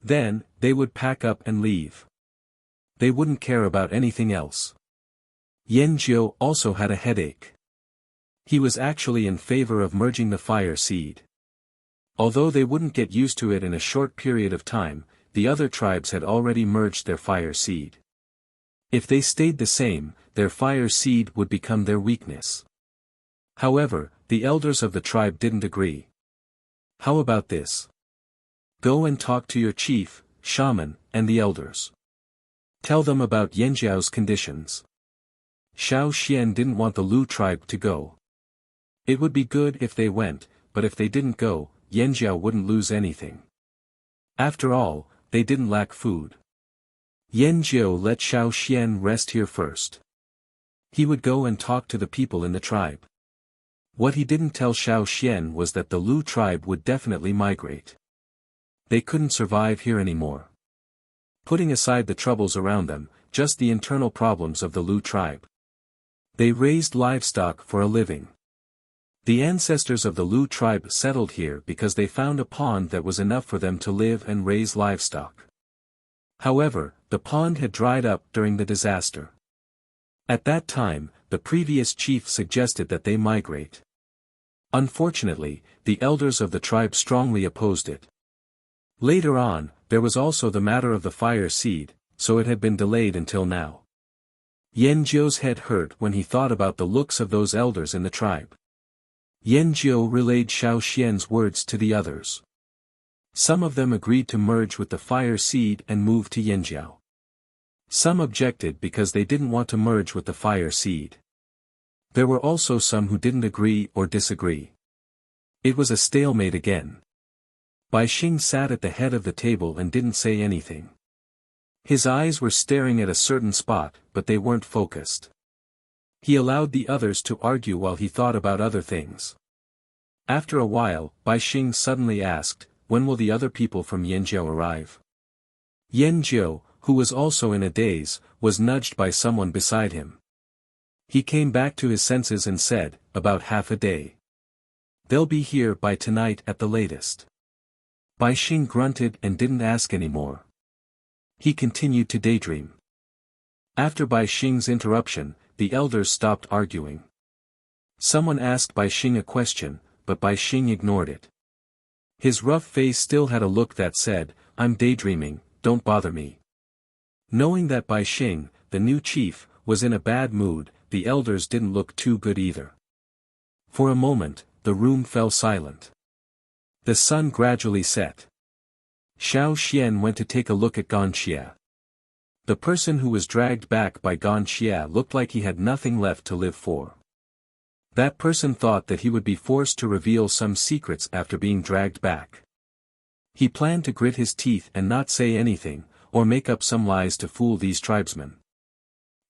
Then, they would pack up and leave. They wouldn't care about anything else. Yanjiao also had a headache. He was actually in favor of merging the fire seed. Although they wouldn't get used to it in a short period of time, the other tribes had already merged their fire seed. If they stayed the same, their fire seed would become their weakness. However, the elders of the tribe didn't agree. How about this? Go and talk to your chief, shaman, and the elders. Tell them about Yanjiao's conditions. Xiao Xian didn't want the Lu tribe to go. It would be good if they went, but if they didn't go, Yanjiao wouldn't lose anything. After all, they didn't lack food. Yanjiao let Xiao Xian rest here first. He would go and talk to the people in the tribe. What he didn't tell Xiao Xian was that the Lu tribe would definitely migrate. They couldn't survive here anymore. Putting aside the troubles around them, just the internal problems of the Lu tribe. They raised livestock for a living. The ancestors of the Lu tribe settled here because they found a pond that was enough for them to live and raise livestock. However, the pond had dried up during the disaster. At that time, the previous chief suggested that they migrate. Unfortunately, the elders of the tribe strongly opposed it. Later on, there was also the matter of the fire seed, so it had been delayed until now. Yan Jiu's head hurt when he thought about the looks of those elders in the tribe. Yan Jiu relayed Xiao Xian's words to the others. Some of them agreed to merge with the fire seed and move to Yanjiao. Some objected because they didn't want to merge with the fire seed. There were also some who didn't agree or disagree. It was a stalemate again. Bai Xing sat at the head of the table and didn't say anything. His eyes were staring at a certain spot, but they weren't focused. He allowed the others to argue while he thought about other things. After a while, Bai Xing suddenly asked, "When will the other people from Yanjiao arrive?" Yanjiao, who was also in a daze, was nudged by someone beside him. He came back to his senses and said, "About half a day. They'll be here by tonight at the latest." Bai Xing grunted and didn't ask anymore. He continued to daydream. After Bai Xing's interruption, the elders stopped arguing. Someone asked Bai Xing a question, but Bai Xing ignored it. His rough face still had a look that said, "I'm daydreaming, don't bother me." Knowing that Bai Xing, the new chief, was in a bad mood, the elders didn't look too good either. For a moment, the room fell silent. The sun gradually set. Xiao Xian went to take a look at Gan Xie. The person who was dragged back by Gan Xie looked like he had nothing left to live for. That person thought that he would be forced to reveal some secrets after being dragged back. He planned to grit his teeth and not say anything, or make up some lies to fool these tribesmen.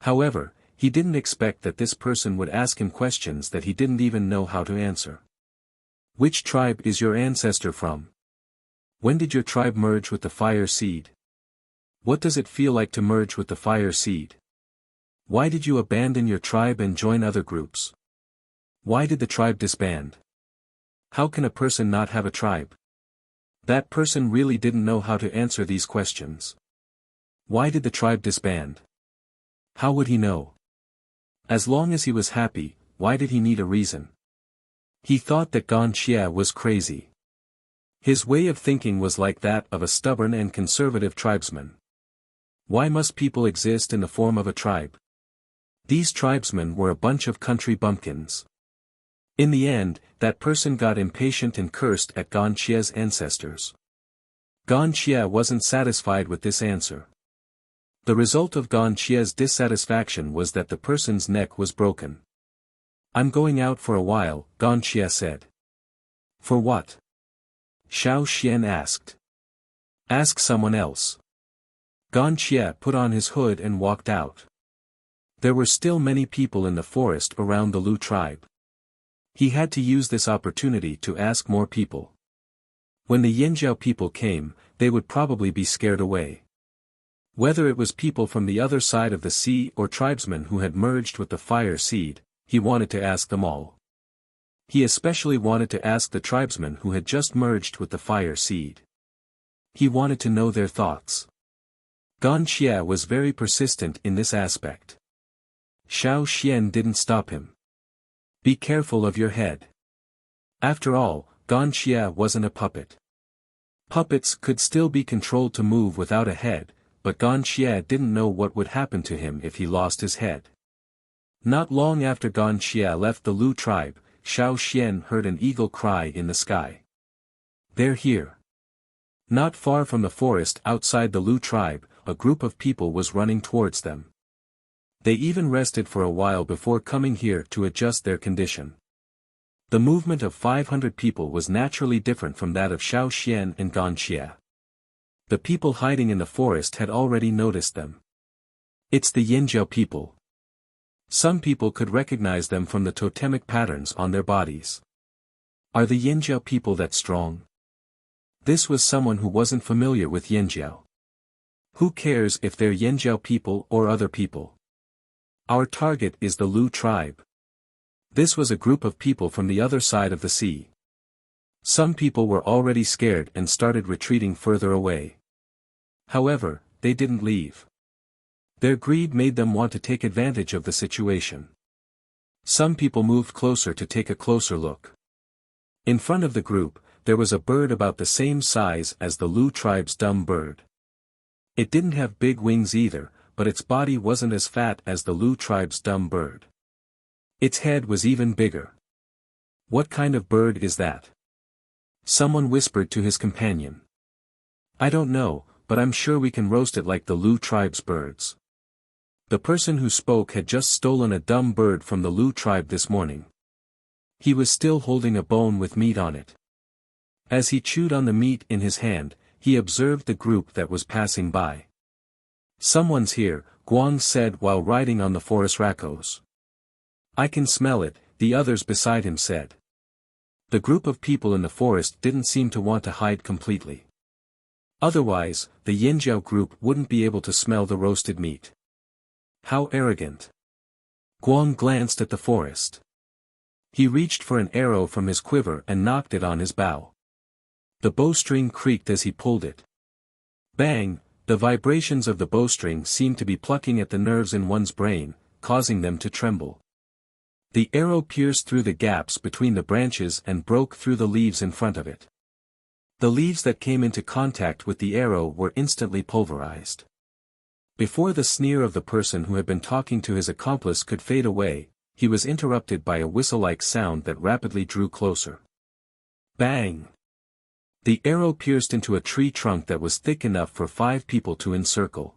However, he didn't expect that this person would ask him questions that he didn't even know how to answer. "Which tribe is your ancestor from? When did your tribe merge with the fire seed? What does it feel like to merge with the fire seed? Why did you abandon your tribe and join other groups? Why did the tribe disband? How can a person not have a tribe?" That person really didn't know how to answer these questions. Why did the tribe disband? How would he know? As long as he was happy, why did he need a reason? He thought that Gan Xie was crazy. His way of thinking was like that of a stubborn and conservative tribesman. Why must people exist in the form of a tribe? These tribesmen were a bunch of country bumpkins. In the end, that person got impatient and cursed at Gan Xie's ancestors. Gan Xie wasn't satisfied with this answer. The result of Gan Xie's dissatisfaction was that the person's neck was broken. "I'm going out for a while," Gan Xie said. "For what?" Xiao Xian asked. "Ask someone else." Gan Xie put on his hood and walked out. There were still many people in the forest around the Lu tribe. He had to use this opportunity to ask more people. When the Yanjiao people came, they would probably be scared away. Whether it was people from the other side of the sea or tribesmen who had merged with the fire seed, he wanted to ask them all. He especially wanted to ask the tribesmen who had just merged with the fire seed. He wanted to know their thoughts. Gan Xie was very persistent in this aspect. Xiao Xian didn't stop him. "Be careful of your head." After all, Gan Xie wasn't a puppet. Puppets could still be controlled to move without a head, but Gan Xie didn't know what would happen to him if he lost his head. Not long after Gan Xie left the Lu tribe, Xiao Xian heard an eagle cry in the sky. "They're here." Not far from the forest outside the Lu tribe, a group of people was running towards them. They even rested for a while before coming here to adjust their condition. The movement of 500 people was naturally different from that of Xiao Xian and Gan Xie. The people hiding in the forest had already noticed them. "It's the Yanjiao people." Some people could recognize them from the totemic patterns on their bodies. "Are the Yanjiao people that strong?" This was someone who wasn't familiar with Yanjiao. "Who cares if they're Yanjiao people or other people? Our target is the Lu tribe." This was a group of people from the other side of the sea. Some people were already scared and started retreating further away. However, they didn't leave. Their greed made them want to take advantage of the situation. Some people moved closer to take a closer look. In front of the group, there was a bird about the same size as the Lu tribe's dumb bird. It didn't have big wings either, but its body wasn't as fat as the Lu tribe's dumb bird. Its head was even bigger. What kind of bird is that? Someone whispered to his companion. I don't know, but I'm sure we can roast it like the Lu tribe's birds. The person who spoke had just stolen a dumb bird from the Lu tribe this morning. He was still holding a bone with meat on it. As he chewed on the meat in his hand, he observed the group that was passing by. Someone's here, Guang said while riding on the forest racos. I can smell it, the others beside him said. The group of people in the forest didn't seem to want to hide completely. Otherwise, the Yanjiao group wouldn't be able to smell the roasted meat. How arrogant. Guang glanced at the forest. He reached for an arrow from his quiver and knocked it on his bow. The bowstring creaked as he pulled it. Bang, the vibrations of the bowstring seemed to be plucking at the nerves in one's brain, causing them to tremble. The arrow pierced through the gaps between the branches and broke through the leaves in front of it. The leaves that came into contact with the arrow were instantly pulverized. Before the sneer of the person who had been talking to his accomplice could fade away, he was interrupted by a whistle-like sound that rapidly drew closer. Bang! The arrow pierced into a tree trunk that was thick enough for 5 people to encircle.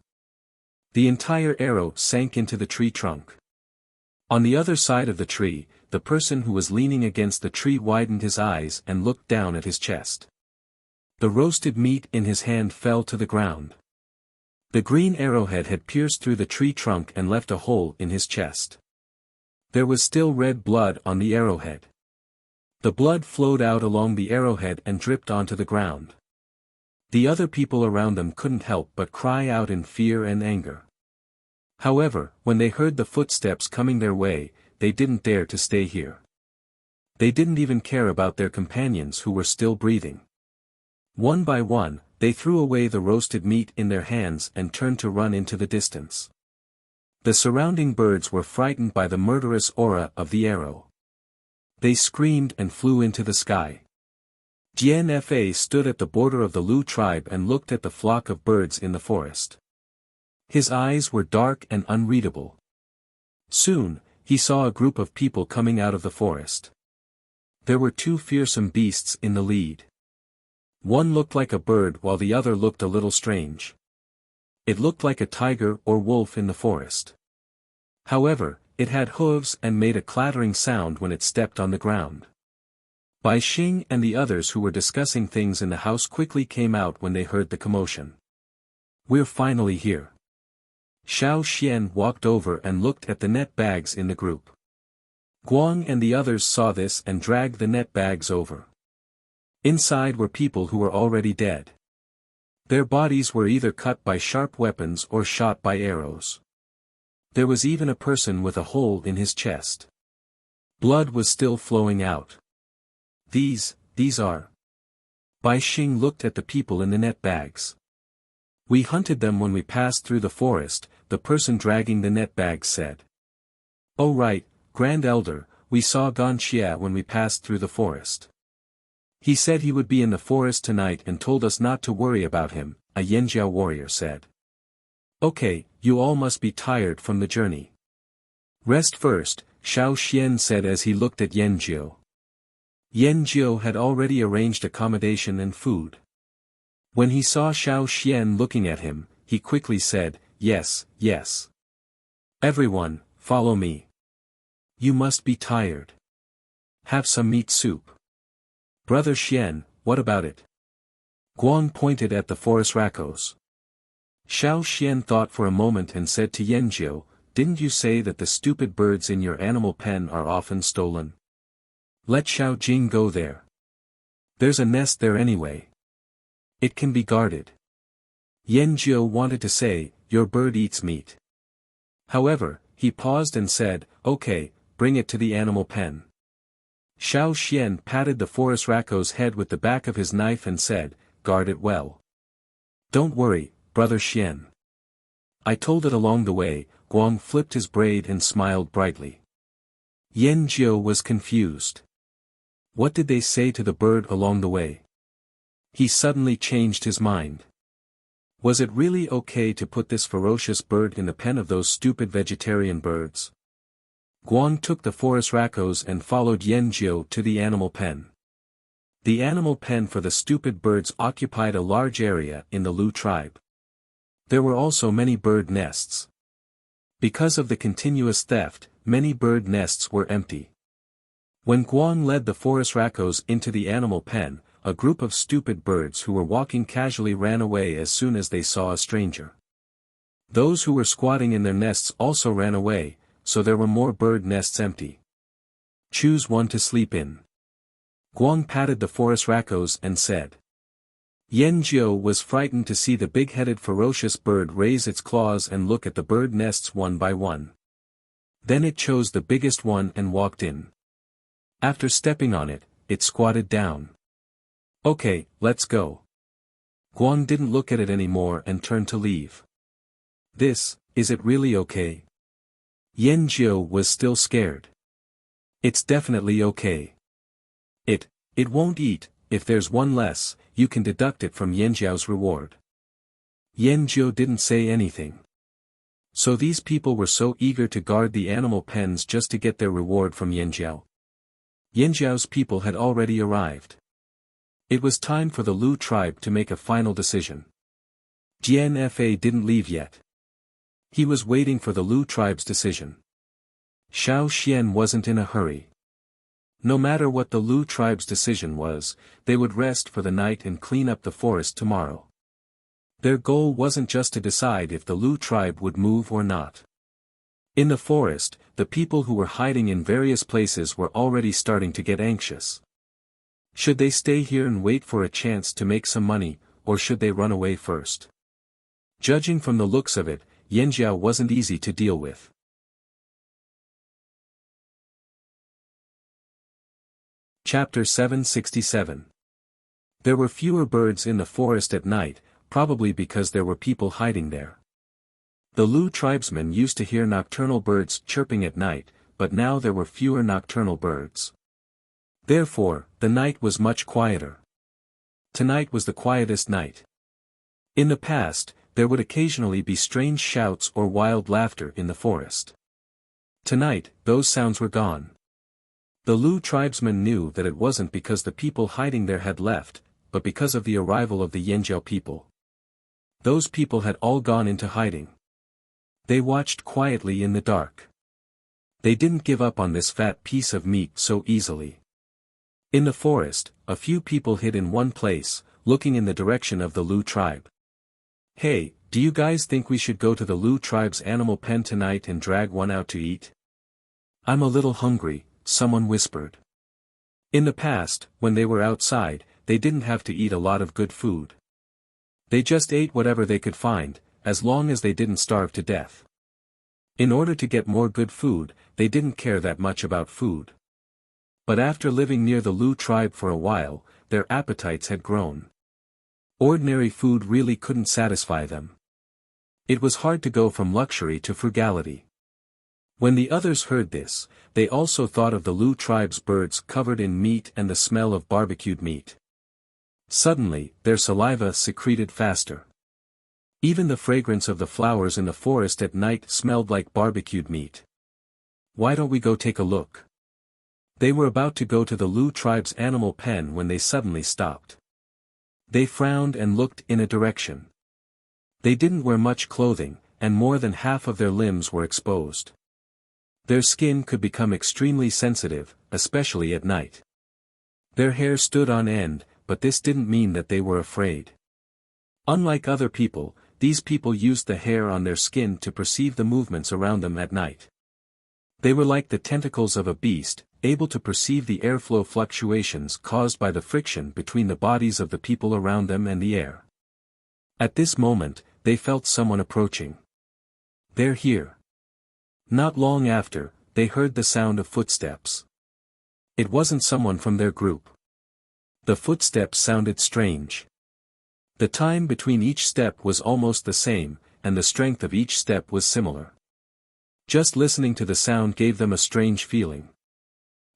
The entire arrow sank into the tree trunk. On the other side of the tree, the person who was leaning against the tree widened his eyes and looked down at his chest. The roasted meat in his hand fell to the ground. The green arrowhead had pierced through the tree trunk and left a hole in his chest. There was still red blood on the arrowhead. The blood flowed out along the arrowhead and dripped onto the ground. The other people around them couldn't help but cry out in fear and anger. However, when they heard the footsteps coming their way, they didn't dare to stay here. They didn't even care about their companions who were still breathing. One by one, they threw away the roasted meat in their hands and turned to run into the distance. The surrounding birds were frightened by the murderous aura of the arrow. They screamed and flew into the sky. Jian Fa stood at the border of the Lu tribe and looked at the flock of birds in the forest. His eyes were dark and unreadable. Soon, he saw a group of people coming out of the forest. There were 2 fearsome beasts in the lead. One looked like a bird while the other looked a little strange. It looked like a tiger or wolf in the forest. However, it had hooves and made a clattering sound when it stepped on the ground. Bai Xing and the others who were discussing things in the house quickly came out when they heard the commotion. We're finally here. Xiao Xian walked over and looked at the net bags in the group. Guang and the others saw this and dragged the net bags over. Inside were people who were already dead. Their bodies were either cut by sharp weapons or shot by arrows. There was even a person with a hole in his chest. Blood was still flowing out. These are. Bai Xing looked at the people in the net bags. We hunted them when we passed through the forest, the person dragging the net bags said. Oh right, Grand Elder, we saw Gan Xia when we passed through the forest. He said he would be in the forest tonight and told us not to worry about him, a Yanjiao warrior said. Okay, you all must be tired from the journey. Rest first, Xiao Xian said as he looked at Yanjiao. Yanjiao had already arranged accommodation and food. When he saw Xiao Xian looking at him, he quickly said, yes, yes. Everyone, follow me. You must be tired. Have some meat soup. Brother Xian, what about it? Guang pointed at the forest racos. Xiao Xian thought for a moment and said to Yanjiao, didn't you say that the stupid birds in your animal pen are often stolen? Let Xiao Jing go there. There's a nest there anyway. It can be guarded. Yanjiao wanted to say, your bird eats meat. However, he paused and said, okay, bring it to the animal pen. Xiao Xian patted the forest racco's head with the back of his knife and said, guard it well. Don't worry, Brother Xian. I told it along the way. Guang flipped his braid and smiled brightly. Yanjiao was confused. What did they say to the bird along the way? He suddenly changed his mind. Was it really okay to put this ferocious bird in the pen of those stupid vegetarian birds? Guan took the forest raccoons and followed Yen Jiao to the animal pen. The animal pen for the stupid birds occupied a large area in the Lu tribe. There were also many bird nests. Because of the continuous theft, many bird nests were empty. When Guan led the forest raccoons into the animal pen, a group of stupid birds who were walking casually ran away as soon as they saw a stranger. Those who were squatting in their nests also ran away, so there were more bird nests empty. Choose one to sleep in. Guan patted the forest raccoons and said. Yen Jiao was frightened to see the big-headed ferocious bird raise its claws and look at the bird nests one by one. Then it chose the biggest one and walked in. After stepping on it, it squatted down. Okay, let's go. Guan didn't look at it anymore and turned to leave. Is it really okay? Yen Jiao was still scared. It's definitely okay. It won't eat. If there's one less, you can deduct it from Yen Jiao's reward. Yen Jiao didn't say anything. So these people were so eager to guard the animal pens just to get their reward from Yen Jiao. Yen Jiao's people had already arrived. It was time for the Lu tribe to make a final decision. Jian Fa didn't leave yet. He was waiting for the Lu tribe's decision. Xiao Xian wasn't in a hurry. No matter what the Lu tribe's decision was, they would rest for the night and clean up the forest tomorrow. Their goal wasn't just to decide if the Lu tribe would move or not. In the forest, the people who were hiding in various places were already starting to get anxious. Should they stay here and wait for a chance to make some money, or should they run away first? Judging from the looks of it, Yen Jiao wasn't easy to deal with. Chapter 767. There were fewer birds in the forest at night, probably because there were people hiding there. The Lu tribesmen used to hear nocturnal birds chirping at night, but now there were fewer nocturnal birds. Therefore, the night was much quieter. Tonight was the quietest night. In the past, there would occasionally be strange shouts or wild laughter in the forest. Tonight, those sounds were gone. The Lu tribesmen knew that it wasn't because the people hiding there had left, but because of the arrival of the Yanjiao people. Those people had all gone into hiding. They watched quietly in the dark. They didn't give up on this fat piece of meat so easily. In the forest, a few people hid in one place, looking in the direction of the Lu tribe. Hey, do you guys think we should go to the Lu tribe's animal pen tonight and drag one out to eat? I'm a little hungry, someone whispered. In the past, when they were outside, they didn't have to eat a lot of good food. They just ate whatever they could find, as long as they didn't starve to death. In order to get more good food, they didn't care that much about food. But after living near the Lu tribe for a while, their appetites had grown. Ordinary food really couldn't satisfy them. It was hard to go from luxury to frugality. When the others heard this, they also thought of the Lu tribe's birds covered in meat and the smell of barbecued meat. Suddenly, their saliva secreted faster. Even the fragrance of the flowers in the forest at night smelled like barbecued meat. Why don't we go take a look? They were about to go to the Lu tribe's animal pen when they suddenly stopped. They frowned and looked in a direction. They didn't wear much clothing, and more than half of their limbs were exposed. Their skin could become extremely sensitive, especially at night. Their hair stood on end, but this didn't mean that they were afraid. Unlike other people, these people used the hair on their skin to perceive the movements around them at night. They were like the tentacles of a beast, able to perceive the airflow fluctuations caused by the friction between the bodies of the people around them and the air. At this moment, they felt someone approaching. They're here. Not long after, they heard the sound of footsteps. It wasn't someone from their group. The footsteps sounded strange. The time between each step was almost the same, and the strength of each step was similar. Just listening to the sound gave them a strange feeling.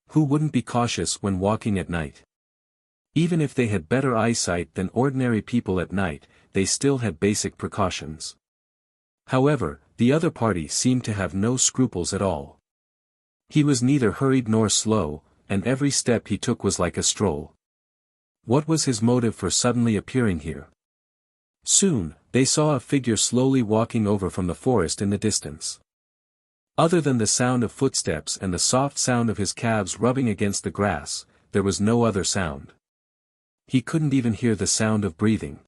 Who wouldn't be cautious when walking at night? Even if they had better eyesight than ordinary people at night, they still had basic precautions. However, the other party seemed to have no scruples at all. He was neither hurried nor slow, and every step he took was like a stroll. What was his motive for suddenly appearing here? Soon, they saw a figure slowly walking over from the forest in the distance. Other than the sound of footsteps and the soft sound of his calves rubbing against the grass, there was no other sound. He couldn't even hear the sound of breathing.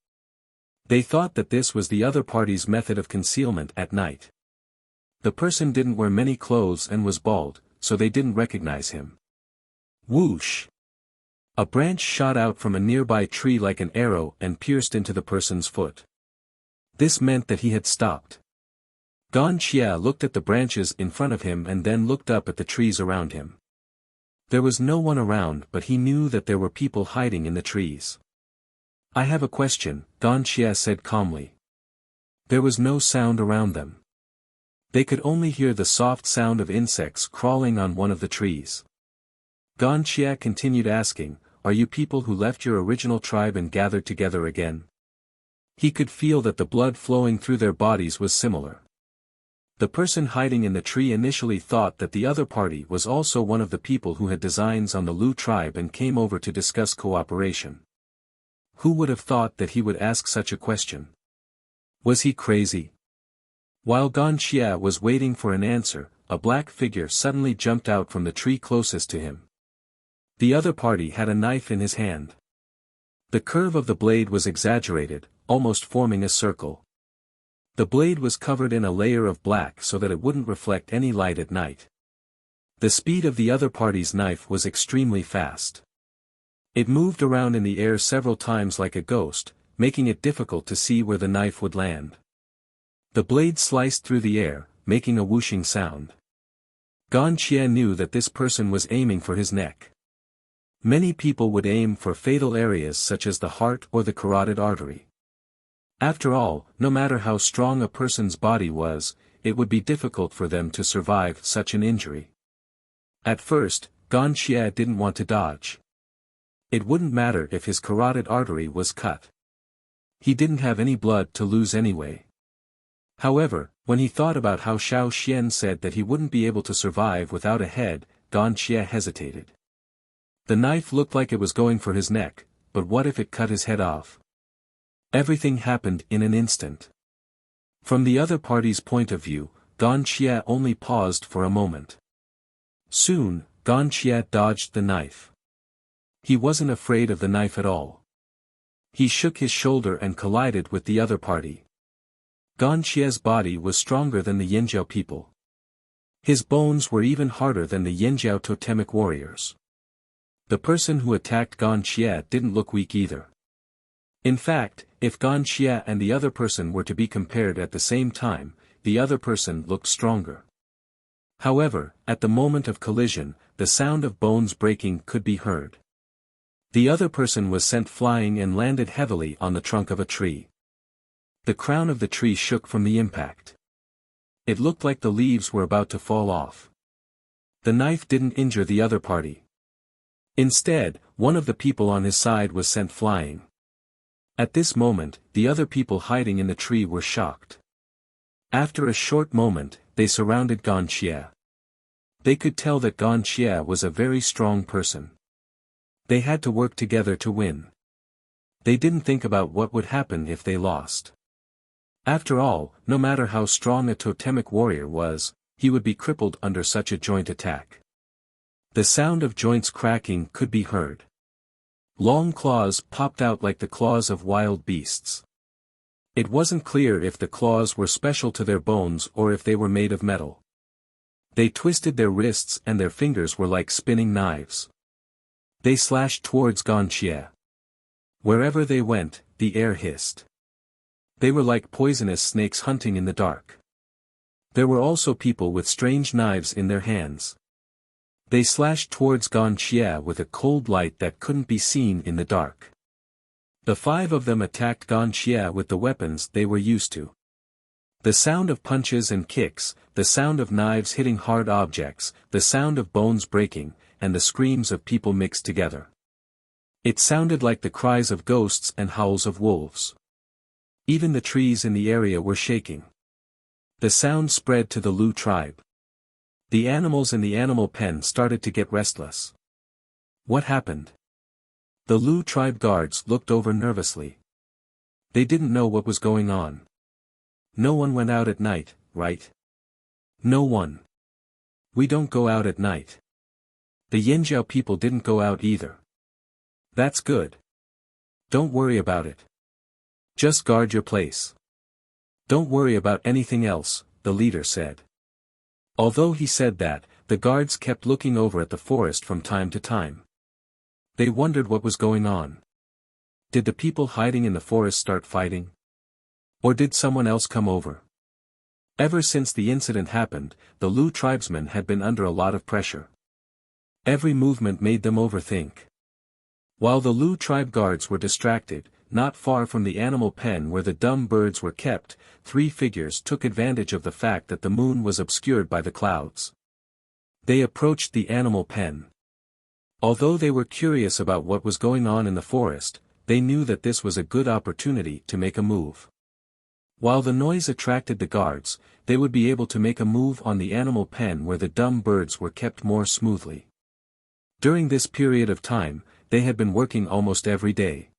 They thought that this was the other party's method of concealment at night. The person didn't wear many clothes and was bald, so they didn't recognize him. Whoosh! A branch shot out from a nearby tree like an arrow and pierced into the person's foot. This meant that he had stopped. Gan Xie looked at the branches in front of him and then looked up at the trees around him. There was no one around, but he knew that there were people hiding in the trees. "I have a question," Gan Xie said calmly. There was no sound around them. They could only hear the soft sound of insects crawling on one of the trees. Gan Xie continued asking, "Are you people who left your original tribe and gathered together again?" He could feel that the blood flowing through their bodies was similar. The person hiding in the tree initially thought that the other party was also one of the people who had designs on the Lu tribe and came over to discuss cooperation. Who would have thought that he would ask such a question? Was he crazy? While Gan Xie was waiting for an answer, a black figure suddenly jumped out from the tree closest to him. The other party had a knife in his hand. The curve of the blade was exaggerated, almost forming a circle. The blade was covered in a layer of black so that it wouldn't reflect any light at night. The speed of the other party's knife was extremely fast. It moved around in the air several times like a ghost, making it difficult to see where the knife would land. The blade sliced through the air, making a whooshing sound. Gan Xie knew that this person was aiming for his neck. Many people would aim for fatal areas such as the heart or the carotid artery. After all, no matter how strong a person's body was, it would be difficult for them to survive such an injury. At first, Gan Xie didn't want to dodge. It wouldn't matter if his carotid artery was cut. He didn't have any blood to lose anyway. However, when he thought about how Xiao Xian said that he wouldn't be able to survive without a head, Gan Xie hesitated. The knife looked like it was going for his neck, but what if it cut his head off? Everything happened in an instant. From the other party's point of view, Gan Xie only paused for a moment. Soon, Gan Xie dodged the knife. He wasn't afraid of the knife at all. He shook his shoulder and collided with the other party. Gan Xie's body was stronger than the Yinjiao people. His bones were even harder than the Yinjiao totemic warriors. The person who attacked Gan Xie didn't look weak either. In fact, if Gan Xie and the other person were to be compared at the same time, the other person looked stronger. However, at the moment of collision, the sound of bones breaking could be heard. The other person was sent flying and landed heavily on the trunk of a tree. The crown of the tree shook from the impact. It looked like the leaves were about to fall off. The knife didn't injure the other party. Instead, one of the people on his side was sent flying. At this moment, the other people hiding in the tree were shocked. After a short moment, they surrounded Gan Xie. They could tell that Gan Xie was a very strong person. They had to work together to win. They didn't think about what would happen if they lost. After all, no matter how strong a totemic warrior was, he would be crippled under such a joint attack. The sound of joints cracking could be heard. Long claws popped out like the claws of wild beasts. It wasn't clear if the claws were special to their bones or if they were made of metal. They twisted their wrists and their fingers were like spinning knives. They slashed towards Gan Xie. Wherever they went, the air hissed. They were like poisonous snakes hunting in the dark. There were also people with strange knives in their hands. They slashed towards Gan Xie with a cold light that couldn't be seen in the dark. The 5 of them attacked Gan Xie with the weapons they were used to. The sound of punches and kicks, the sound of knives hitting hard objects, the sound of bones breaking, and the screams of people mixed together. It sounded like the cries of ghosts and howls of wolves. Even the trees in the area were shaking. The sound spread to the Lu tribe. The animals in the animal pen started to get restless. What happened? The Lu tribe guards looked over nervously. They didn't know what was going on. No one went out at night, right? No one. We don't go out at night. The Yanjiao people didn't go out either. That's good. Don't worry about it. Just guard your place. Don't worry about anything else, the leader said. Although he said that, the guards kept looking over at the forest from time to time. They wondered what was going on. Did the people hiding in the forest start fighting? Or did someone else come over? Ever since the incident happened, the Lu tribesmen had been under a lot of pressure. Every movement made them overthink. While the Lu tribe guards were distracted, not far from the animal pen where the dumb birds were kept, 3 figures took advantage of the fact that the moon was obscured by the clouds. They approached the animal pen. Although they were curious about what was going on in the forest, they knew that this was a good opportunity to make a move. While the noise attracted the guards, they would be able to make a move on the animal pen where the dumb birds were kept more smoothly. During this period of time, they had been working almost every day.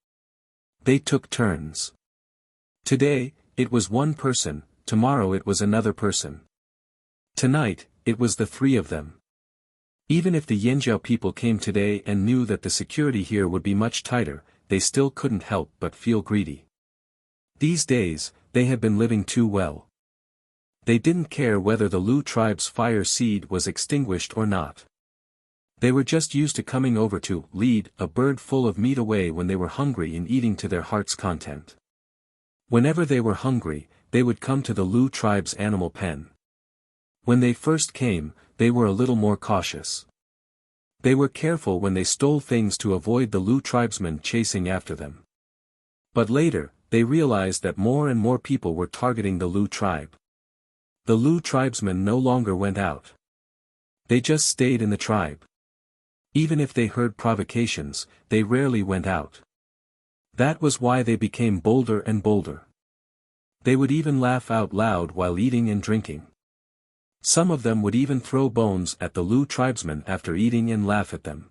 They took turns. Today, it was one person, tomorrow it was another person. Tonight, it was the 3 of them. Even if the Yanjiao people came today and knew that the security here would be much tighter, they still couldn't help but feel greedy. These days, they had been living too well. They didn't care whether the Lu tribe's fire seed was extinguished or not. They were just used to coming over to lead a bird full of meat away when they were hungry and eating to their heart's content. Whenever they were hungry, they would come to the Lu tribe's animal pen. When they first came, they were a little more cautious. They were careful when they stole things to avoid the Lu tribesmen chasing after them. But later, they realized that more and more people were targeting the Lu tribe. The Lu tribesmen no longer went out. They just stayed in the tribe. Even if they heard provocations, they rarely went out. That was why they became bolder and bolder. They would even laugh out loud while eating and drinking. Some of them would even throw bones at the Lu tribesmen after eating and laugh at them.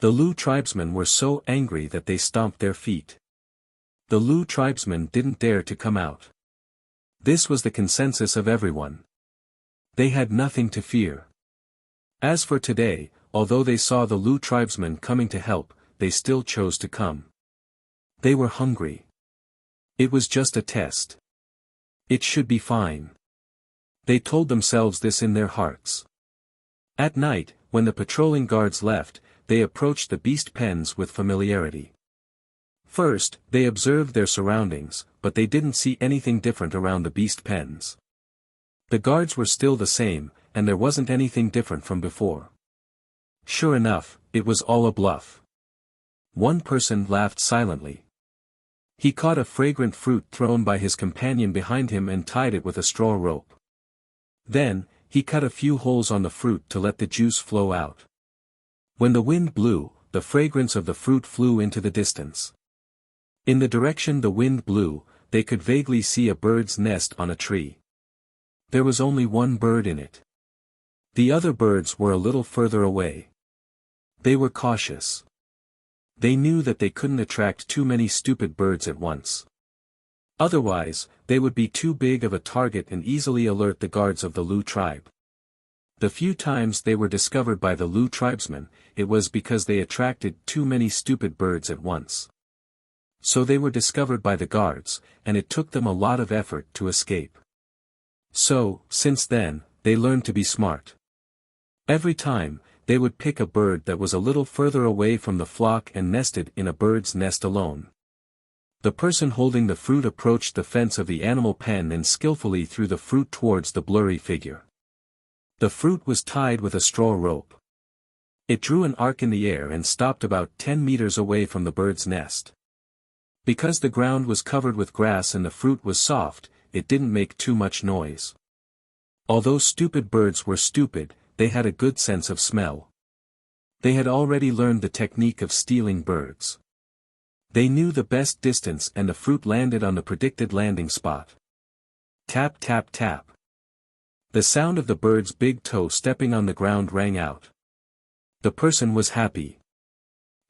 The Lu tribesmen were so angry that they stomped their feet. The Lu tribesmen didn't dare to come out. This was the consensus of everyone. They had nothing to fear. As for today, although they saw the Lu tribesmen coming to help, they still chose to come. They were hungry. It was just a test. It should be fine. They told themselves this in their hearts. At night, when the patrolling guards left, they approached the beast pens with familiarity. First, they observed their surroundings, but they didn't see anything different around the beast pens. The guards were still the same, and there wasn't anything different from before. Sure enough, it was all a bluff. One person laughed silently. He caught a fragrant fruit thrown by his companion behind him and tied it with a straw rope. Then, he cut a few holes on the fruit to let the juice flow out. When the wind blew, the fragrance of the fruit flew into the distance. In the direction the wind blew, they could vaguely see a bird's nest on a tree. There was only one bird in it. The other birds were a little further away. They were cautious. They knew that they couldn't attract too many stupid birds at once. Otherwise, they would be too big of a target and easily alert the guards of the Lu tribe. The few times they were discovered by the Lu tribesmen, it was because they attracted too many stupid birds at once. So they were discovered by the guards, and it took them a lot of effort to escape. So, since then, they learned to be smart. Every time, they would pick a bird that was a little further away from the flock and nested in a bird's nest alone. The person holding the fruit approached the fence of the animal pen and skillfully threw the fruit towards the blurry figure. The fruit was tied with a straw rope. It drew an arc in the air and stopped about 10 meters away from the bird's nest. Because the ground was covered with grass and the fruit was soft, it didn't make too much noise. Although stupid birds were stupid, they had a good sense of smell. They had already learned the technique of stealing birds. They knew the best distance and the fruit landed on the predicted landing spot. Tap tap tap. The sound of the bird's big toe stepping on the ground rang out. The person was happy.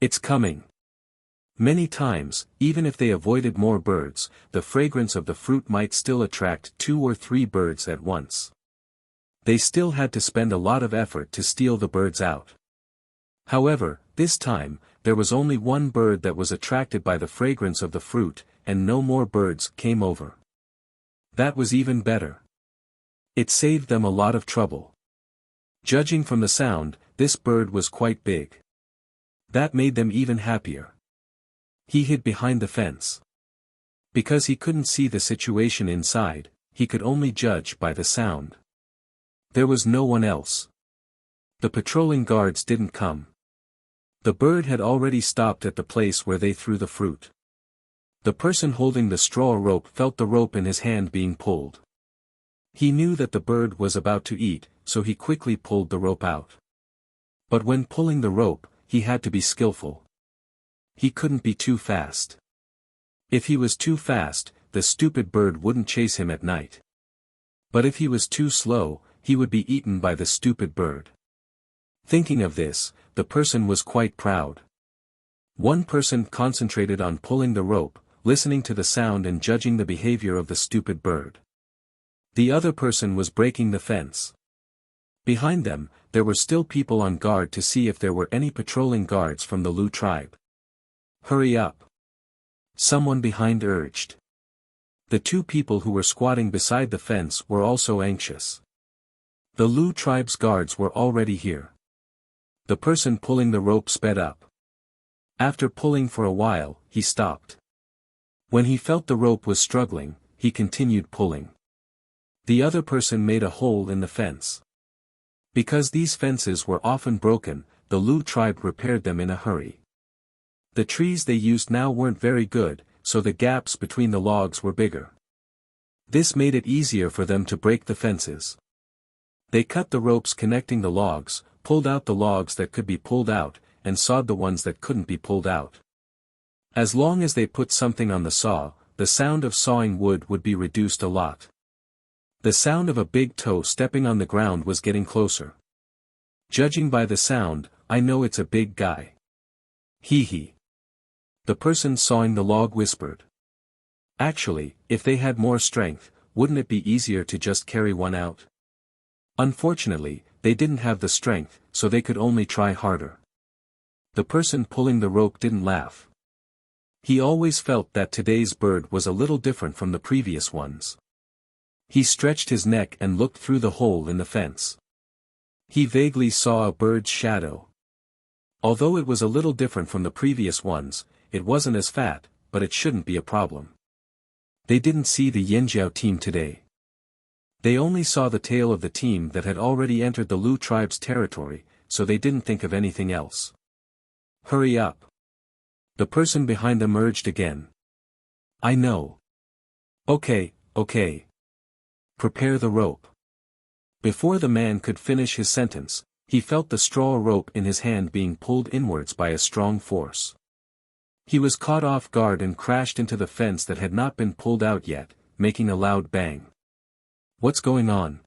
It's coming. Many times, even if they avoided more birds, the fragrance of the fruit might still attract 2 or 3 birds at once. They still had to spend a lot of effort to steal the birds out. However, this time, there was only one bird that was attracted by the fragrance of the fruit, and no more birds came over. That was even better. It saved them a lot of trouble. Judging from the sound, this bird was quite big. That made them even happier. He hid behind the fence. Because he couldn't see the situation inside, he could only judge by the sound. There was no one else. The patrolling guards didn't come. The bird had already stopped at the place where they threw the fruit. The person holding the straw rope felt the rope in his hand being pulled. He knew that the bird was about to eat, so he quickly pulled the rope out. But when pulling the rope, he had to be skillful. He couldn't be too fast. If he was too fast, the stupid bird wouldn't chase him at night. But if he was too slow, he would be eaten by the stupid bird. Thinking of this, the person was quite proud. One person concentrated on pulling the rope, listening to the sound and judging the behavior of the stupid bird. The other person was breaking the fence. Behind them, there were still people on guard to see if there were any patrolling guards from the Lu tribe. Hurry up! Someone behind urged. The 2 people who were squatting beside the fence were also anxious. The Lu tribe's guards were already here. The person pulling the rope sped up. After pulling for a while, he stopped. When he felt the rope was struggling, he continued pulling. The other person made a hole in the fence. Because these fences were often broken, the Lu tribe repaired them in a hurry. The trees they used now weren't very good, so the gaps between the logs were bigger. This made it easier for them to break the fences. They cut the ropes connecting the logs, pulled out the logs that could be pulled out, and sawed the ones that couldn't be pulled out. As long as they put something on the saw, the sound of sawing wood would be reduced a lot. The sound of a big toe stepping on the ground was getting closer. Judging by the sound, I know it's a big guy. Hee hee. The person sawing the log whispered. Actually, if they had more strength, wouldn't it be easier to just carry one out? Unfortunately, they didn't have the strength, so they could only try harder. The person pulling the rope didn't laugh. He always felt that today's bird was a little different from the previous ones. He stretched his neck and looked through the hole in the fence. He vaguely saw a bird's shadow. Although it was a little different from the previous ones, it wasn't as fat, but it shouldn't be a problem. They didn't see the Yanjiao team today. They only saw the tail of the team that had already entered the Lu tribe's territory, so they didn't think of anything else. Hurry up! The person behind them urged again. I know. Okay. Prepare the rope. Before the man could finish his sentence, he felt the straw rope in his hand being pulled inwards by a strong force. He was caught off guard and crashed into the fence that had not been pulled out yet, making a loud bang. What's going on?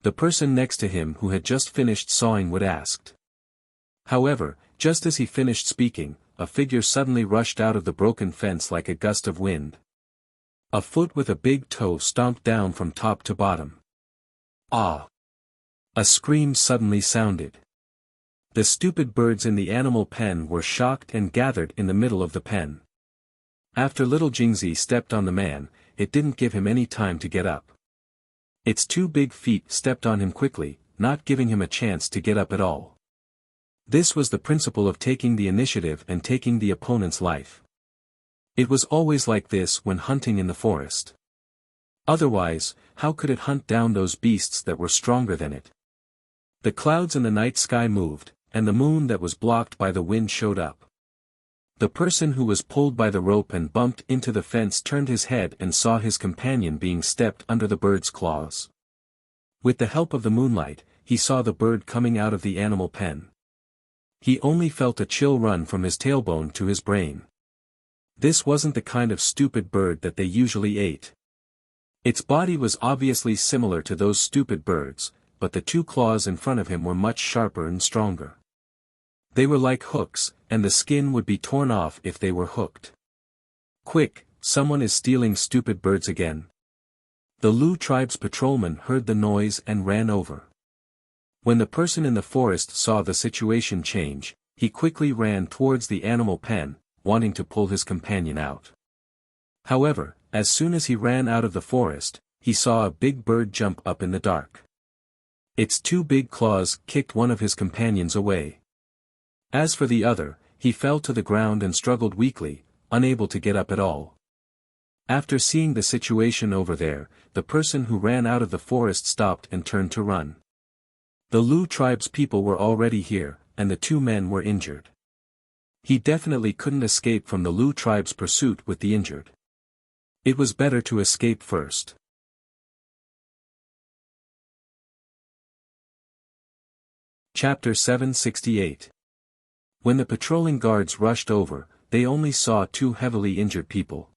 The person next to him who had just finished sawing wood asked. However, just as he finished speaking, a figure suddenly rushed out of the broken fence like a gust of wind. A foot with a big toe stomped down from top to bottom. Ah! A scream suddenly sounded. The stupid birds in the animal pen were shocked and gathered in the middle of the pen. After little Jingzi stepped on the man, it didn't give him any time to get up. Its 2 big feet stepped on him quickly, not giving him a chance to get up at all. This was the principle of taking the initiative and taking the opponent's life. It was always like this when hunting in the forest. Otherwise, how could it hunt down those beasts that were stronger than it? The clouds in the night sky moved, and the moon that was blocked by the wind showed up. The person who was pulled by the rope and bumped into the fence turned his head and saw his companion being stepped under the bird's claws. With the help of the moonlight, he saw the bird coming out of the animal pen. He only felt a chill run from his tailbone to his brain. This wasn't the kind of stupid bird that they usually ate. Its body was obviously similar to those stupid birds, but the two claws in front of him were much sharper and stronger. They were like hooks, and the skin would be torn off if they were hooked. Quick, someone is stealing stupid birds again. The Lu tribe's patrolman heard the noise and ran over. When the person in the forest saw the situation change, he quickly ran towards the animal pen, wanting to pull his companion out. However, as soon as he ran out of the forest, he saw a big bird jump up in the dark. Its two big claws kicked one of his companions away. As for the other, he fell to the ground and struggled weakly, unable to get up at all. After seeing the situation over there, the person who ran out of the forest stopped and turned to run. The Lu tribe's people were already here, and the two men were injured. He definitely couldn't escape from the Lu tribe's pursuit with the injured. It was better to escape first. Chapter 768. When the patrolling guards rushed over, they only saw two heavily injured people.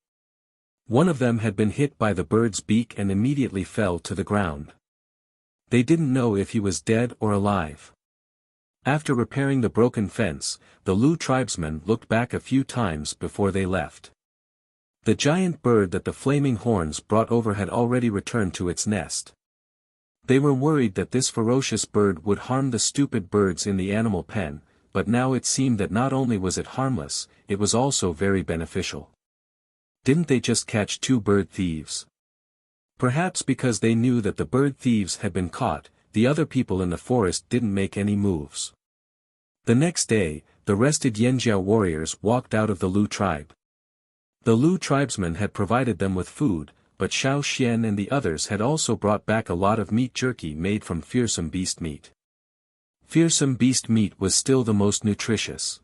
One of them had been hit by the bird's beak and immediately fell to the ground. They didn't know if he was dead or alive. After repairing the broken fence, the Lu tribesmen looked back a few times before they left. The giant bird that the flaming horns brought over had already returned to its nest. They were worried that this ferocious bird would harm the stupid birds in the animal pen, but now it seemed that not only was it harmless, it was also very beneficial. Didn't they just catch two bird thieves? Perhaps because they knew that the bird thieves had been caught, the other people in the forest didn't make any moves. The next day, the rested Yanjiao warriors walked out of the Lu tribe. The Lu tribesmen had provided them with food, but Xiao Xian and the others had also brought back a lot of meat jerky made from fearsome beast meat. Fearsome beast meat was still the most nutritious.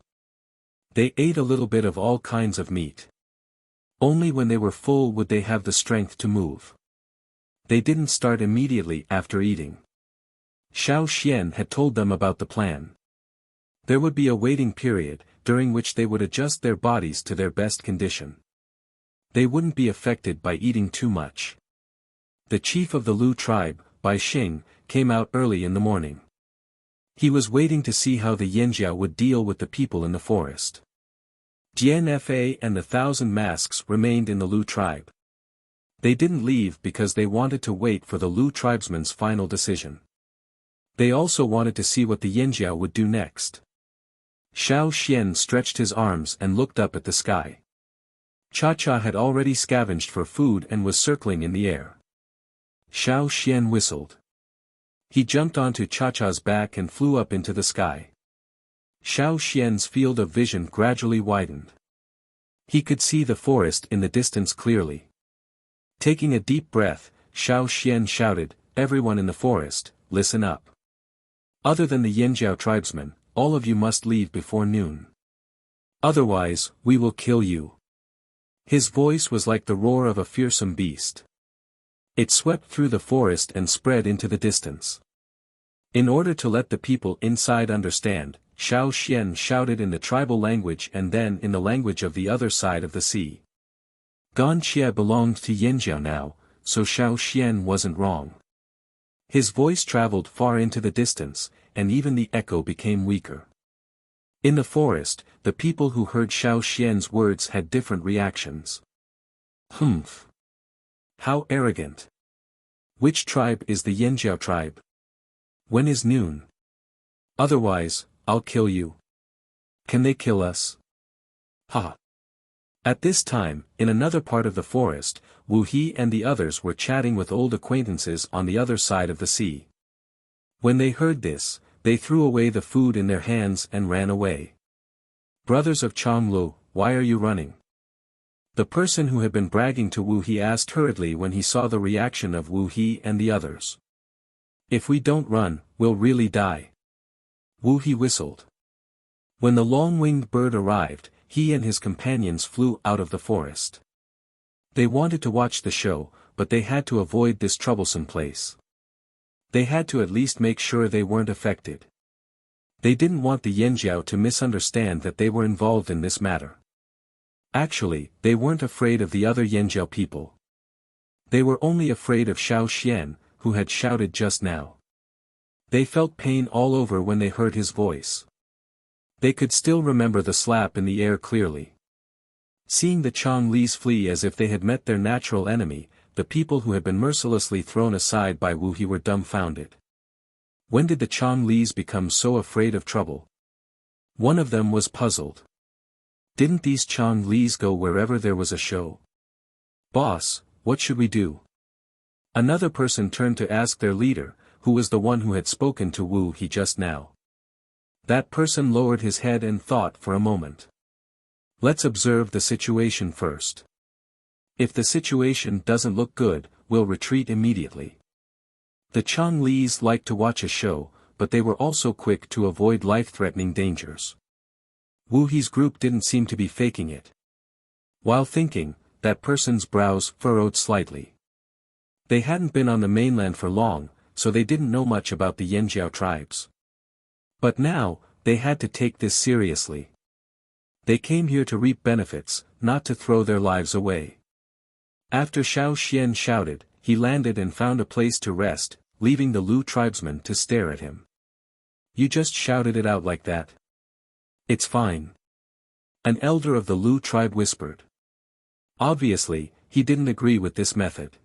They ate a little bit of all kinds of meat. Only when they were full would they have the strength to move. They didn't start immediately after eating. Xiao Xian had told them about the plan. There would be a waiting period, during which they would adjust their bodies to their best condition. They wouldn't be affected by eating too much. The chief of the Lu tribe, Bai Xing, came out early in the morning. He was waiting to see how the Yanjiao would deal with the people in the forest. Jian Fa and the 1,000 Masks remained in the Lu tribe. They didn't leave because they wanted to wait for the Lu tribesmen's final decision. They also wanted to see what the Yanjiao would do next. Xiao Xian stretched his arms and looked up at the sky. Cha-Cha had already scavenged for food and was circling in the air. Xiao Xian whistled. He jumped onto Cha-Cha's back and flew up into the sky. Xiao Xian's field of vision gradually widened. He could see the forest in the distance clearly. Taking a deep breath, Xiao Xian shouted, "Everyone in the forest, listen up. Other than the Yanjiao tribesmen, all of you must leave before noon. Otherwise, we will kill you." His voice was like the roar of a fearsome beast. It swept through the forest and spread into the distance. In order to let the people inside understand, Xiao Xian shouted in the tribal language and then in the language of the other side of the sea. Ganqia belonged to Yanjiao now, so Xiao Xian wasn't wrong. His voice traveled far into the distance, and even the echo became weaker. In the forest, the people who heard Xiao Xian's words had different reactions. Humph! How arrogant! Which tribe is the Yanjiao tribe? When is noon? Otherwise, I'll kill you. Can they kill us? Ha! At this time, in another part of the forest, Wu He and the others were chatting with old acquaintances on the other side of the sea. When they heard this, they threw away the food in their hands and ran away. "Brothers of Changlu, why are you running?" The person who had been bragging to Wu He asked hurriedly when he saw the reaction of Wu He and the others. "If we don't run, we'll really die." Wu He whistled. When the long-winged bird arrived, he and his companions flew out of the forest. They wanted to watch the show, but they had to avoid this troublesome place. They had to at least make sure they weren't affected. They didn't want the Yanjiao to misunderstand that they were involved in this matter. Actually, they weren't afraid of the other Yanjiao people. They were only afraid of Xiao Xian, who had shouted just now. They felt pain all over when they heard his voice. They could still remember the slap in the air clearly. Seeing the Chonglis flee as if they had met their natural enemy, the people who had been mercilessly thrown aside by Wu He were dumbfounded. When did the Chonglis become so afraid of trouble? One of them was puzzled. Didn't these Chonglis go wherever there was a show? Boss, what should we do? Another person turned to ask their leader, who was the one who had spoken to Wu He just now. That person lowered his head and thought for a moment. Let's observe the situation first. If the situation doesn't look good, we'll retreat immediately. The Chonglis liked to watch a show, but they were also quick to avoid life-threatening dangers. Wu He's group didn't seem to be faking it. While thinking, that person's brows furrowed slightly. They hadn't been on the mainland for long, so they didn't know much about the Yanjiao tribes. But now, they had to take this seriously. They came here to reap benefits, not to throw their lives away. After Xiao Xian shouted, he landed and found a place to rest, leaving the Lu tribesmen to stare at him. You just shouted it out like that. It's fine. An elder of the Lu tribe whispered. Obviously, he didn't agree with this method.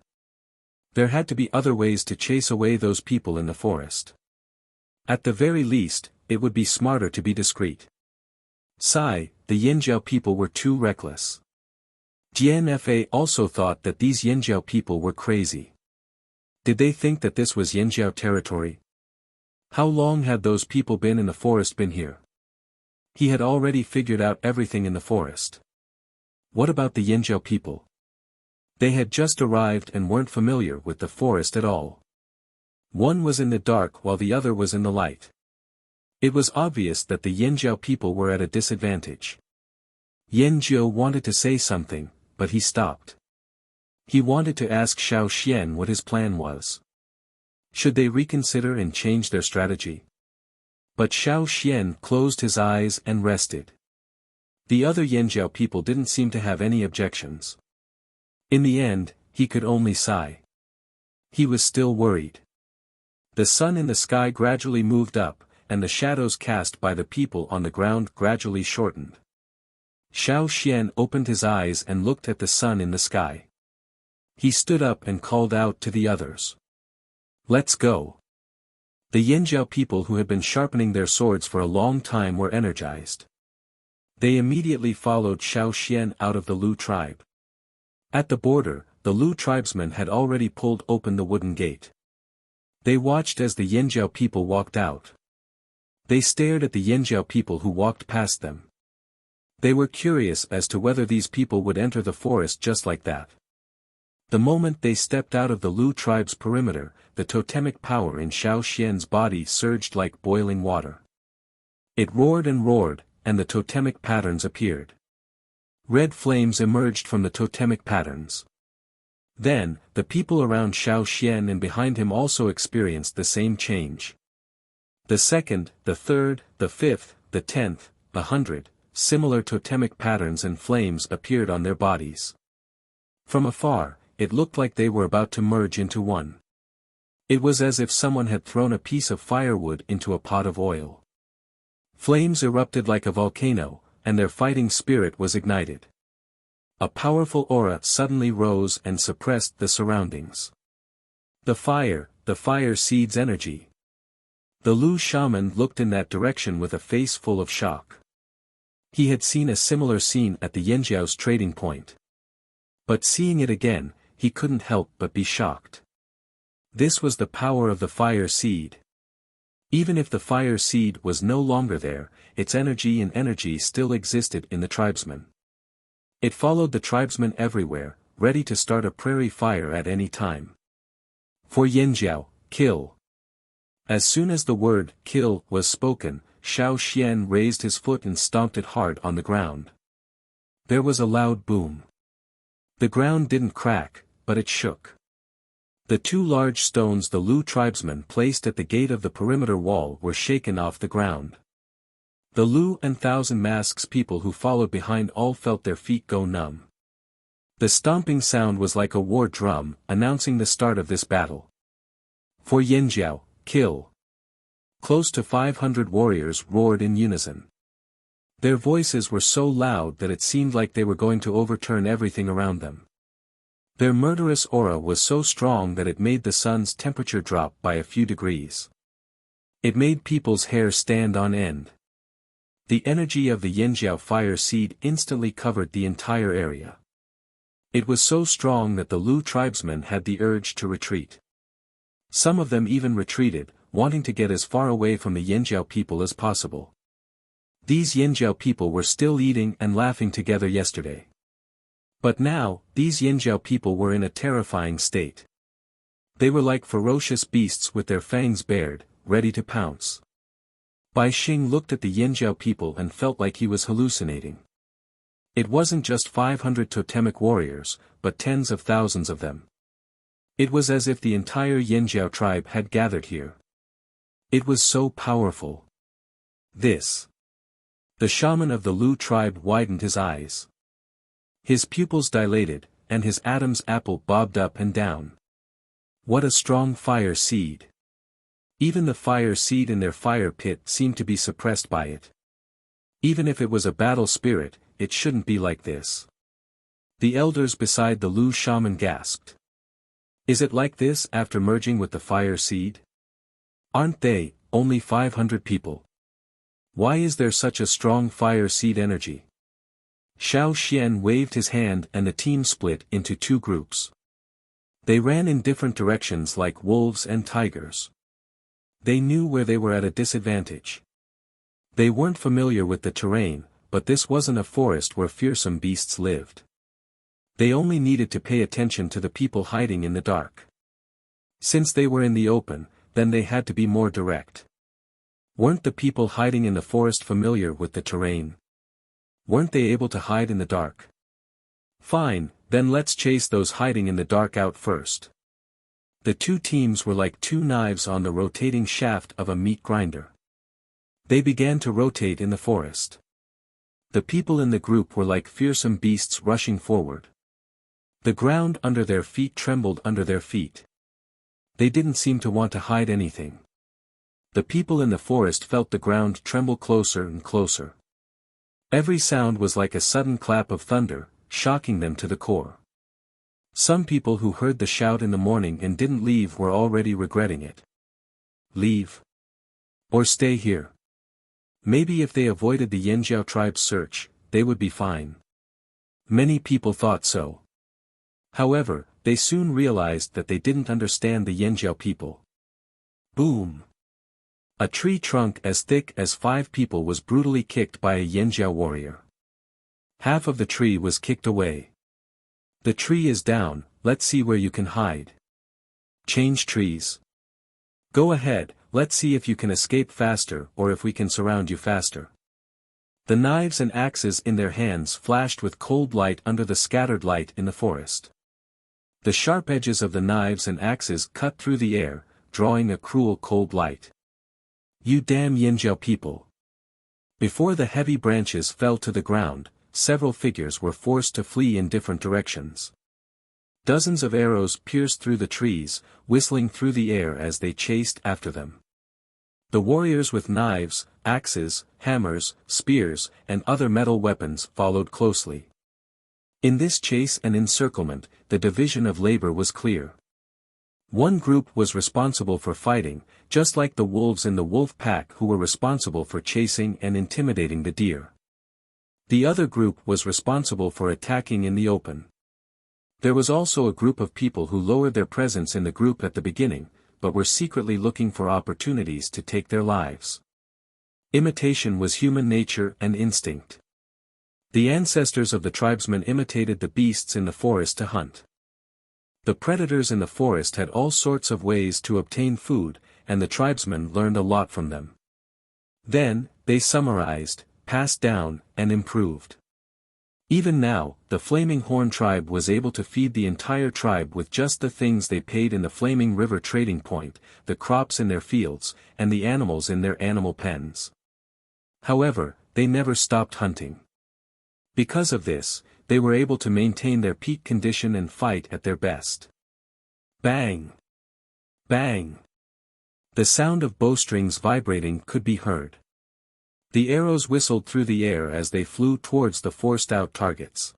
There had to be other ways to chase away those people in the forest. At the very least, it would be smarter to be discreet. Sigh, the Yanjiao people were too reckless. GNFA also thought that these Yanjiao people were crazy. Did they think that this was Yanjiao territory? How long had those people been in the forest been here? He had already figured out everything in the forest. What about the Yanjiao people? They had just arrived and weren't familiar with the forest at all. One was in the dark while the other was in the light. It was obvious that the Yanjiao people were at a disadvantage. Yanjiao wanted to say something, but he stopped. He wanted to ask Xiao Xian what his plan was. Should they reconsider and change their strategy? But Xiao Xian closed his eyes and rested. The other Yanjiao people didn't seem to have any objections. In the end, he could only sigh. He was still worried. The sun in the sky gradually moved up, and the shadows cast by the people on the ground gradually shortened. Xiao Xian opened his eyes and looked at the sun in the sky. He stood up and called out to the others. Let's go. The Yanjiao people who had been sharpening their swords for a long time were energized. They immediately followed Xiao Xian out of the Lu tribe. At the border, the Lu tribesmen had already pulled open the wooden gate. They watched as the Yanjiao people walked out. They stared at the Yanjiao people who walked past them. They were curious as to whether these people would enter the forest just like that. The moment they stepped out of the Lu tribe's perimeter, the totemic power in Xiao Xian's body surged like boiling water. It roared, and the totemic patterns appeared. Red flames emerged from the totemic patterns. Then, the people around Xiao Xian and behind him also experienced the same change. The second, the third, the fifth, the 10th, 100, similar totemic patterns and flames appeared on their bodies. From afar, it looked like they were about to merge into one. It was as if someone had thrown a piece of firewood into a pot of oil. Flames erupted like a volcano, and their fighting spirit was ignited. A powerful aura suddenly rose and suppressed the surroundings. The fire seeds energy. The Lu shaman looked in that direction with a face full of shock. He had seen a similar scene at the Yanjiao's trading point. But seeing it again, he couldn't help but be shocked. This was the power of the fire seed. Even if the fire seed was no longer there, its energy still existed in the tribesmen. It followed the tribesmen everywhere, ready to start a prairie fire at any time. For Yanjiao, kill. As soon as the word kill was spoken, Xiao Xian raised his foot and stomped it hard on the ground. There was a loud boom. The ground didn't crack, but it shook. The two large stones the Lu tribesmen placed at the gate of the perimeter wall were shaken off the ground. The Lu and Thousand Masks people who followed behind all felt their feet go numb. The stomping sound was like a war drum, announcing the start of this battle. For Yanjiao, kill! Close to 500 warriors roared in unison. Their voices were so loud that it seemed like they were going to overturn everything around them. Their murderous aura was so strong that it made the sun's temperature drop by a few degrees. It made people's hair stand on end. The energy of the Yanjiao fire seed instantly covered the entire area. It was so strong that the Lu tribesmen had the urge to retreat. Some of them even retreated, wanting to get as far away from the Yanjiao people as possible. These Yanjiao people were still eating and laughing together yesterday. But now, these Yanjiao people were in a terrifying state. They were like ferocious beasts with their fangs bared, ready to pounce. Bai Xing looked at the Yanjiao people and felt like he was hallucinating. It wasn't just 500 totemic warriors, but tens of thousands of them. It was as if the entire Yanjiao tribe had gathered here. It was so powerful. This. The shaman of the Lu tribe widened his eyes. His pupils dilated, and his Adam's apple bobbed up and down. What a strong fire seed! Even the fire seed in their fire pit seemed to be suppressed by it. Even if it was a battle spirit, it shouldn't be like this. The elders beside the Lu shaman gasped. Is it like this after merging with the fire seed? Aren't they, only 500 people? Why is there such a strong fire seed energy? Xiao Xian waved his hand and the team split into two groups. They ran in different directions like wolves and tigers. They knew where they were at a disadvantage. They weren't familiar with the terrain, but this wasn't a forest where fearsome beasts lived. They only needed to pay attention to the people hiding in the dark. Since they were in the open, then they had to be more direct. Weren't the people hiding in the forest familiar with the terrain? Weren't they able to hide in the dark? Fine, then let's chase those hiding in the dark out first. The two teams were like two knives on the rotating shaft of a meat grinder. They began to rotate in the forest. The people in the group were like fearsome beasts rushing forward. The ground under their feet trembled under their feet. They didn't seem to want to hide anything. The people in the forest felt the ground tremble closer and closer. Every sound was like a sudden clap of thunder, shocking them to the core. Some people who heard the shout in the morning and didn't leave were already regretting it. Leave? Or stay here? Maybe if they avoided the Yanjiao tribe's search, they would be fine. Many people thought so. However, they soon realized that they didn't understand the Yanjiao people. Boom! A tree trunk as thick as 5 people was brutally kicked by a Yanjiao warrior. Half of the tree was kicked away. The tree is down, let's see where you can hide. Change trees. Go ahead, let's see if you can escape faster or if we can surround you faster. The knives and axes in their hands flashed with cold light under the scattered light in the forest. The sharp edges of the knives and axes cut through the air, drawing a cruel cold light. You damn Yanjiao people! Before the heavy branches fell to the ground, several figures were forced to flee in different directions. Dozens of arrows pierced through the trees, whistling through the air as they chased after them. The warriors with knives, axes, hammers, spears, and other metal weapons followed closely. In this chase and encirclement, the division of labor was clear. One group was responsible for fighting, just like the wolves in the wolf pack who were responsible for chasing and intimidating the deer. The other group was responsible for attacking in the open. There was also a group of people who lowered their presence in the group at the beginning, but were secretly looking for opportunities to take their lives. Imitation was human nature and instinct. The ancestors of the tribesmen imitated the beasts in the forest to hunt. The predators in the forest had all sorts of ways to obtain food, and the tribesmen learned a lot from them. Then, they summarized, passed down, and improved. Even now, the Flaming Horn tribe was able to feed the entire tribe with just the things they paid in the Flaming River trading point, the crops in their fields, and the animals in their animal pens. However, they never stopped hunting. Because of this, they were able to maintain their peak condition and fight at their best. Bang! Bang! The sound of bowstrings vibrating could be heard. The arrows whistled through the air as they flew towards the forced-out targets.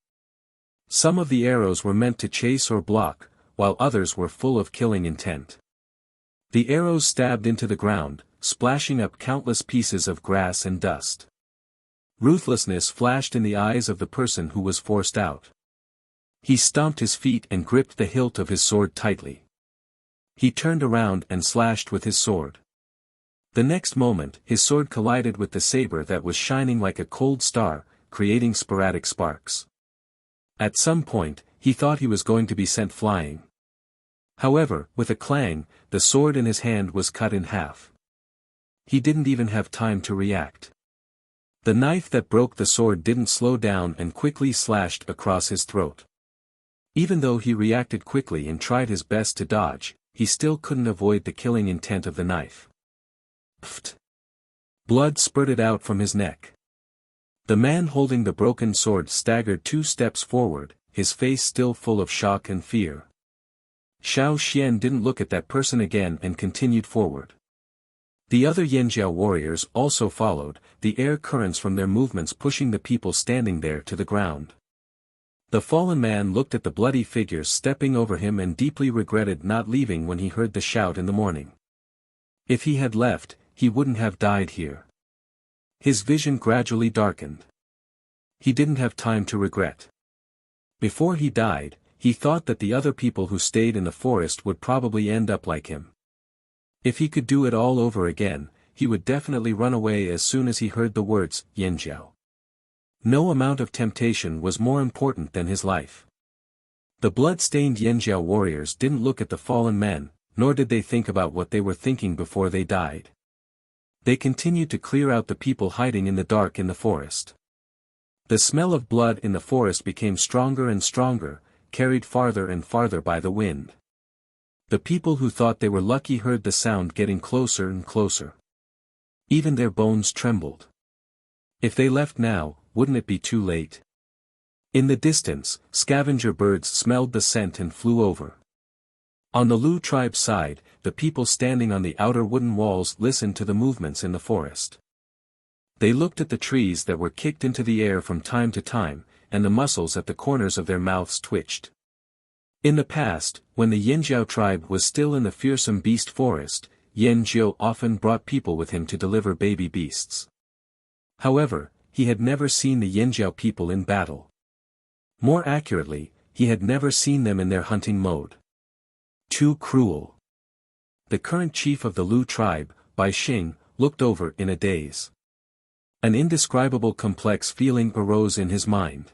Some of the arrows were meant to chase or block, while others were full of killing intent. The arrows stabbed into the ground, splashing up countless pieces of grass and dust. Ruthlessness flashed in the eyes of the person who was forced out. He stomped his feet and gripped the hilt of his sword tightly. He turned around and slashed with his sword. The next moment, his sword collided with the saber that was shining like a cold star, creating sporadic sparks. At some point, he thought he was going to be sent flying. However, with a clang, the sword in his hand was cut in half. He didn't even have time to react. The knife that broke the sword didn't slow down and quickly slashed across his throat. Even though he reacted quickly and tried his best to dodge, he still couldn't avoid the killing intent of the knife. Pfft! Blood spurted out from his neck. The man holding the broken sword staggered 2 steps forward, his face still full of shock and fear. Xiao Xian didn't look at that person again and continued forward. The other Yanjiao warriors also followed, the air currents from their movements pushing the people standing there to the ground. The fallen man looked at the bloody figures stepping over him and deeply regretted not leaving when he heard the shout in the morning. If he had left, he wouldn't have died here. His vision gradually darkened. He didn't have time to regret. Before he died, he thought that the other people who stayed in the forest would probably end up like him. If he could do it all over again, he would definitely run away as soon as he heard the words, Yanjiao. No amount of temptation was more important than his life. The blood-stained Yanjiao warriors didn't look at the fallen men, nor did they think about what they were thinking before they died. They continued to clear out the people hiding in the dark in the forest. The smell of blood in the forest became stronger and stronger, carried farther and farther by the wind. The people who thought they were lucky heard the sound getting closer and closer. Even their bones trembled. If they left now, wouldn't it be too late? In the distance, scavenger birds smelled the scent and flew over. On the Lu tribe side, the people standing on the outer wooden walls listened to the movements in the forest. They looked at the trees that were kicked into the air from time to time, and the muscles at the corners of their mouths twitched. In the past, when the Yanjiao tribe was still in the fearsome beast forest, Yanjiao often brought people with him to deliver baby beasts. However, he had never seen the Yanjiao people in battle. More accurately, he had never seen them in their hunting mode. Too cruel. The current chief of the Lu tribe, Bai Xing, looked over in a daze. An indescribable complex feeling arose in his mind.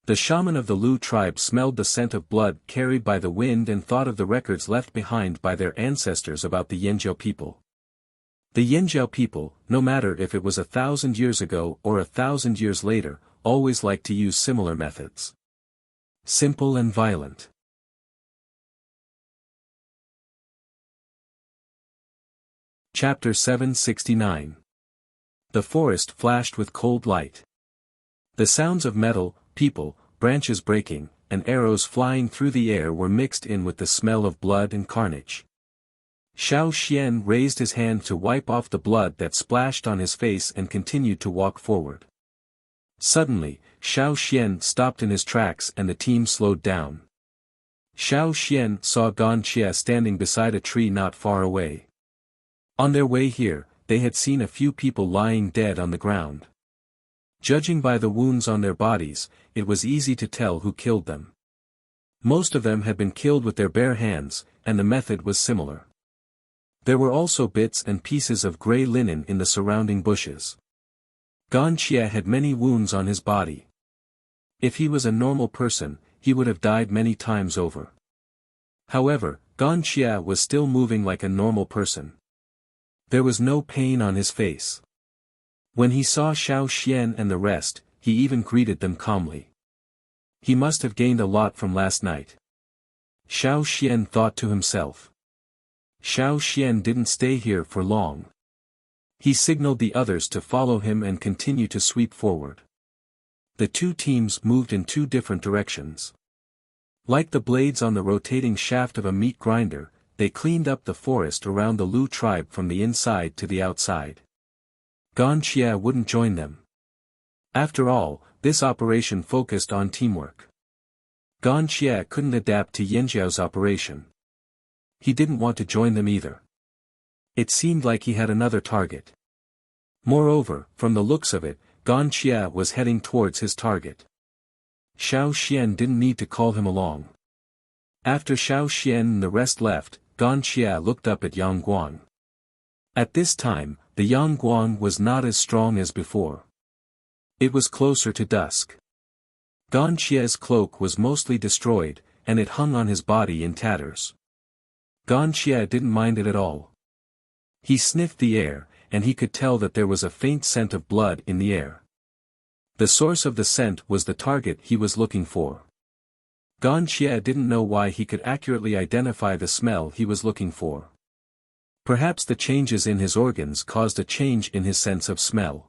The shaman of the Lu tribe smelled the scent of blood carried by the wind and thought of the records left behind by their ancestors about the Yanjiao people. The Yanjiao people, no matter if it was 1,000 years ago or 1,000 years later, always liked to use similar methods. Simple and violent. Chapter 769. The forest flashed with cold light. The sounds of metal, people, branches breaking, and arrows flying through the air were mixed in with the smell of blood and carnage. Xiao Xian raised his hand to wipe off the blood that splashed on his face and continued to walk forward. Suddenly, Xiao Xian stopped in his tracks and the team slowed down. Xiao Xian saw Gan Xie standing beside a tree not far away. On their way here, they had seen a few people lying dead on the ground. Judging by the wounds on their bodies, it was easy to tell who killed them. Most of them had been killed with their bare hands, and the method was similar. There were also bits and pieces of gray linen in the surrounding bushes. Gan Xie had many wounds on his body. If he was a normal person, he would have died many times over. However, Gan Xie was still moving like a normal person. There was no pain on his face. When he saw Xiao Xian and the rest, he even greeted them calmly. He must have gained a lot from last night. Xiao Xian thought to himself. Xiao Xian didn't stay here for long. He signaled the others to follow him and continue to sweep forward. The two teams moved in two different directions. Like the blades on the rotating shaft of a meat grinder, they cleaned up the forest around the Lu tribe from the inside to the outside. Gan Xie wouldn't join them. After all, this operation focused on teamwork. Gan Xie couldn't adapt to Yanjiao's operation. He didn't want to join them either. It seemed like he had another target. Moreover, from the looks of it, Gan Xie was heading towards his target. Xiao Xian didn't need to call him along. After Xiao Xian and the rest left, Gan Xie looked up at Yang Guang. At this time, the Yang Guang was not as strong as before. It was closer to dusk. Gan Xie's cloak was mostly destroyed, and it hung on his body in tatters. Gan Xie didn't mind it at all. He sniffed the air, and he could tell that there was a faint scent of blood in the air. The source of the scent was the target he was looking for. Gan Xie didn't know why he could accurately identify the smell he was looking for. Perhaps the changes in his organs caused a change in his sense of smell.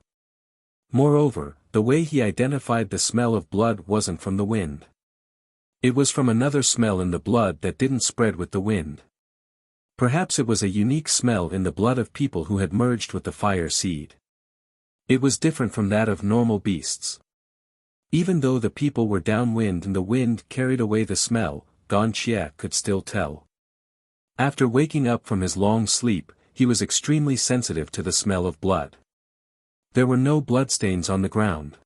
Moreover, the way he identified the smell of blood wasn't from the wind. It was from another smell in the blood that didn't spread with the wind. Perhaps it was a unique smell in the blood of people who had merged with the fire seed. It was different from that of normal beasts. Even though the people were downwind and the wind carried away the smell, Gan Xie could still tell. After waking up from his long sleep, he was extremely sensitive to the smell of blood. There were no bloodstains on the ground.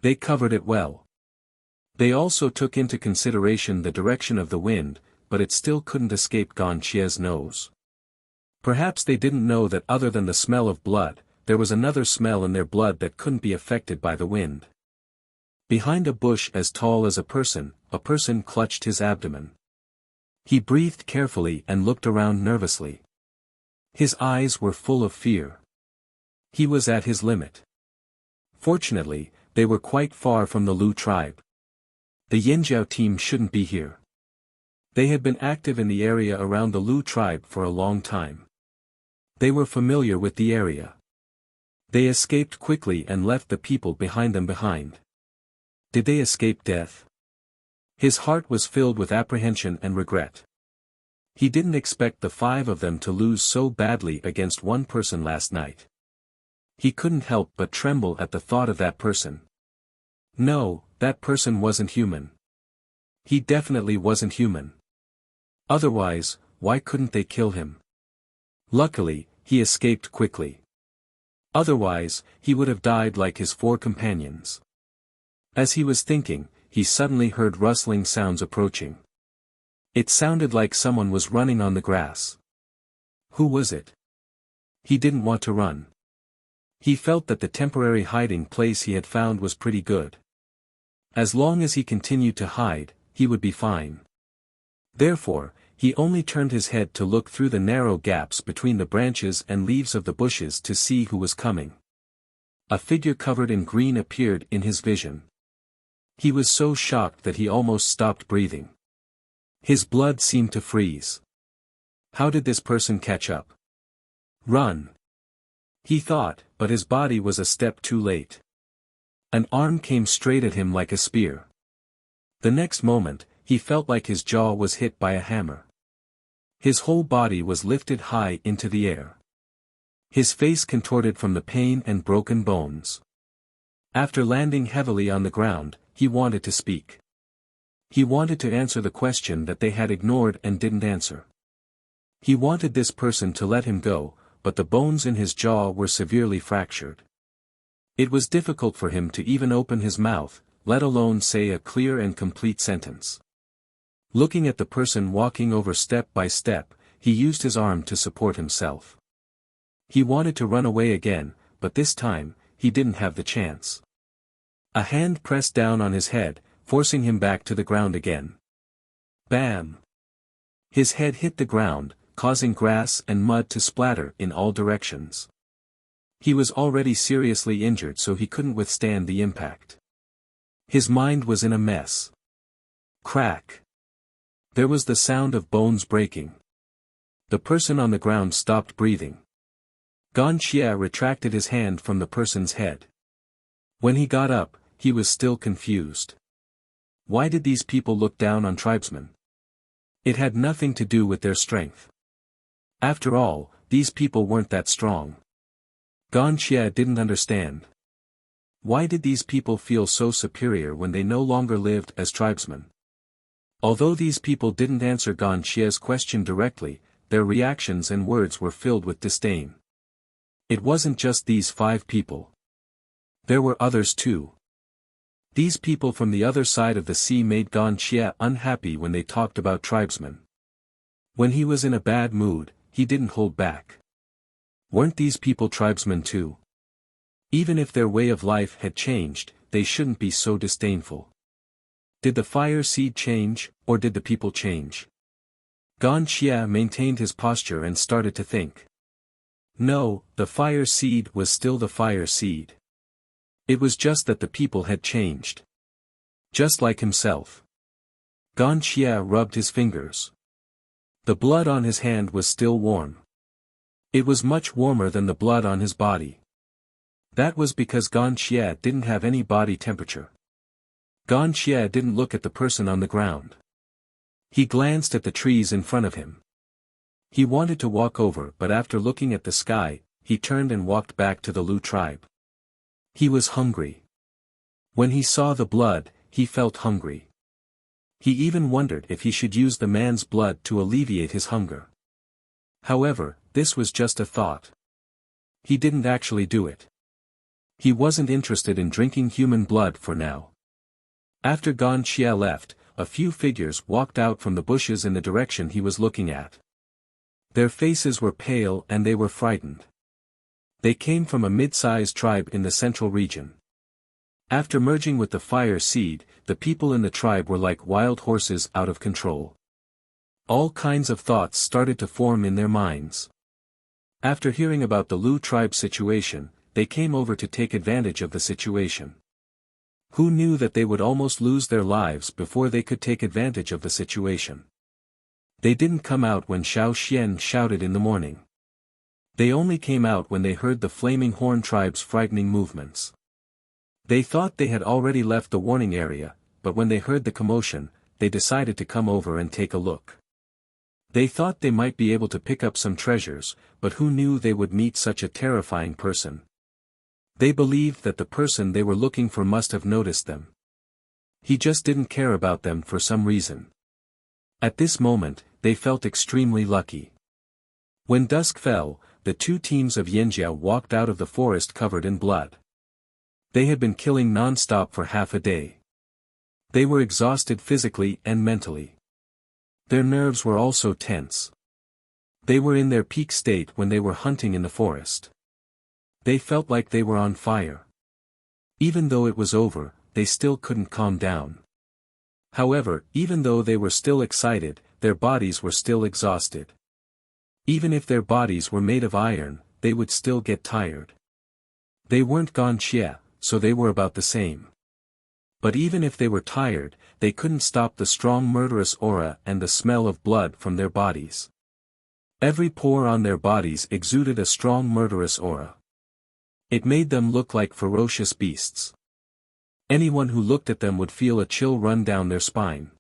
They covered it well. They also took into consideration the direction of the wind, but it still couldn't escape Gan Xie's nose. Perhaps they didn't know that other than the smell of blood, there was another smell in their blood that couldn't be affected by the wind. Behind a bush as tall as a person clutched his abdomen. He breathed carefully and looked around nervously. His eyes were full of fear. He was at his limit. Fortunately, they were quite far from the Lu tribe. The Yanjiao team shouldn't be here. They had been active in the area around the Lu tribe for a long time. They were familiar with the area. They escaped quickly and left the people behind them behind. Did they escape death? His heart was filled with apprehension and regret. He didn't expect the 5 of them to lose so badly against one person last night. He couldn't help but tremble at the thought of that person. No, that person wasn't human. He definitely wasn't human. Otherwise, why couldn't they kill him? Luckily, he escaped quickly. Otherwise, he would have died like his 4 companions. As he was thinking, he suddenly heard rustling sounds approaching. It sounded like someone was running on the grass. Who was it? He didn't want to run. He felt that the temporary hiding place he had found was pretty good. As long as he continued to hide, he would be fine. Therefore, he only turned his head to look through the narrow gaps between the branches and leaves of the bushes to see who was coming. A figure covered in green appeared in his vision. He was so shocked that he almost stopped breathing. His blood seemed to freeze. How did this person catch up? Run! He thought, but his body was a step too late. An arm came straight at him like a spear. The next moment, he felt like his jaw was hit by a hammer. His whole body was lifted high into the air. His face contorted from the pain and broken bones. After landing heavily on the ground, he wanted to speak. He wanted to answer the question that they had ignored and didn't answer. He wanted this person to let him go, but the bones in his jaw were severely fractured. It was difficult for him to even open his mouth, let alone say a clear and complete sentence. Looking at the person walking over step by step, he used his arm to support himself. He wanted to run away again, but this time, he didn't have the chance. A hand pressed down on his head, forcing him back to the ground again. Bam! His head hit the ground, causing grass and mud to splatter in all directions. He was already seriously injured, so he couldn't withstand the impact. His mind was in a mess. Crack! There was the sound of bones breaking. The person on the ground stopped breathing. Gan Xie retracted his hand from the person's head. When he got up, he was still confused. Why did these people look down on tribesmen? It had nothing to do with their strength. After all, these people weren't that strong. Gan Xie didn't understand. Why did these people feel so superior when they no longer lived as tribesmen? Although these people didn't answer Gan Xie's question directly, their reactions and words were filled with disdain. It wasn't just these 5 people. There were others too. These people from the other side of the sea made Gan Xie unhappy when they talked about tribesmen. When he was in a bad mood, he didn't hold back. Weren't these people tribesmen too? Even if their way of life had changed, they shouldn't be so disdainful. Did the fire seed change, or did the people change? Gan Xie maintained his posture and started to think. No, the fire seed was still the fire seed. It was just that the people had changed. Just like himself. Gan Xie rubbed his fingers. The blood on his hand was still warm. It was much warmer than the blood on his body. That was because Gan Xie didn't have any body temperature. Gan Xie didn't look at the person on the ground. He glanced at the trees in front of him. He wanted to walk over, but after looking at the sky, he turned and walked back to the Lu tribe. He was hungry. When he saw the blood, he felt hungry. He even wondered if he should use the man's blood to alleviate his hunger. However, this was just a thought. He didn't actually do it. He wasn't interested in drinking human blood for now. After Gan Xie left, a few figures walked out from the bushes in the direction he was looking at. Their faces were pale and they were frightened. They came from a mid-sized tribe in the central region. After merging with the fire seed, the people in the tribe were like wild horses out of control. All kinds of thoughts started to form in their minds. After hearing about the Lu tribe situation, they came over to take advantage of the situation. Who knew that they would almost lose their lives before they could take advantage of the situation? They didn't come out when Xiao Xian shouted in the morning. They only came out when they heard the Flaming Horn tribe's frightening movements. They thought they had already left the warning area, but when they heard the commotion, they decided to come over and take a look. They thought they might be able to pick up some treasures, but who knew they would meet such a terrifying person? They believed that the person they were looking for must have noticed them. He just didn't care about them for some reason. At this moment, they felt extremely lucky. When dusk fell, the 2 teams of Yanjiao walked out of the forest covered in blood. They had been killing non-stop for half a day. They were exhausted physically and mentally. Their nerves were also tense. They were in their peak state when they were hunting in the forest. They felt like they were on fire. Even though it was over, they still couldn't calm down. However, even though they were still excited, their bodies were still exhausted. Even if their bodies were made of iron, they would still get tired. They weren't Gan Xie, so they were about the same. But even if they were tired, they couldn't stop the strong murderous aura and the smell of blood from their bodies. Every pore on their bodies exuded a strong murderous aura. It made them look like ferocious beasts. Anyone who looked at them would feel a chill run down their spine.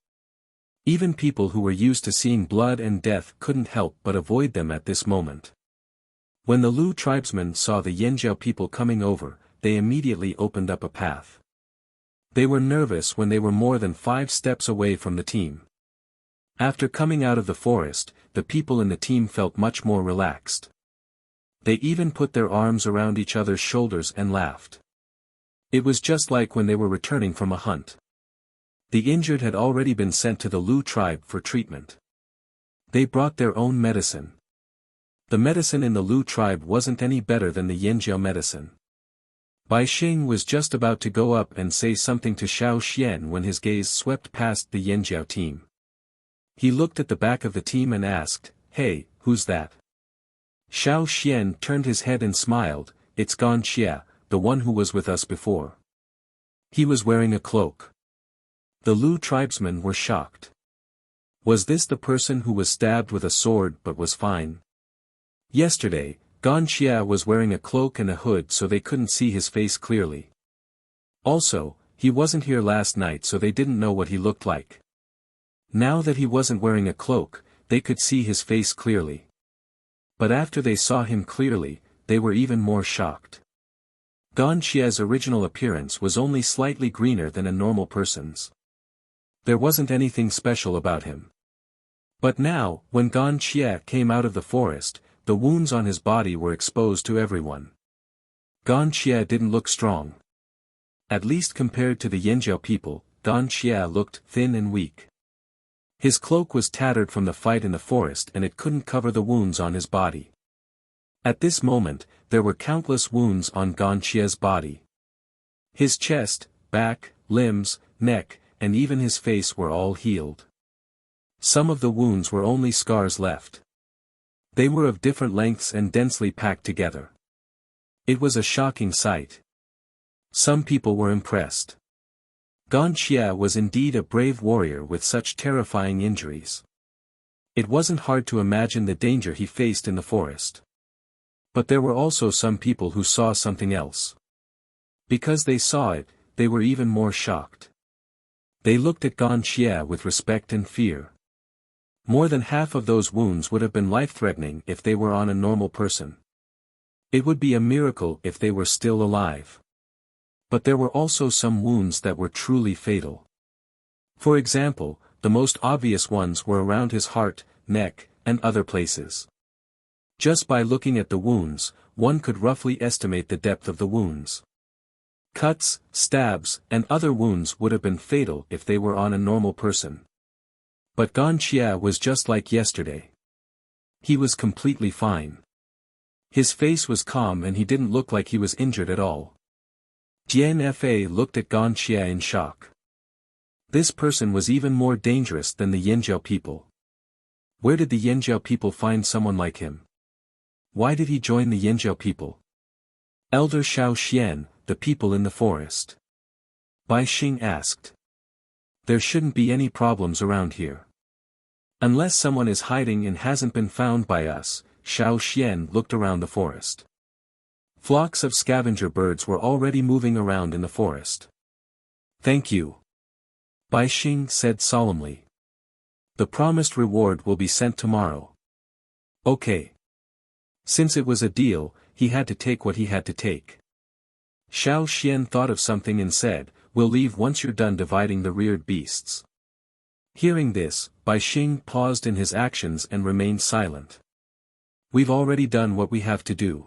Even people who were used to seeing blood and death couldn't help but avoid them at this moment. When the Lu tribesmen saw the Yanjiao people coming over, they immediately opened up a path. They were nervous when they were more than 5 steps away from the team. After coming out of the forest, the people in the team felt much more relaxed. They even put their arms around each other's shoulders and laughed. It was just like when they were returning from a hunt. The injured had already been sent to the Lu tribe for treatment. They brought their own medicine. The medicine in the Lu tribe wasn't any better than the Yanjiao medicine. Bai Xing was just about to go up and say something to Xiao Xian when his gaze swept past the Yanjiao team. He looked at the back of the team and asked, "Hey, who's that?" Xiao Xian turned his head and smiled, "It's Gan Xie, the one who was with us before." He was wearing a cloak. The Lu tribesmen were shocked. Was this the person who was stabbed with a sword but was fine? Yesterday, Gan Xia was wearing a cloak and a hood so they couldn't see his face clearly. Also, he wasn't here last night so they didn't know what he looked like. Now that he wasn't wearing a cloak, they could see his face clearly. But after they saw him clearly, they were even more shocked. Gan Xia's original appearance was only slightly greener than a normal person's. There wasn't anything special about him. But now, when Gan Xia came out of the forest, the wounds on his body were exposed to everyone. Gan Xia didn't look strong. At least compared to the Yanjiao people, Gan Xia looked thin and weak. His cloak was tattered from the fight in the forest and it couldn't cover the wounds on his body. At this moment, there were countless wounds on Gan Xia's body. His chest, back, limbs, neck, and even his face were all healed. Some of the wounds were only scars left. They were of different lengths and densely packed together. It was a shocking sight. Some people were impressed. Gan Xia was indeed a brave warrior with such terrifying injuries. It wasn't hard to imagine the danger he faced in the forest. But there were also some people who saw something else. Because they saw it, they were even more shocked. They looked at Gan Xia with respect and fear. More than half of those wounds would have been life-threatening if they were on a normal person. It would be a miracle if they were still alive. But there were also some wounds that were truly fatal. For example, the most obvious ones were around his heart, neck, and other places. Just by looking at the wounds, one could roughly estimate the depth of the wounds. Cuts, stabs, and other wounds would have been fatal if they were on a normal person. But Gan Xia was just like yesterday. He was completely fine. His face was calm and he didn't look like he was injured at all. Jian Fa looked at Gan Xia in shock. This person was even more dangerous than the Yanjiao people. Where did the Yanjiao people find someone like him? Why did he join the Yanjiao people? Elder Shao Xian, the people in the forest. Bai Xing asked. There shouldn't be any problems around here. Unless someone is hiding and hasn't been found by us, Shao Xian looked around the forest. Flocks of scavenger birds were already moving around in the forest. Thank you. Bai Xing said solemnly. The promised reward will be sent tomorrow. Okay. Since it was a deal, he had to take what he had to take. Shao Xian thought of something and said, "We'll leave once you're done dividing the reared beasts." Hearing this, Bai Xing paused in his actions and remained silent. We've already done what we have to do.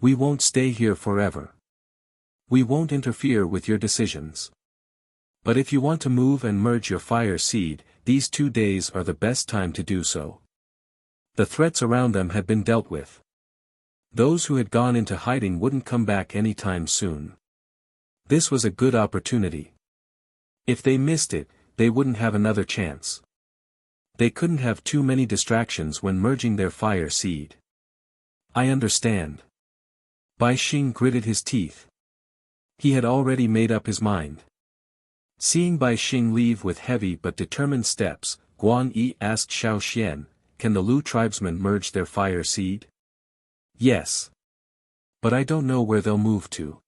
We won't stay here forever. We won't interfere with your decisions. But if you want to move and merge your fire seed, these 2 days are the best time to do so. The threats around them had been dealt with. Those who had gone into hiding wouldn't come back anytime soon. This was a good opportunity. If they missed it, they wouldn't have another chance. They couldn't have too many distractions when merging their fire seed. I understand. Bai Xing gritted his teeth. He had already made up his mind. Seeing Bai Xing leave with heavy but determined steps, Guan Yi asked Shao Xian, "Can the Lu tribesmen merge their fire seed?" "Yes. But I don't know where they'll move to."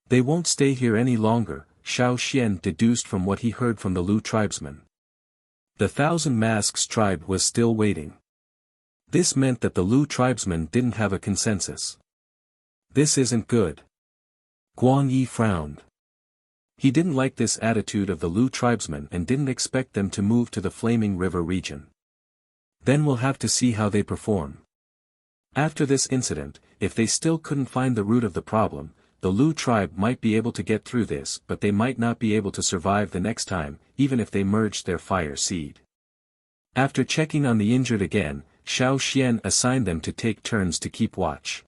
"They won't stay here any longer," Shao Xian deduced from what he heard from the Lu tribesmen. The Thousand Masks tribe was still waiting. This meant that the Lu tribesmen didn't have a consensus. This isn't good. Guan Yi frowned. He didn't like this attitude of the Lu tribesmen and didn't expect them to move to the Flaming River region. Then we'll have to see how they perform. After this incident, if they still couldn't find the root of the problem, the Lu tribe might be able to get through this but they might not be able to survive the next time, even if they merged their fire seed. After checking on the injured again, Shao Xian assigned them to take turns to keep watch.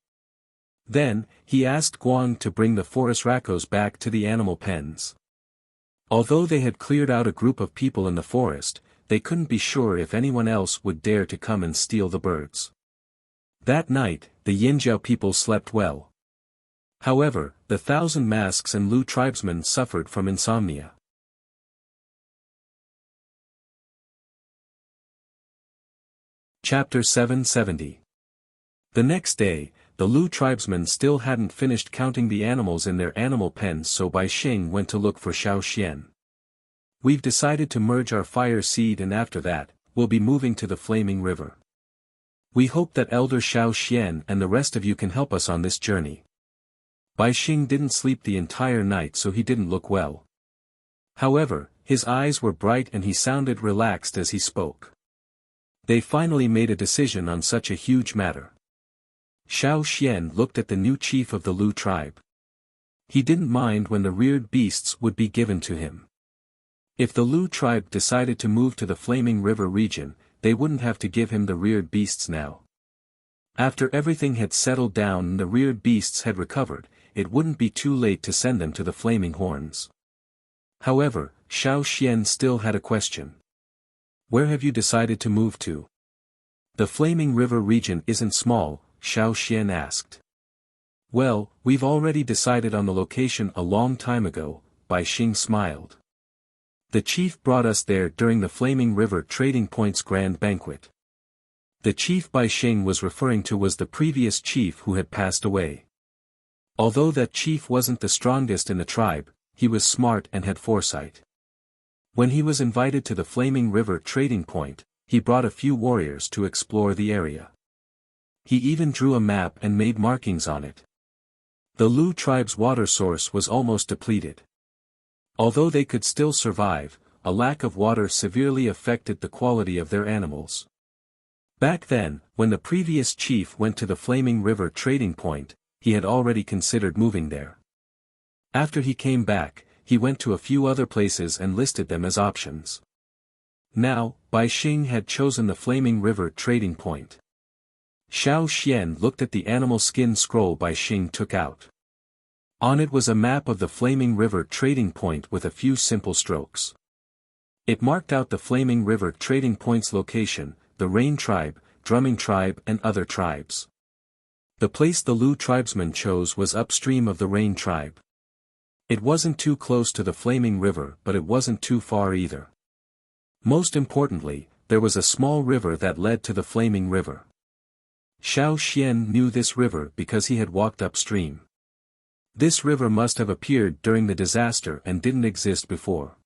Then, he asked Guang to bring the forest raccoons back to the animal pens. Although they had cleared out a group of people in the forest, they couldn't be sure if anyone else would dare to come and steal the birds. That night, the Yanjiao people slept well. However, the Thousand Masks and Lu tribesmen suffered from insomnia. Chapter 770. The next day, the Lu tribesmen still hadn't finished counting the animals in their animal pens, so Bai Xing went to look for Xiao Xian. "We've decided to merge our fire seed, and after that, we'll be moving to the Flaming River. We hope that Elder Xiao Xian and the rest of you can help us on this journey." Bai Xing didn't sleep the entire night, so he didn't look well. However, his eyes were bright and he sounded relaxed as he spoke. They finally made a decision on such a huge matter. Xiao Xian looked at the new chief of the Lu tribe. He didn't mind when the reared beasts would be given to him. If the Lu tribe decided to move to the Flaming River region, they wouldn't have to give him the reared beasts now. After everything had settled down and the reared beasts had recovered, it wouldn't be too late to send them to the Flaming Horns. However, Xiao Xian still had a question. "Where have you decided to move to?" "The Flaming River region isn't small," Xiao Xian asked. "Well, we've already decided on the location a long time ago," Bai Xing smiled. "The chief brought us there during the Flaming River Trading Point's grand banquet." The chief Bai Xing was referring to was the previous chief who had passed away. Although that chief wasn't the strongest in the tribe, he was smart and had foresight. When he was invited to the Flaming River Trading Point, he brought a few warriors to explore the area. He even drew a map and made markings on it. The Lu tribe's water source was almost depleted. Although they could still survive, a lack of water severely affected the quality of their animals. Back then, when the previous chief went to the Flaming River Trading Point, he had already considered moving there. After he came back, he went to a few other places and listed them as options. Now, Bai Xing had chosen the Flaming River Trading Point. Xiao Xian looked at the animal skin scroll Bai Xing took out. On it was a map of the Flaming River Trading Point with a few simple strokes. It marked out the Flaming River Trading Point's location, the Rain Tribe, Drumming Tribe and other tribes. The place the Lu tribesmen chose was upstream of the Rain Tribe. It wasn't too close to the Flaming River, but it wasn't too far either. Most importantly, there was a small river that led to the Flaming River. Xiao Xian knew this river because he had walked upstream. This river must have appeared during the disaster and didn't exist before.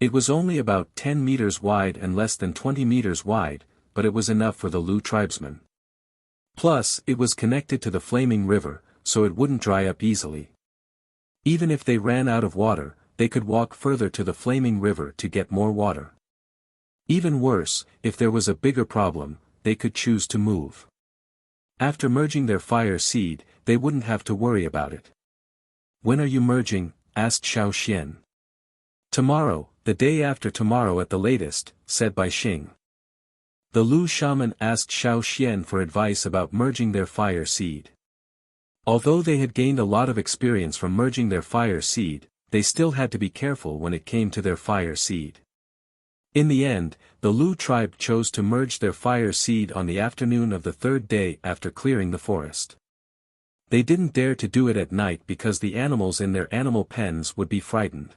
It was only about 10 meters wide and less than 20 meters wide, but it was enough for the Lu tribesmen. Plus, it was connected to the Flaming River, so it wouldn't dry up easily. Even if they ran out of water, they could walk further to the Flaming River to get more water. Even worse, if there was a bigger problem, they could choose to move. After merging their fire seed, they wouldn't have to worry about it. "When are you merging?" asked Xiao Xian. "Tomorrow, the day after tomorrow at the latest," said Bai Xing. The Lu shaman asked Xiao Xian for advice about merging their fire seed. Although they had gained a lot of experience from merging their fire seed, they still had to be careful when it came to their fire seed. In the end, the Lu tribe chose to merge their fire seed on the afternoon of the third day after clearing the forest. They didn't dare to do it at night because the animals in their animal pens would be frightened.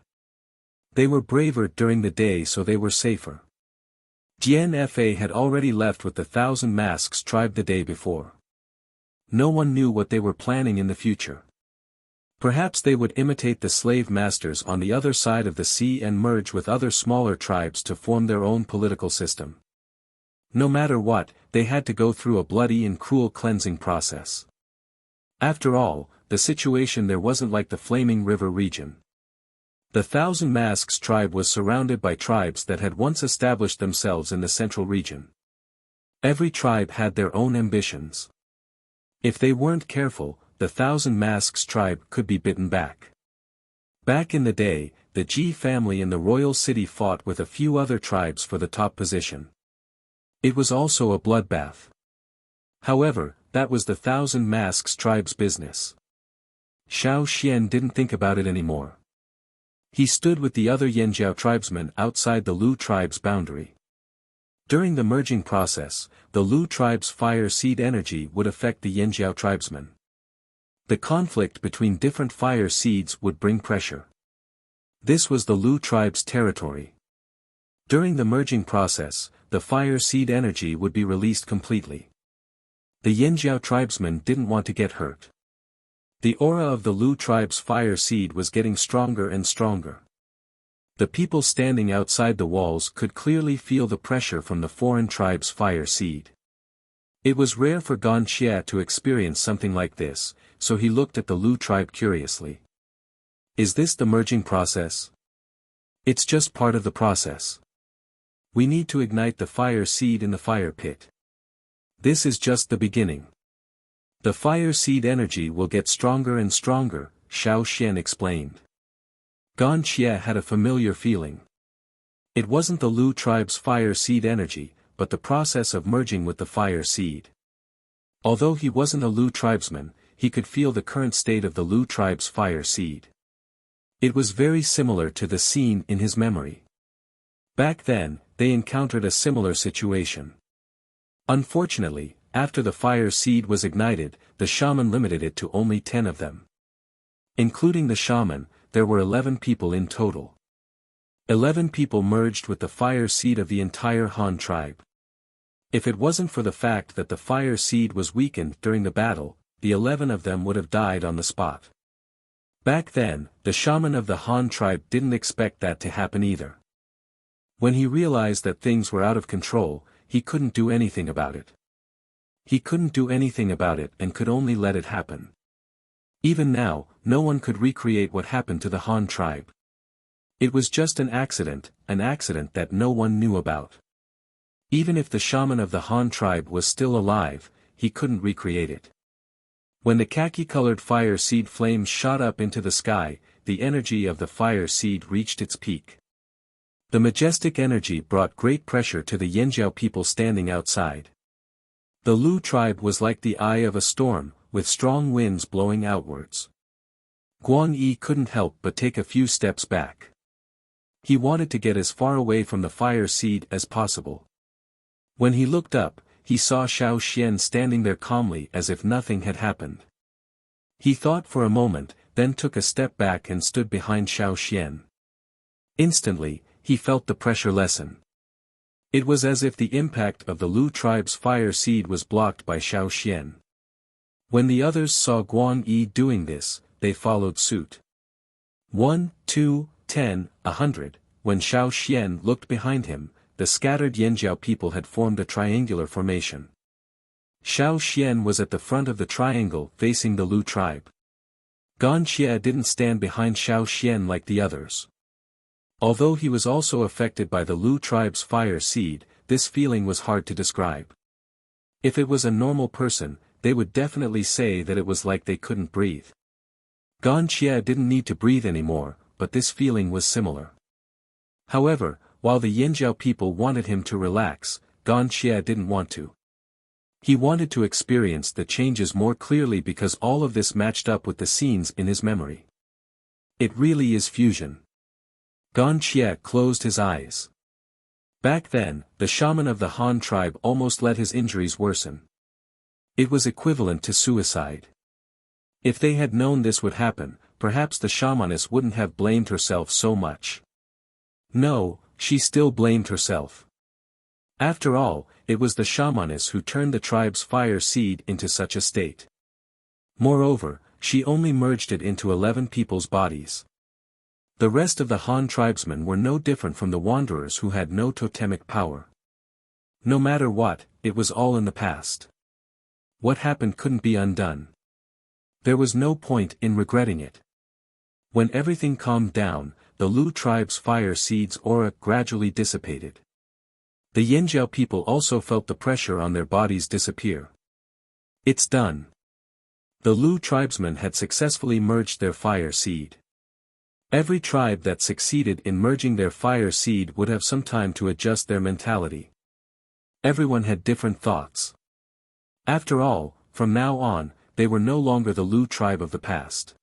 They were braver during the day, so they were safer. Jian Fa had already left with the 1,000 Masks tribe the day before. No one knew what they were planning in the future. Perhaps they would imitate the slave masters on the other side of the sea and merge with other smaller tribes to form their own political system. No matter what, they had to go through a bloody and cruel cleansing process. After all, the situation there wasn't like the Flaming River region. The 1,000 Masks tribe was surrounded by tribes that had once established themselves in the central region. Every tribe had their own ambitions. If they weren't careful, the 1,000 Masks tribe could be bitten back. Back in the day, the Ji family in the royal city fought with a few other tribes for the top position. It was also a bloodbath. However, that was the 1,000 Masks tribe's business. Xiao Xian didn't think about it anymore. He stood with the other Yanjiao tribesmen outside the Lu tribe's boundary. During the merging process, the Lu tribe's fire seed energy would affect the Yanjiao tribesmen. The conflict between different fire seeds would bring pressure. This was the Lu tribe's territory. During the merging process, the fire seed energy would be released completely. The Yanjiao tribesmen didn't want to get hurt. The aura of the Lu tribe's fire seed was getting stronger and stronger. The people standing outside the walls could clearly feel the pressure from the foreign tribe's fire seed. It was rare for Gan Xie to experience something like this, so he looked at the Lu tribe curiously. Is this the merging process? It's just part of the process. We need to ignite the fire seed in the fire pit. This is just the beginning. The fire seed energy will get stronger and stronger, Xiao Xian explained. Gan Xie had a familiar feeling. It wasn't the Lu tribe's fire seed energy, but the process of merging with the fire seed. Although he wasn't a Lu tribesman, he could feel the current state of the Lu tribe's fire seed. It was very similar to the scene in his memory. Back then, they encountered a similar situation. Unfortunately, after the fire seed was ignited, the shaman limited it to only 10 of them. Including the shaman, there were 11 people in total. 11 people merged with the fire seed of the entire Han tribe. If it wasn't for the fact that the fire seed was weakened during the battle, the 11 of them would have died on the spot. Back then, the shaman of the Han tribe didn't expect that to happen either. When he realized that things were out of control, he couldn't do anything about it. He couldn't do anything about it and could only let it happen. Even now, no one could recreate what happened to the Han tribe. It was just an accident that no one knew about. Even if the shaman of the Han tribe was still alive, he couldn't recreate it. When the khaki-colored fire seed flames shot up into the sky, the energy of the fire seed reached its peak. The majestic energy brought great pressure to the Yanjiao people standing outside. The Lu tribe was like the eye of a storm, with strong winds blowing outwards. Guan Yi couldn't help but take a few steps back. He wanted to get as far away from the fire seed as possible. When he looked up, he saw Xiao Xian standing there calmly as if nothing had happened. He thought for a moment, then took a step back and stood behind Xiao Xian. Instantly, he felt the pressure lessen. It was as if the impact of the Lu tribe's fire seed was blocked by Xiao Xian. When the others saw Guan Yi doing this, they followed suit. 1, 2, 10, 100, when Xiao Xian looked behind him, the scattered Yanjiao people had formed a triangular formation. Xiao Xian was at the front of the triangle facing the Lu tribe. Gan Xie didn't stand behind Xiao Xian like the others. Although he was also affected by the Lu tribe's fire seed, this feeling was hard to describe. If it was a normal person, they would definitely say that it was like they couldn't breathe. Gan Xie didn't need to breathe anymore, but this feeling was similar. However, while the Yanjiao people wanted him to relax, Gan Xie didn't want to. He wanted to experience the changes more clearly because all of this matched up with the scenes in his memory. It really is fusion. Gan Xie closed his eyes. Back then, the shaman of the Han tribe almost let his injuries worsen. It was equivalent to suicide. If they had known this would happen, perhaps the shamaness wouldn't have blamed herself so much. No, she still blamed herself. After all, it was the shamaness who turned the tribe's fire seed into such a state. Moreover, she only merged it into 11 people's bodies. The rest of the Han tribesmen were no different from the wanderers who had no totemic power. No matter what, it was all in the past. What happened couldn't be undone. There was no point in regretting it. When everything calmed down, the Lu tribe's fire seed's aura gradually dissipated. The Yanjiao people also felt the pressure on their bodies disappear. It's done. The Lu tribesmen had successfully merged their fire seed. Every tribe that succeeded in merging their fire seed would have some time to adjust their mentality. Everyone had different thoughts. After all, from now on, they were no longer the Lu tribe of the past.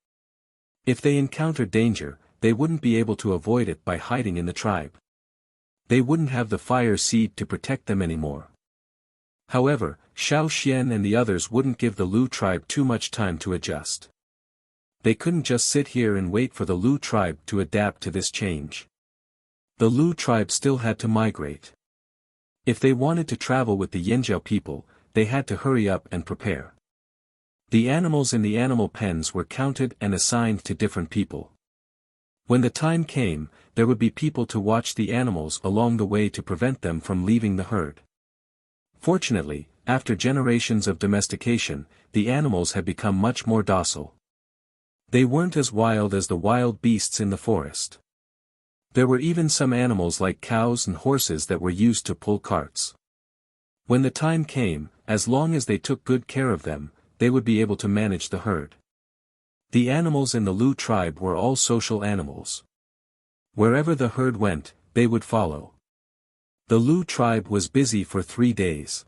If they encountered danger, they wouldn't be able to avoid it by hiding in the tribe. They wouldn't have the fire seed to protect them anymore. However, Xiao Xian and the others wouldn't give the Lu tribe too much time to adjust. They couldn't just sit here and wait for the Lu tribe to adapt to this change. The Lu tribe still had to migrate. If they wanted to travel with the Yanjiao people, they had to hurry up and prepare. The animals in the animal pens were counted and assigned to different people. When the time came, there would be people to watch the animals along the way to prevent them from leaving the herd. Fortunately, after generations of domestication, the animals had become much more docile. They weren't as wild as the wild beasts in the forest. There were even some animals like cows and horses that were used to pull carts. When the time came, as long as they took good care of them, they would be able to manage the herd. The animals in the Lu tribe were all social animals. Wherever the herd went, they would follow. The Lu tribe was busy for 3 days.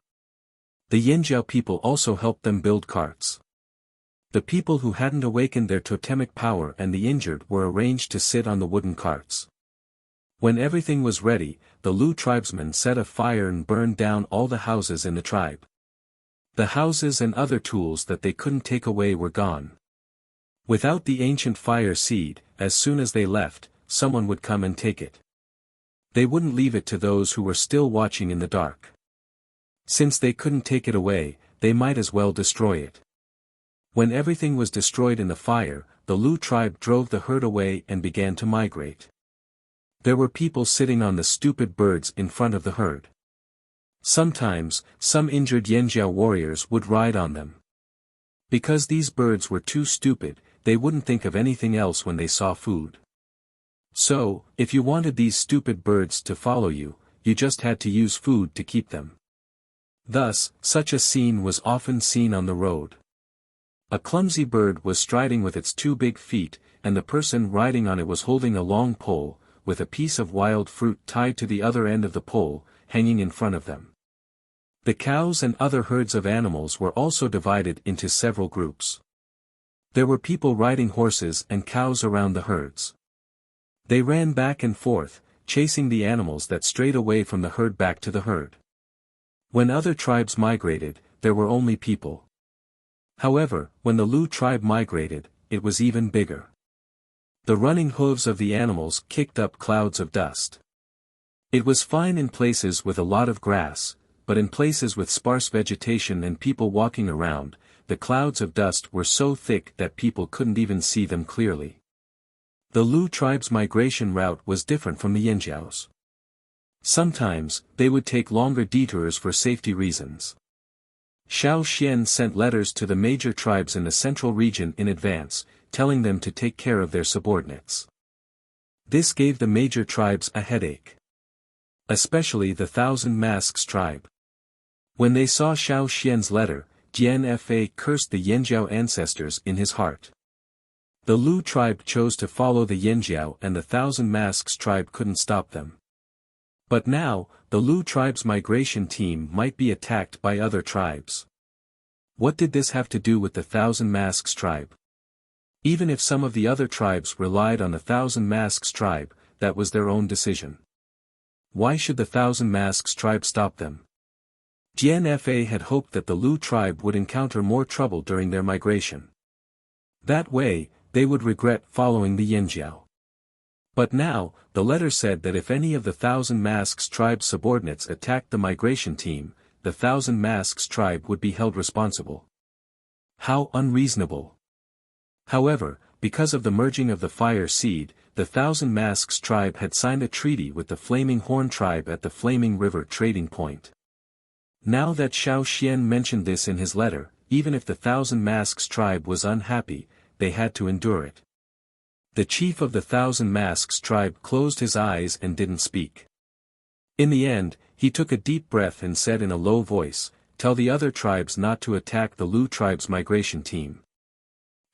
The Yanjiao people also helped them build carts. The people who hadn't awakened their totemic power and the injured were arranged to sit on the wooden carts. When everything was ready, the Lu tribesmen set a fire and burned down all the houses in the tribe. The houses and other tools that they couldn't take away were gone. Without the ancient fire seed, as soon as they left, someone would come and take it. They wouldn't leave it to those who were still watching in the dark. Since they couldn't take it away, they might as well destroy it. When everything was destroyed in the fire, the Lu tribe drove the herd away and began to migrate. There were people sitting on the stupid birds in front of the herd. Sometimes, some injured Yanjiao warriors would ride on them. Because these birds were too stupid, they wouldn't think of anything else when they saw food. So, if you wanted these stupid birds to follow you, you just had to use food to keep them. Thus, such a scene was often seen on the road. A clumsy bird was striding with its 2 big feet, and the person riding on it was holding a long pole, with a piece of wild fruit tied to the other end of the pole, hanging in front of them. The cows and other herds of animals were also divided into several groups. There were people riding horses and cows around the herds. They ran back and forth, chasing the animals that strayed away from the herd back to the herd. When other tribes migrated, there were only people. However, when the Lu tribe migrated, it was even bigger. The running hooves of the animals kicked up clouds of dust. It was fine in places with a lot of grass, but in places with sparse vegetation and people walking around, the clouds of dust were so thick that people couldn't even see them clearly. The Lu tribe's migration route was different from the Yanjiao's. Sometimes, they would take longer detours for safety reasons. Xiao Xian sent letters to the major tribes in the central region in advance, telling them to take care of their subordinates. This gave the major tribes a headache. Especially the Thousand Masks tribe. When they saw Xiao Xian's letter, Jian Fa cursed the Yanjiao ancestors in his heart. The Lu tribe chose to follow the Yanjiao and the Thousand Masks tribe couldn't stop them. But now, the Lu tribe's migration team might be attacked by other tribes. What did this have to do with the Thousand Masks tribe? Even if some of the other tribes relied on the Thousand Masks tribe, that was their own decision. Why should the Thousand Masks tribe stop them? Jian Fa had hoped that the Lu tribe would encounter more trouble during their migration. That way, they would regret following the Yanjiao. But now, the letter said that if any of the Thousand Masks tribe's subordinates attacked the migration team, the Thousand Masks tribe would be held responsible. How unreasonable! However, because of the merging of the fire seed, the Thousand Masks tribe had signed a treaty with the Flaming Horn tribe at the Flaming River trading point. Now that Xiao Xian mentioned this in his letter, even if the Thousand Masks tribe was unhappy, they had to endure it. The chief of the Thousand Masks tribe closed his eyes and didn't speak. In the end, he took a deep breath and said in a low voice, "Tell the other tribes not to attack the Lu tribe's migration team.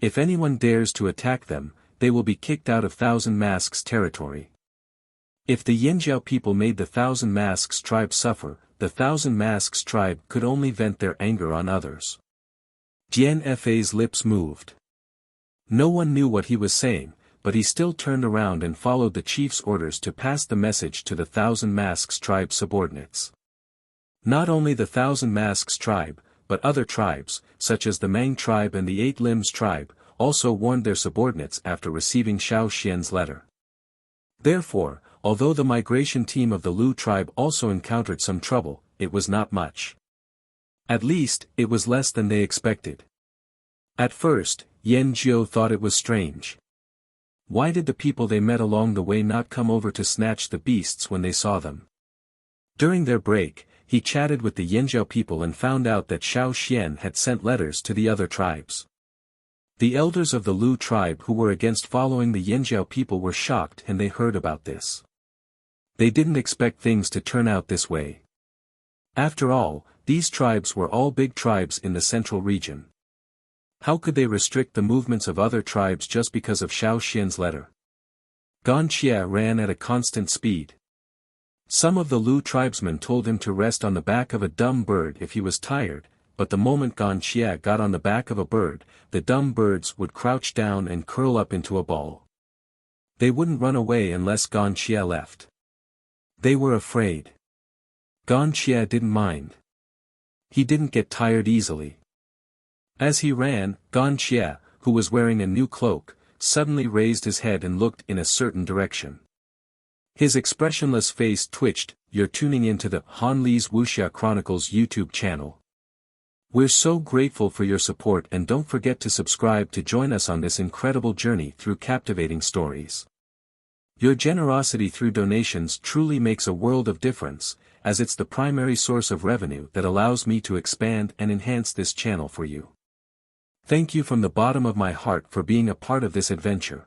If anyone dares to attack them, they will be kicked out of Thousand Masks territory." If the Yanjiao people made the Thousand Masks tribe suffer, the Thousand Masks tribe could only vent their anger on others. Jian Fa's lips moved. No one knew what he was saying, but he still turned around and followed the chief's orders to pass the message to the Thousand Masks tribe subordinates. Not only the Thousand Masks tribe, but other tribes, such as the Mang tribe and the Eight Limbs tribe, also warned their subordinates after receiving Xiao Xian's letter. Therefore, although the migration team of the Lu tribe also encountered some trouble, it was not much. At least, it was less than they expected. At first, Yan Jiao thought it was strange. Why did the people they met along the way not come over to snatch the beasts when they saw them? During their break, he chatted with the Yanjiao people and found out that Xiao Xian had sent letters to the other tribes. The elders of the Lu tribe who were against following the Yanjiao people were shocked and they heard about this. They didn't expect things to turn out this way. After all, these tribes were all big tribes in the central region. How could they restrict the movements of other tribes just because of Xiao Xian's letter? Gan Xie ran at a constant speed. Some of the Lu tribesmen told him to rest on the back of a dumb bird if he was tired, but the moment Gan Xie got on the back of a bird, the dumb birds would crouch down and curl up into a ball. They wouldn't run away unless Gan Xie left. They were afraid. Gan Xie didn't mind. He didn't get tired easily. As he ran, Gan Xie, who was wearing a new cloak, suddenly raised his head and looked in a certain direction. His expressionless face twitched. You're tuning into the Han Li's Wuxia Chronicles YouTube channel. We're so grateful for your support and don't forget to subscribe to join us on this incredible journey through captivating stories. Your generosity through donations truly makes a world of difference, as it's the primary source of revenue that allows me to expand and enhance this channel for you. Thank you from the bottom of my heart for being a part of this adventure.